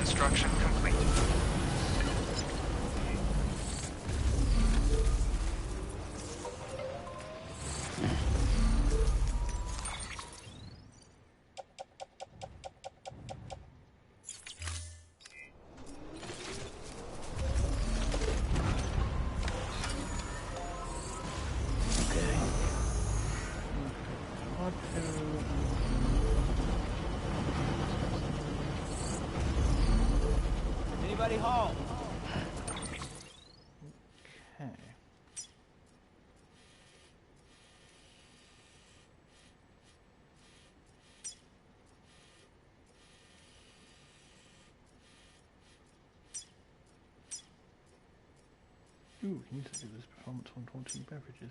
Construction complete. everybody home. Okay. Ooh, we need to do this performance on 14 beverages.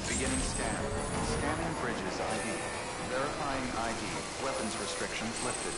Beginning scan. Scanning bridges ID. Verifying ID. Weapons restrictions lifted.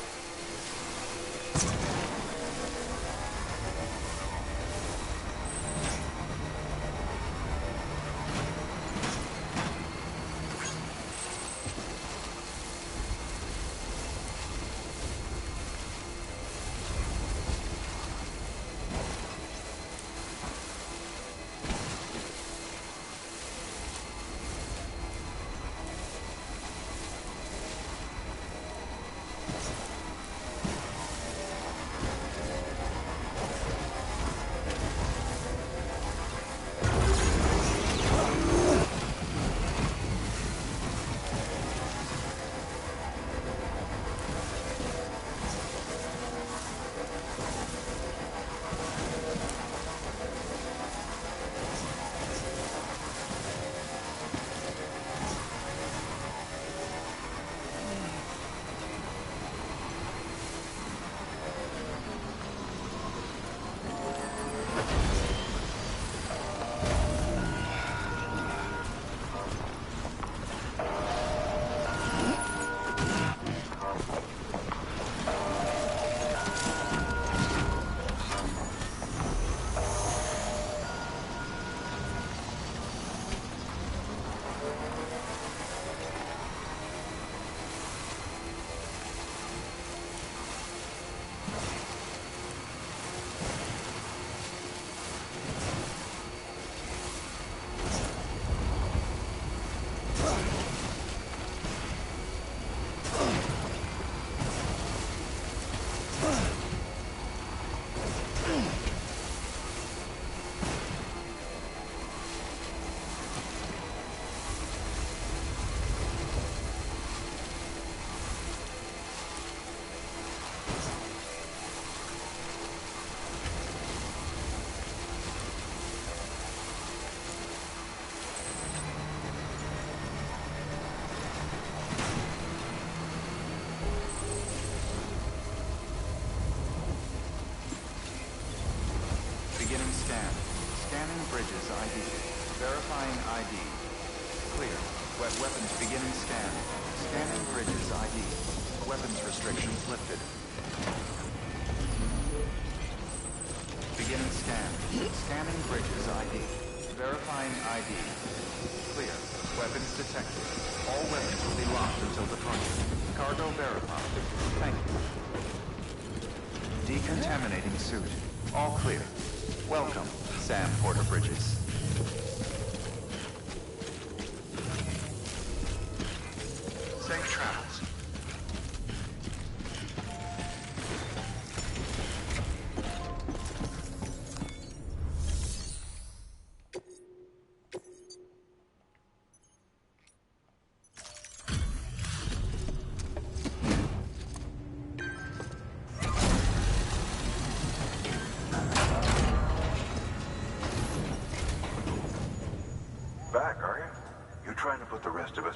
Beginning scan. Scanning bridges ID. Verifying ID. Clear. Weapons beginning scan. Scanning bridges ID. Weapons restrictions lifted. Beginning scan. Scanning bridges ID. Verifying ID. Clear. Weapons detected. All weapons will be locked until departure. Cargo verified. Thank you. Decontaminating suit. All clear. Welcome, Sam Porter Bridges. Safe travels. Back, are you? You're trying to put the rest of us...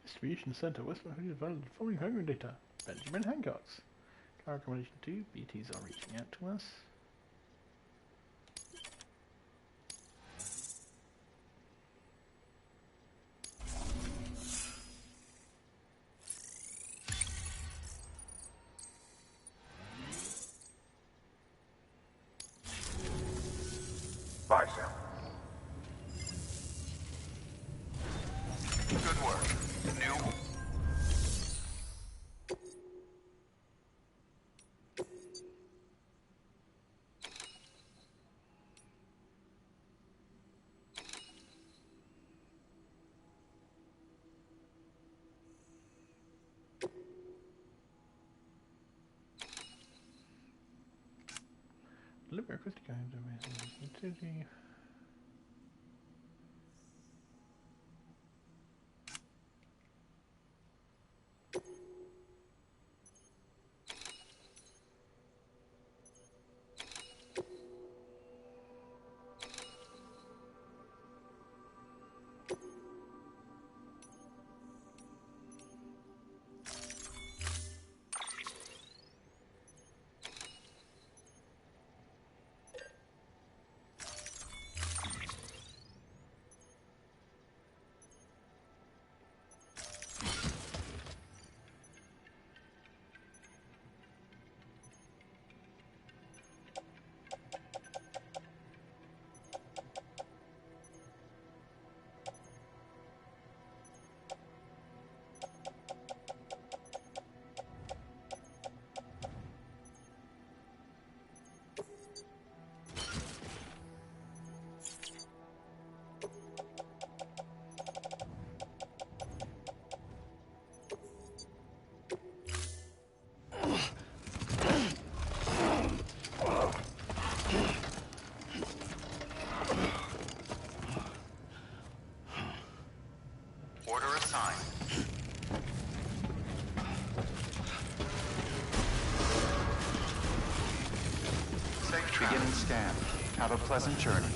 Distribution Center, Western Hood developed the following cargo data. Benjamin Hancock's. Cargo accommodation 2, BTs are reaching out to us. Bye, Sam. Good work. New. Deliberate acoustic games amazing. Order assigned. Safe beginning scan. Have a pleasant journey.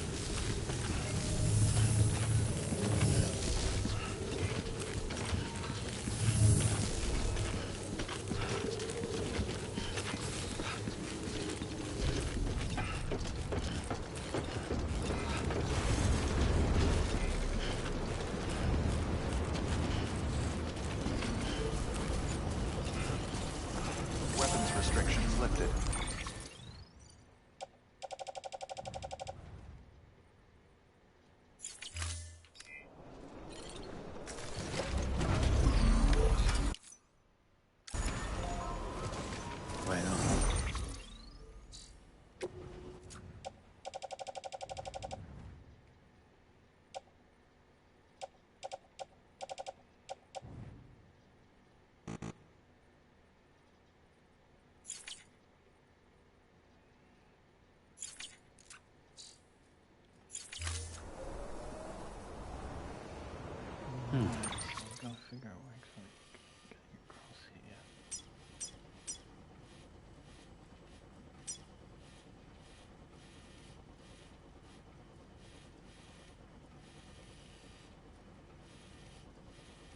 Weapons restrictions lifted. Right on. Gotta figure out where exactly getting across here.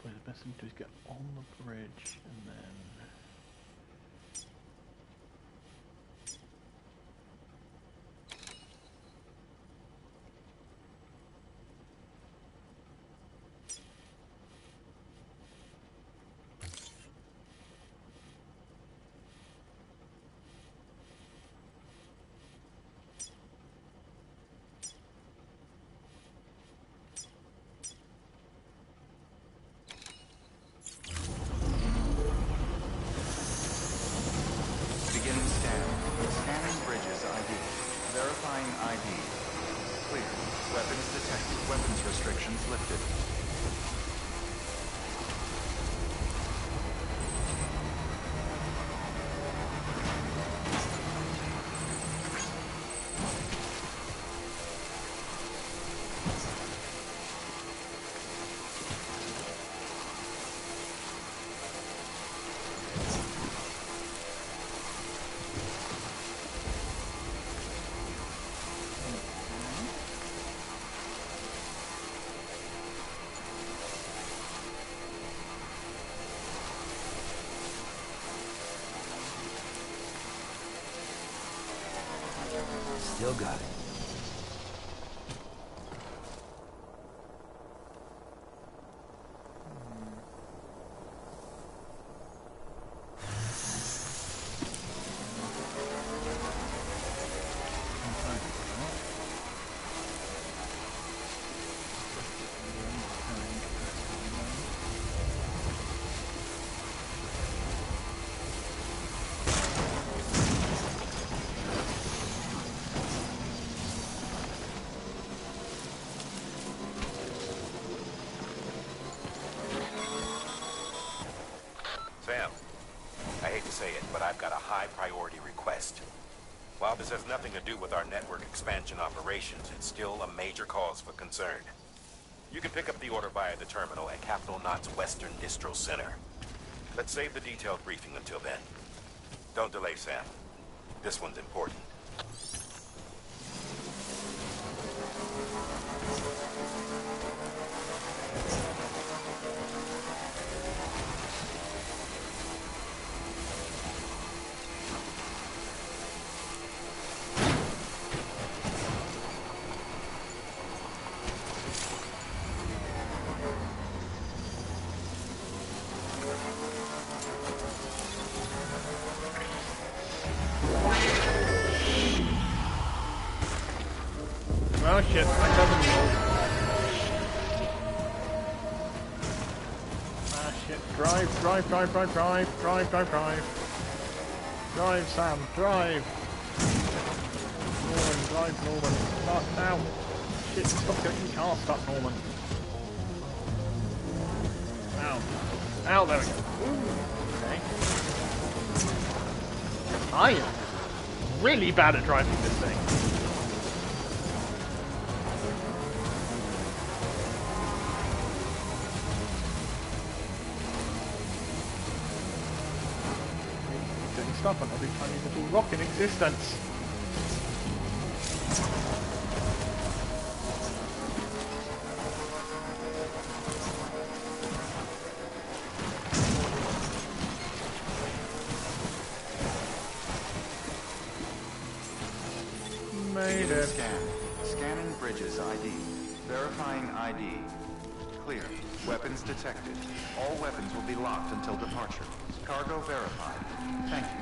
Probably the best thing to do is get on the bridge and then Beginning scan. Scanning bridges ID. Verifying ID. Clear. Weapons detected. Weapons restrictions lifted. Still got it. Sam, I hate to say it, but I've got a high priority request. While this has nothing to do with our network expansion operations, it's still a major cause for concern. You can pick up the order via the terminal at Capital Knot's Western Distro Center. Let's save the detailed briefing until then. Don't delay, Sam. This one's important. Oh shit, that doesn't work. Ah shit, drive. Drive, Sam, drive. Norman. Start now. Shit, stop getting your car stuck, Norman. Ow, there we go. Ooh, okay. I am really bad at driving this thing. Stuff on every tiny little rock in existence. Made it. Scanning bridges ID. Verifying ID. Clear. Weapons detected. All weapons will be locked until departure. Cargo verified. Thank you.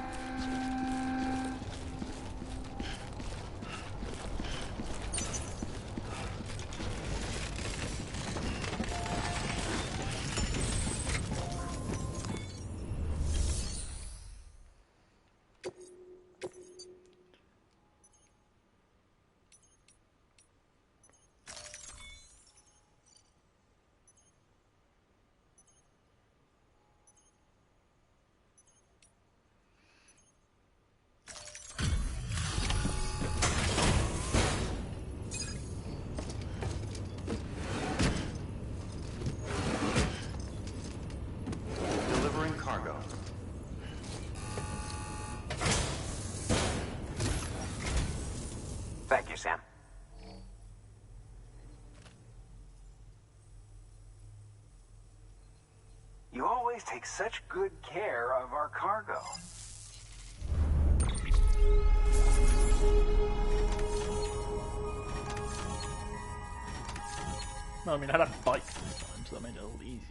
Thank you, Sam. You always take such good care of our cargo. No, I mean, I had a bike this time, so that made it a little easier.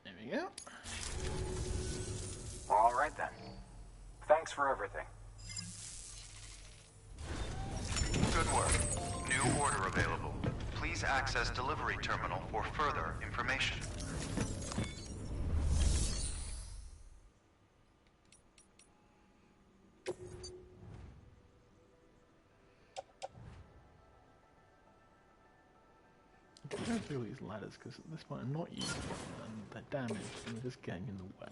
There we go. All right then. Thanks for everything. Good work. New order available. Please access delivery terminal for further information. I'm going through these ladders because at this point I'm not using them and they're damaged and they're just getting in the way.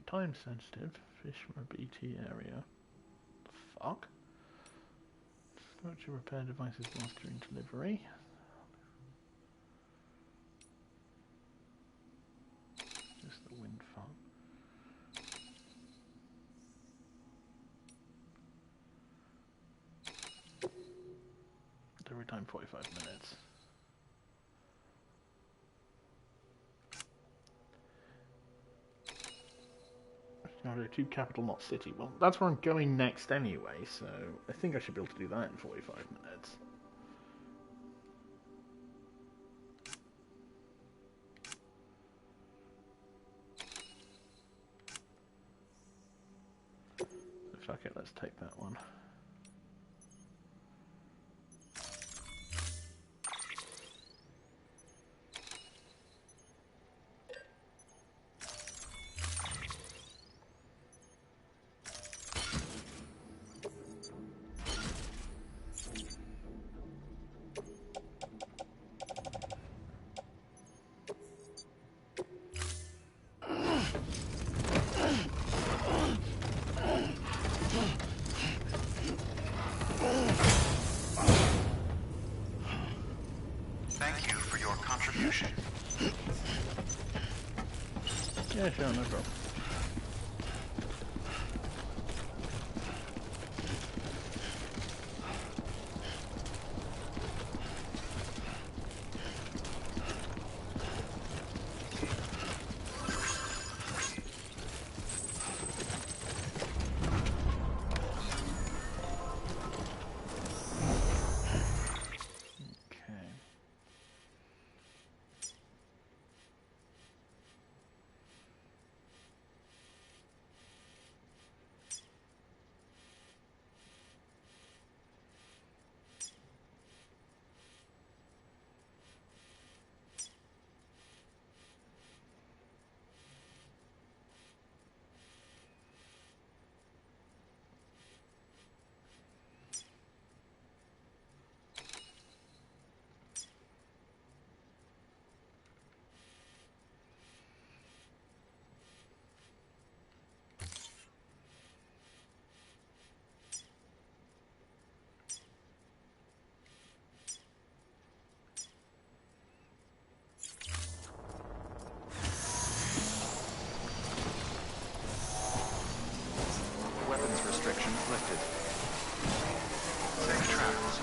time sensitive. Fish from a BT area. The fuck? Structure repair devices lost during delivery. Just the wind farm. Delivery time 45 minutes. To capital, not city. Well, that's where I'm going next anyway, so I think I should be able to do that in 45 minutes. So fuck it, let's take that one. Thank you for your contribution. Yeah, sure, no problem. Weapons restrictions lifted. Safe travels.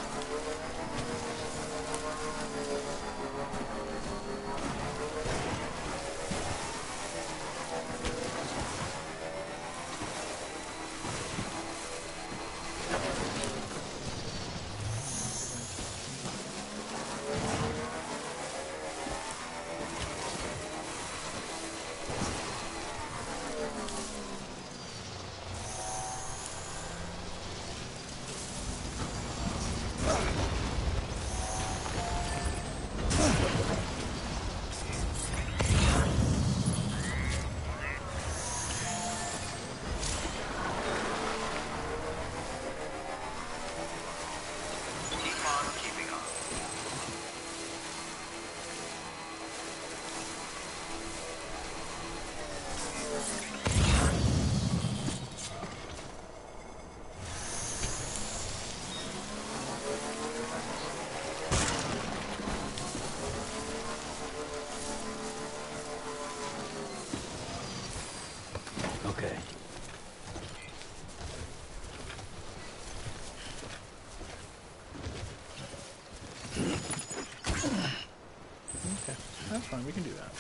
Okay. Okay, that's fine, we can do that.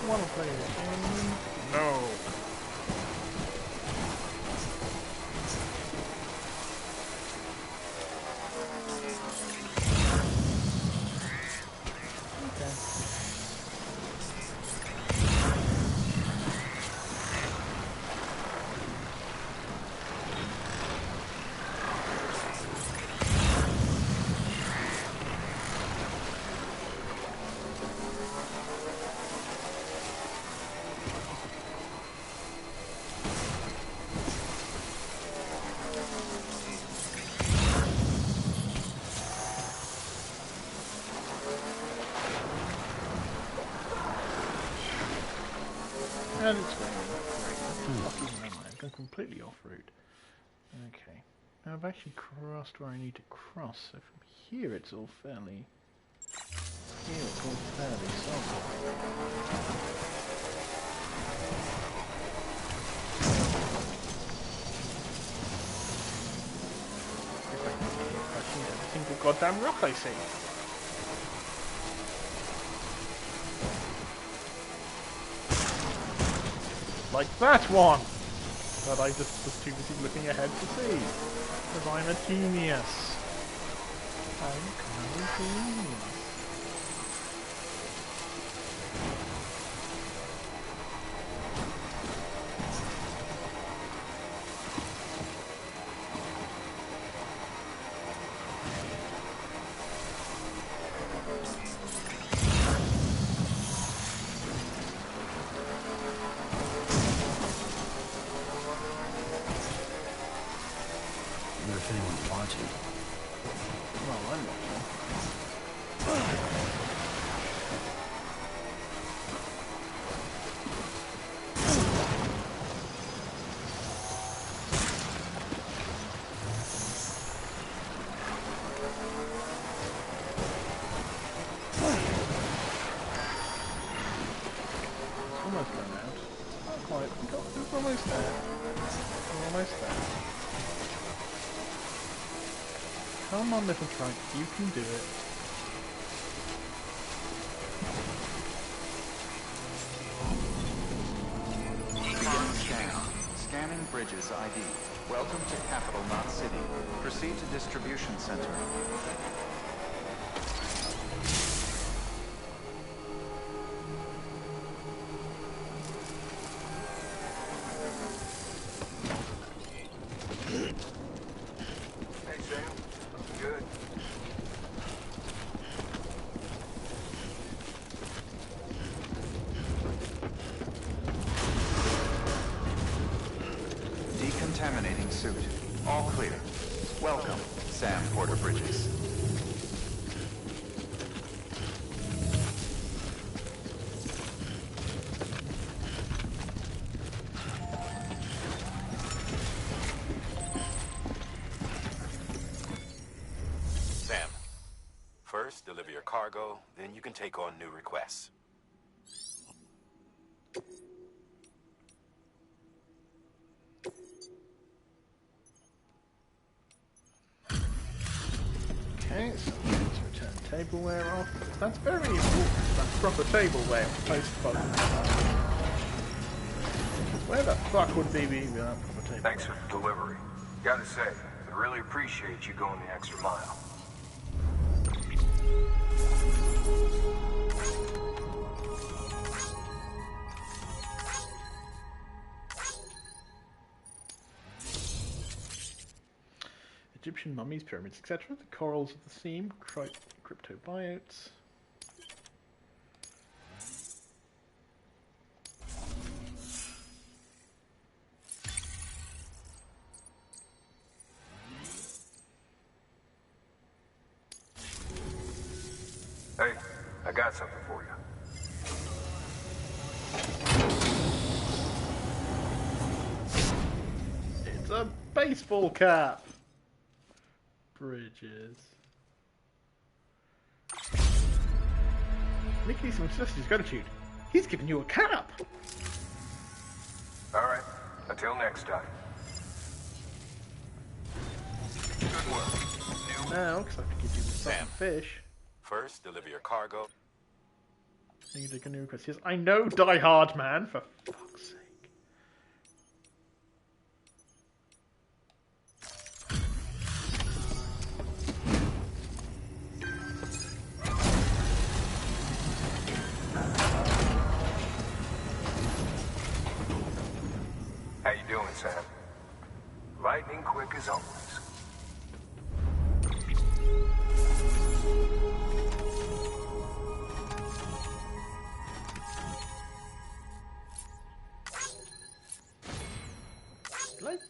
Wanna play a game? No. And it's raining. Great. Fucking hell, man. I've gone completely off route. Okay. Now I've actually crossed where I need to cross, so from here it's all fairly... Here it's all fairly solid. Every single goddamn rock I see. Like that one! That I just was too busy looking ahead to see. Because I'm a genius. I'm kind of a genius. If anyone's watching. Well, I'm watching. It's almost run out. Not quite. It's almost there. We're almost there. Come on, little trunk, you can do it. Begin scan. Scanning Bridges ID. Welcome to Capital Knot City. Proceed to Distribution Center. Hey, Sam. Good. Decontaminating suit. All clear. Welcome, Sam Porter Bridges. Sam, first deliver your cargo, then you can take on new requests. Okay, so let's return tableware off. That's very important, that proper tableware post-fog. Where the fuck would they be without proper tableware? Thanks for the delivery. Gotta say, I really appreciate you going the extra mile. Egyptian mummies, pyramids, etc. The corals of the seam, cryptobiotes. Hey, I got something for you. It's a baseball cap! Bridges. Mickey some such his gratitude. He's given you a cap! Alright, until next time. Good work. Now, because I have to give you the Sam fish. First deliver your cargo. You take a new request. Yes, I know, Die Hard Man, for fuck's sake. How you doing, Sam? Lightning quick as always. Like...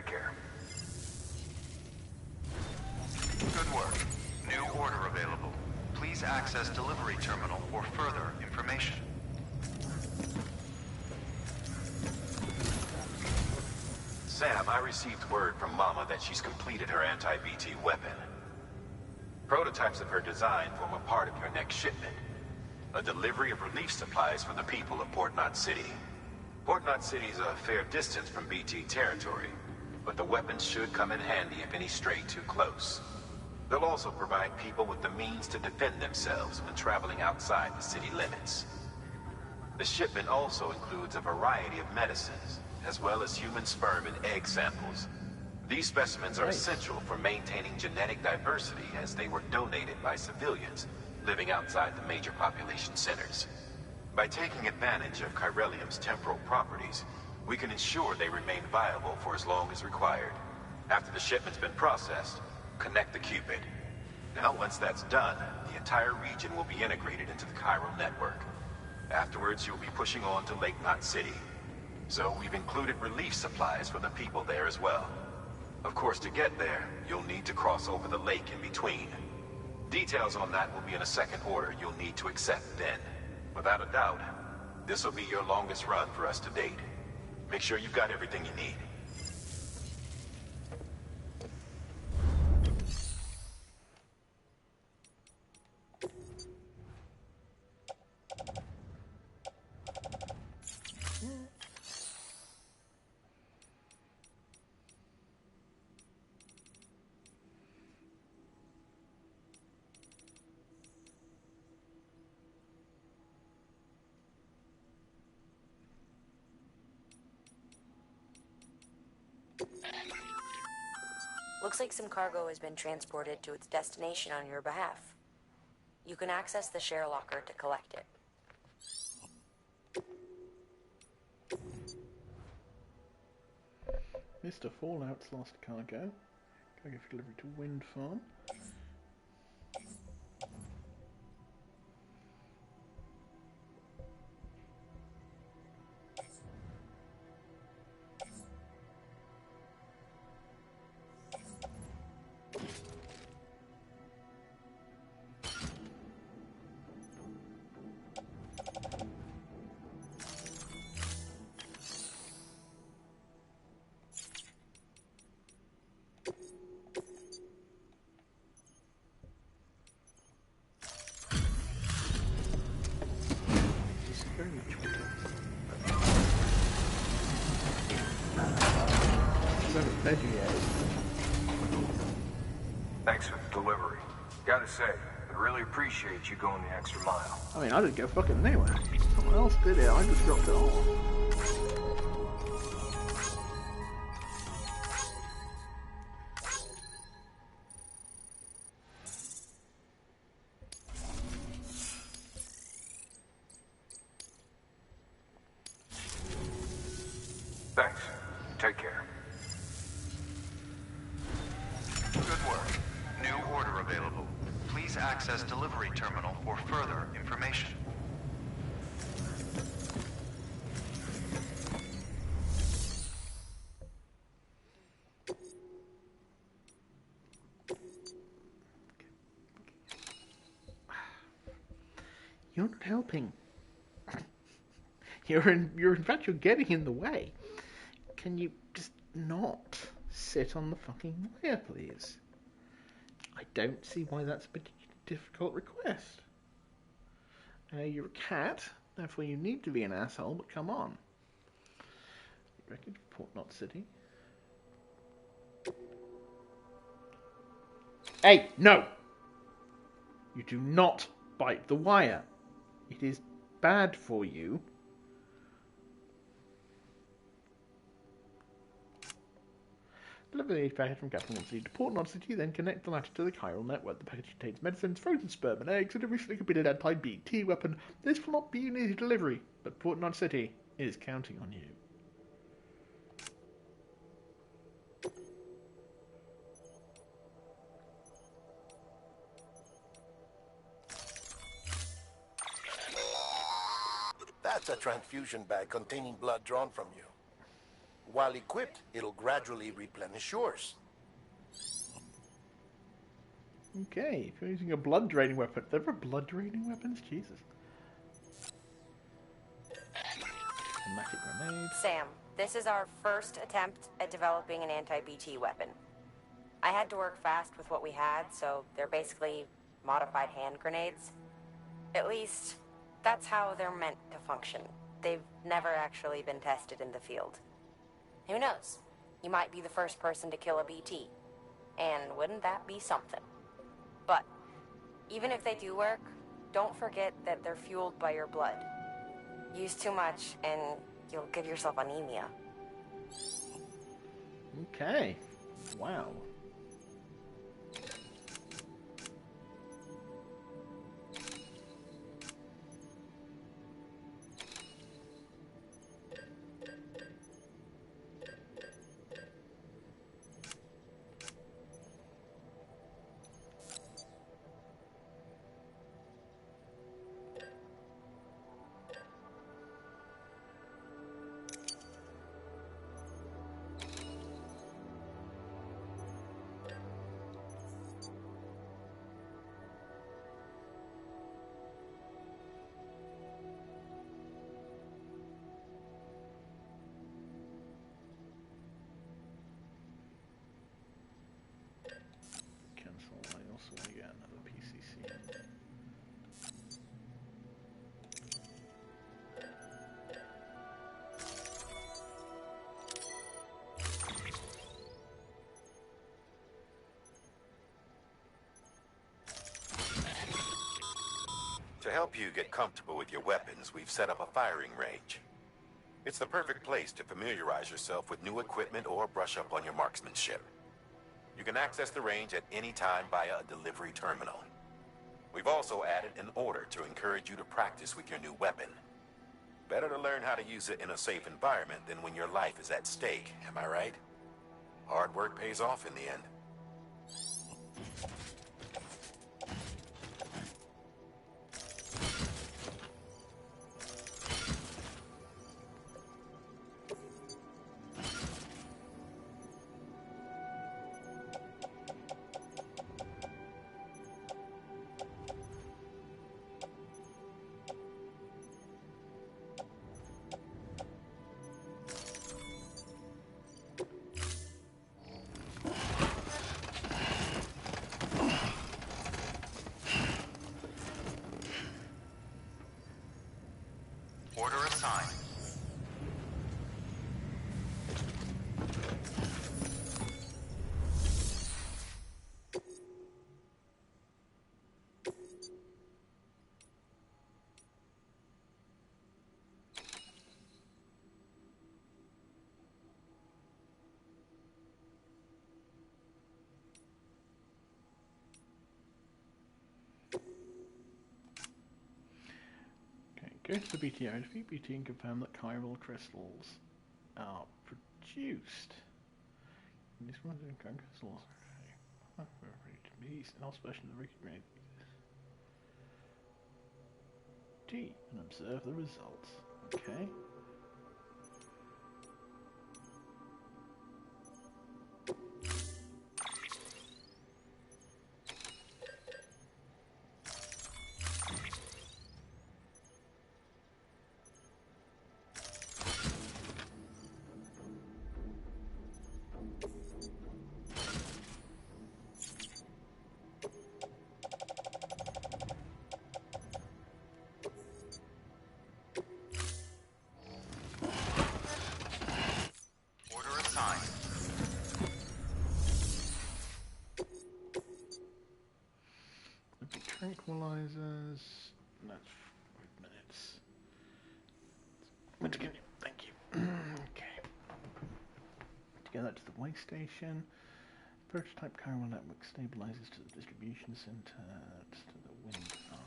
Take care. Good work. New order available. Please access delivery terminal for further information. Sam, I received word from Mama that she's completed her anti-BT weapon. Prototypes of her design form a part of your next shipment. A delivery of relief supplies for the people of Port Knot City. Port Knot City is a fair distance from BT territory, but the weapons should come in handy if any stray too close. They'll also provide people with the means to defend themselves when traveling outside the city limits. The shipment also includes a variety of medicines, as well as human sperm and egg samples. These specimens are essential for maintaining genetic diversity as they were donated by civilians living outside the major population centers. By taking advantage of chiralium's temporal properties, we can ensure they remain viable for as long as required. After the shipment's been processed, connect the Cupid. Now, once that's done, the entire region will be integrated into the chiral network. Afterwards, you'll be pushing on to Lake Knot City. So we've included relief supplies for the people there as well. Of course, to get there, you'll need to cross over the lake in between. Details on that will be in a second order you'll need to accept then. Without a doubt, this will be your longest run for us to date. Make sure you've got everything you need. Looks like some cargo has been transported to its destination on your behalf. You can access the share locker to collect it. Mr. Fallout's lost cargo. Cargo for delivery to Wind Farm. Thanks for the delivery. Gotta say, I really appreciate you going the extra mile. I mean, I didn't go fucking anywhere. Someone else did it. I just dropped it off. Thanks. Take care. Good work. New order available. Please access delivery terminal for further information. You're not helping. You're in fact, you're getting in the way. Can you just not sit on the fucking wire, please? I don't see why that's a particularly difficult request. You're a cat, therefore you need to be an asshole, but come on. Wreckage of Port Knot City. Hey, no! You do not bite the wire. It is bad for you. Deliver the package from Captain City to Port Knot City, then connect the latter to the chiral network. The package contains medicines, frozen sperm and eggs, and a recently completed anti-BT weapon. This will not be an easy delivery, but Port Knot City is counting on you. That's a transfusion bag containing blood drawn from you. While equipped, it'll gradually replenish yours. Okay, if you're using a blood draining weapon. There are blood draining weapons? Jesus. Magic grenade. Sam, this is our first attempt at developing an anti-BT weapon. I had to work fast with what we had, so they're basically modified hand grenades. At least, that's how they're meant to function. They've never actually been tested in the field. Who knows? You might be the first person to kill a BT. And wouldn't that be something? But, even if they do work, don't forget that they're fueled by your blood. Use too much, and you'll give yourself anemia. Okay. Wow. To help you get comfortable with your weapons, we've set up a firing range. It's the perfect place to familiarize yourself with new equipment or brush up on your marksmanship. You can access the range at any time via a delivery terminal. We've also added an order to encourage you to practice with your new weapon. Better to learn how to use it in a safe environment than when your life is at stake, am I right? Hard work pays off in the end. Order assigned. Go to the BTO, defeat BT and confirm that chiral crystals are produced. These ones are chiral crystals. And all special the recognize D and observe the results. Okay. Tranquilizers. That's 5 minutes. Thank you. Okay. To get that to the way station. Prototype chiral network stabilizes to the distribution center. To the wind farm.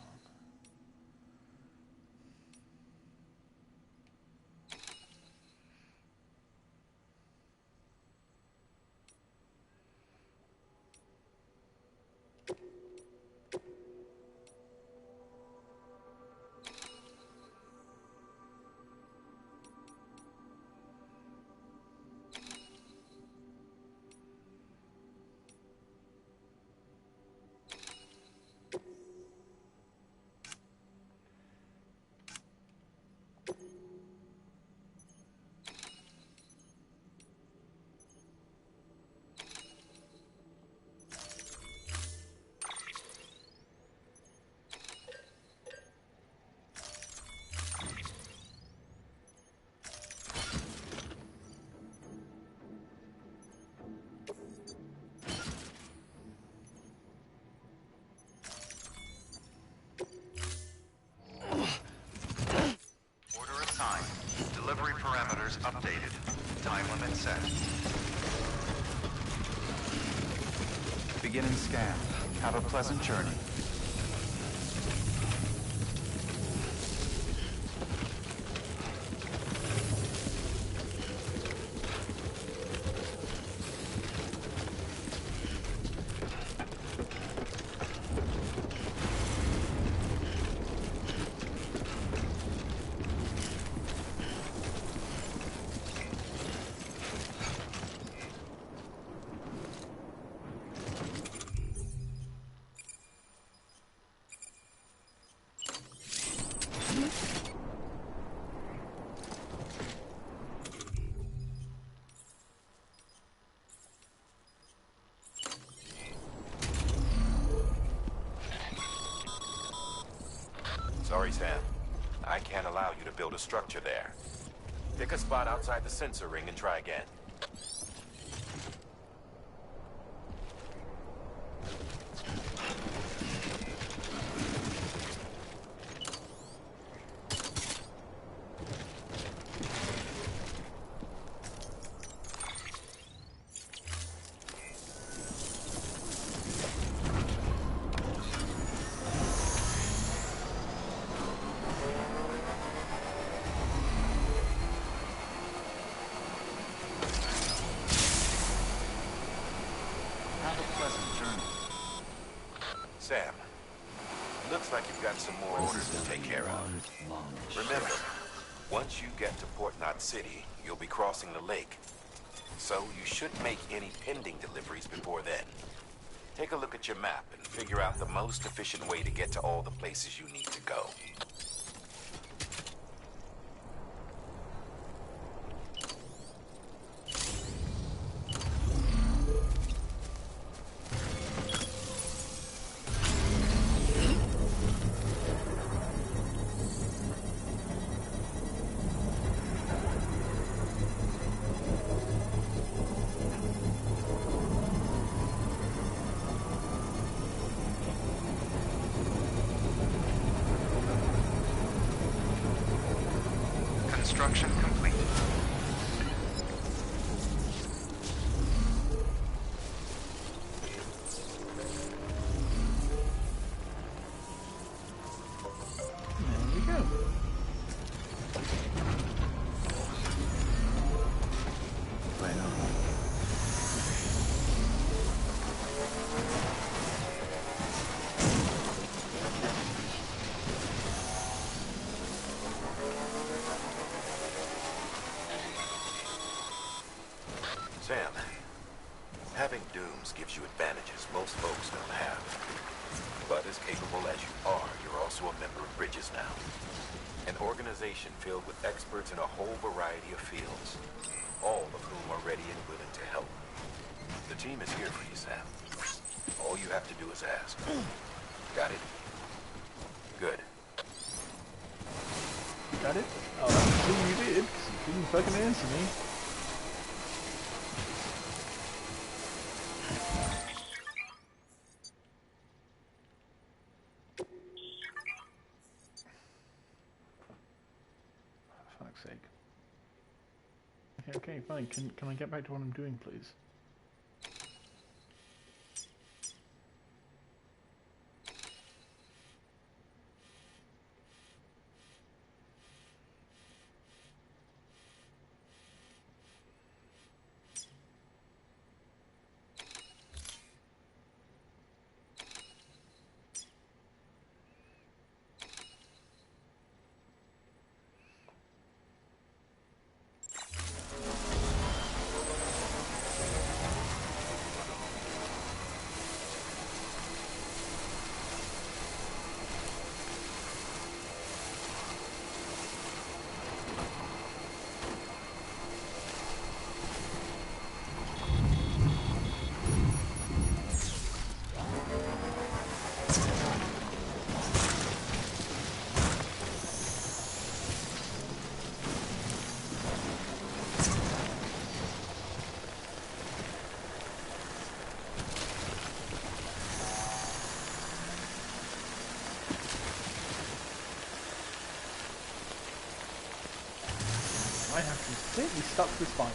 updated. Time limit set. Beginning scan. Have a pleasant journey. Sorry, Sam. I can't allow you to build a structure there. Pick a spot outside the sensor ring and try again. Sam, looks like you've got some more orders to take care of. Remember, once you get to Port Knot City, you'll be crossing the lake. So you should make any pending deliveries before then. Take a look at your map and figure out the most efficient way to get to all the places you need to go. Construction complete. There we go. Right on. Sam, having dooms gives you advantages most folks don't have. But as capable as you are, you're also a member of Bridges now. An organization filled with experts in a whole variety of fields, all of whom are ready and willing to help. The team is here for you, Sam. All you have to do is ask. Got it? Good. Got it? Oh, that's what you did, 'cause you didn't fucking answer me. For fuck's sake. Okay, fine. Can I get back to what I'm doing, please? Completely stuck to the spine.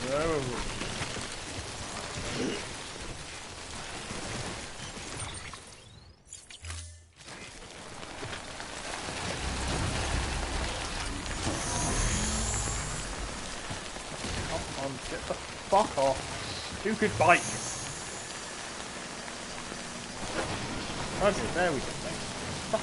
Whoa. Come on, get the fuck off. Stupid bike. Okay, there we go. Fuck.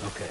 Okay.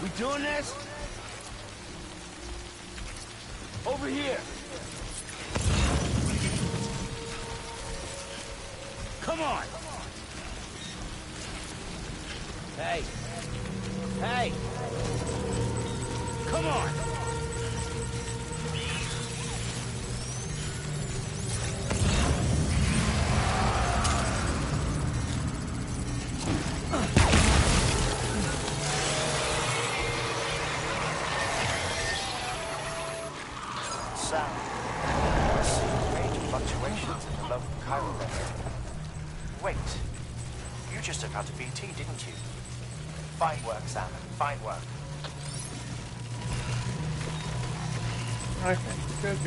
We doing this? Over here. Come on. Hey. Hey. Come on. Sound. Major fluctuations in the local chiral area. Wait. You just took out a BT, didn't you? Fine work, Sam. Fine work. Okay, good.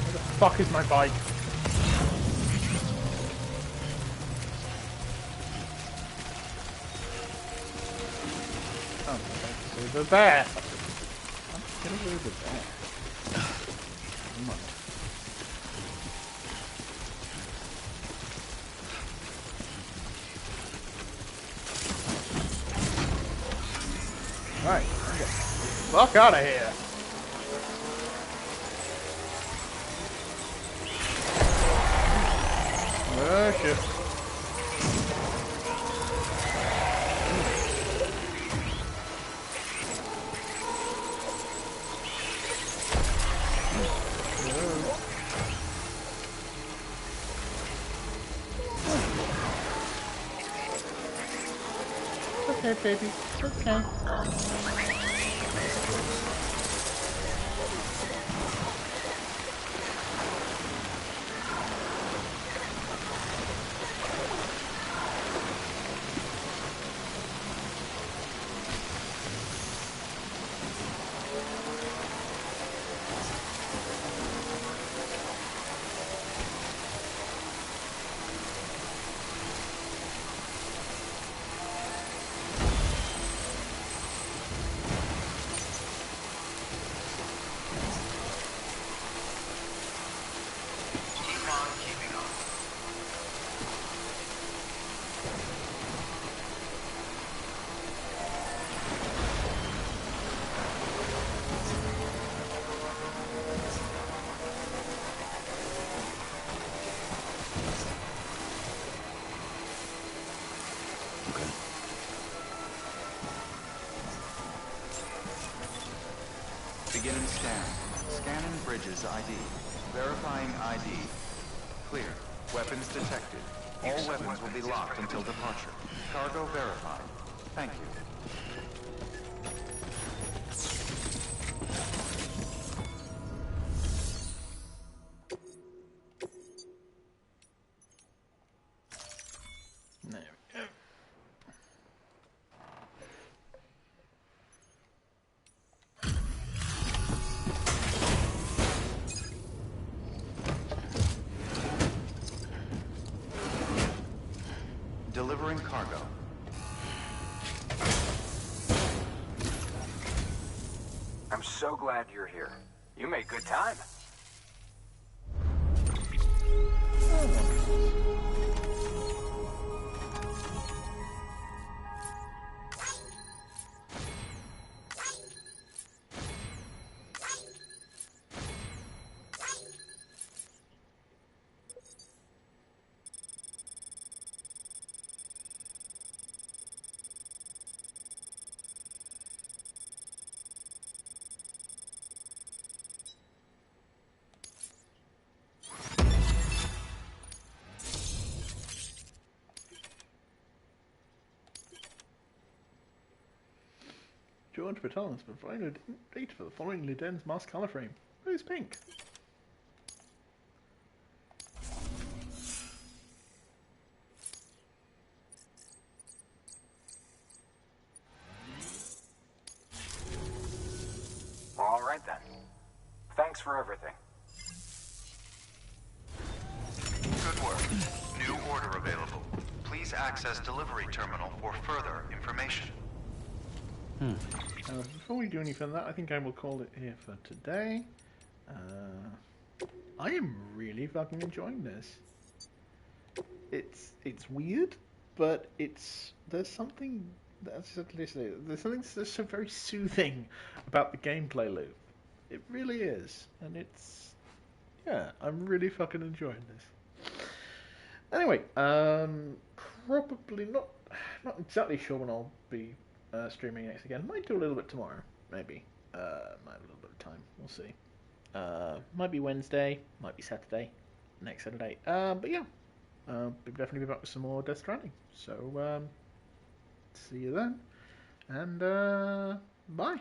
Where the fuck is my bike? Oh, okay, so they're there. Get away with that. Come on. Alright, okay. Fuck out of here. Oh shit. Okay, baby. It's okay. Bridges ID. Verifying ID. Clear. Weapons detected. All weapons will be locked until departure. Cargo verified. Thank you. There we go. Delivering cargo. I'm so glad you're here. You made good time. George Baton has provided data for the following Luden's mask color frame. Who's pink? All right then. Thanks for everything. Good work. New order available. Please access delivery terminal for further information. Before we do anything like that, I think I will call it here for today. I am really fucking enjoying this. It's weird, but there's something there's something that's so very soothing about the gameplay loop. It really is, and I'm really fucking enjoying this. Anyway, probably not exactly sure when I'll be streaming next again. Might do a little bit tomorrow, maybe. Might have a little bit of time. We'll see. Might be Wednesday, might be Saturday, next Saturday. But yeah, we'll definitely be back with some more Death Stranding. So, see you then, and bye.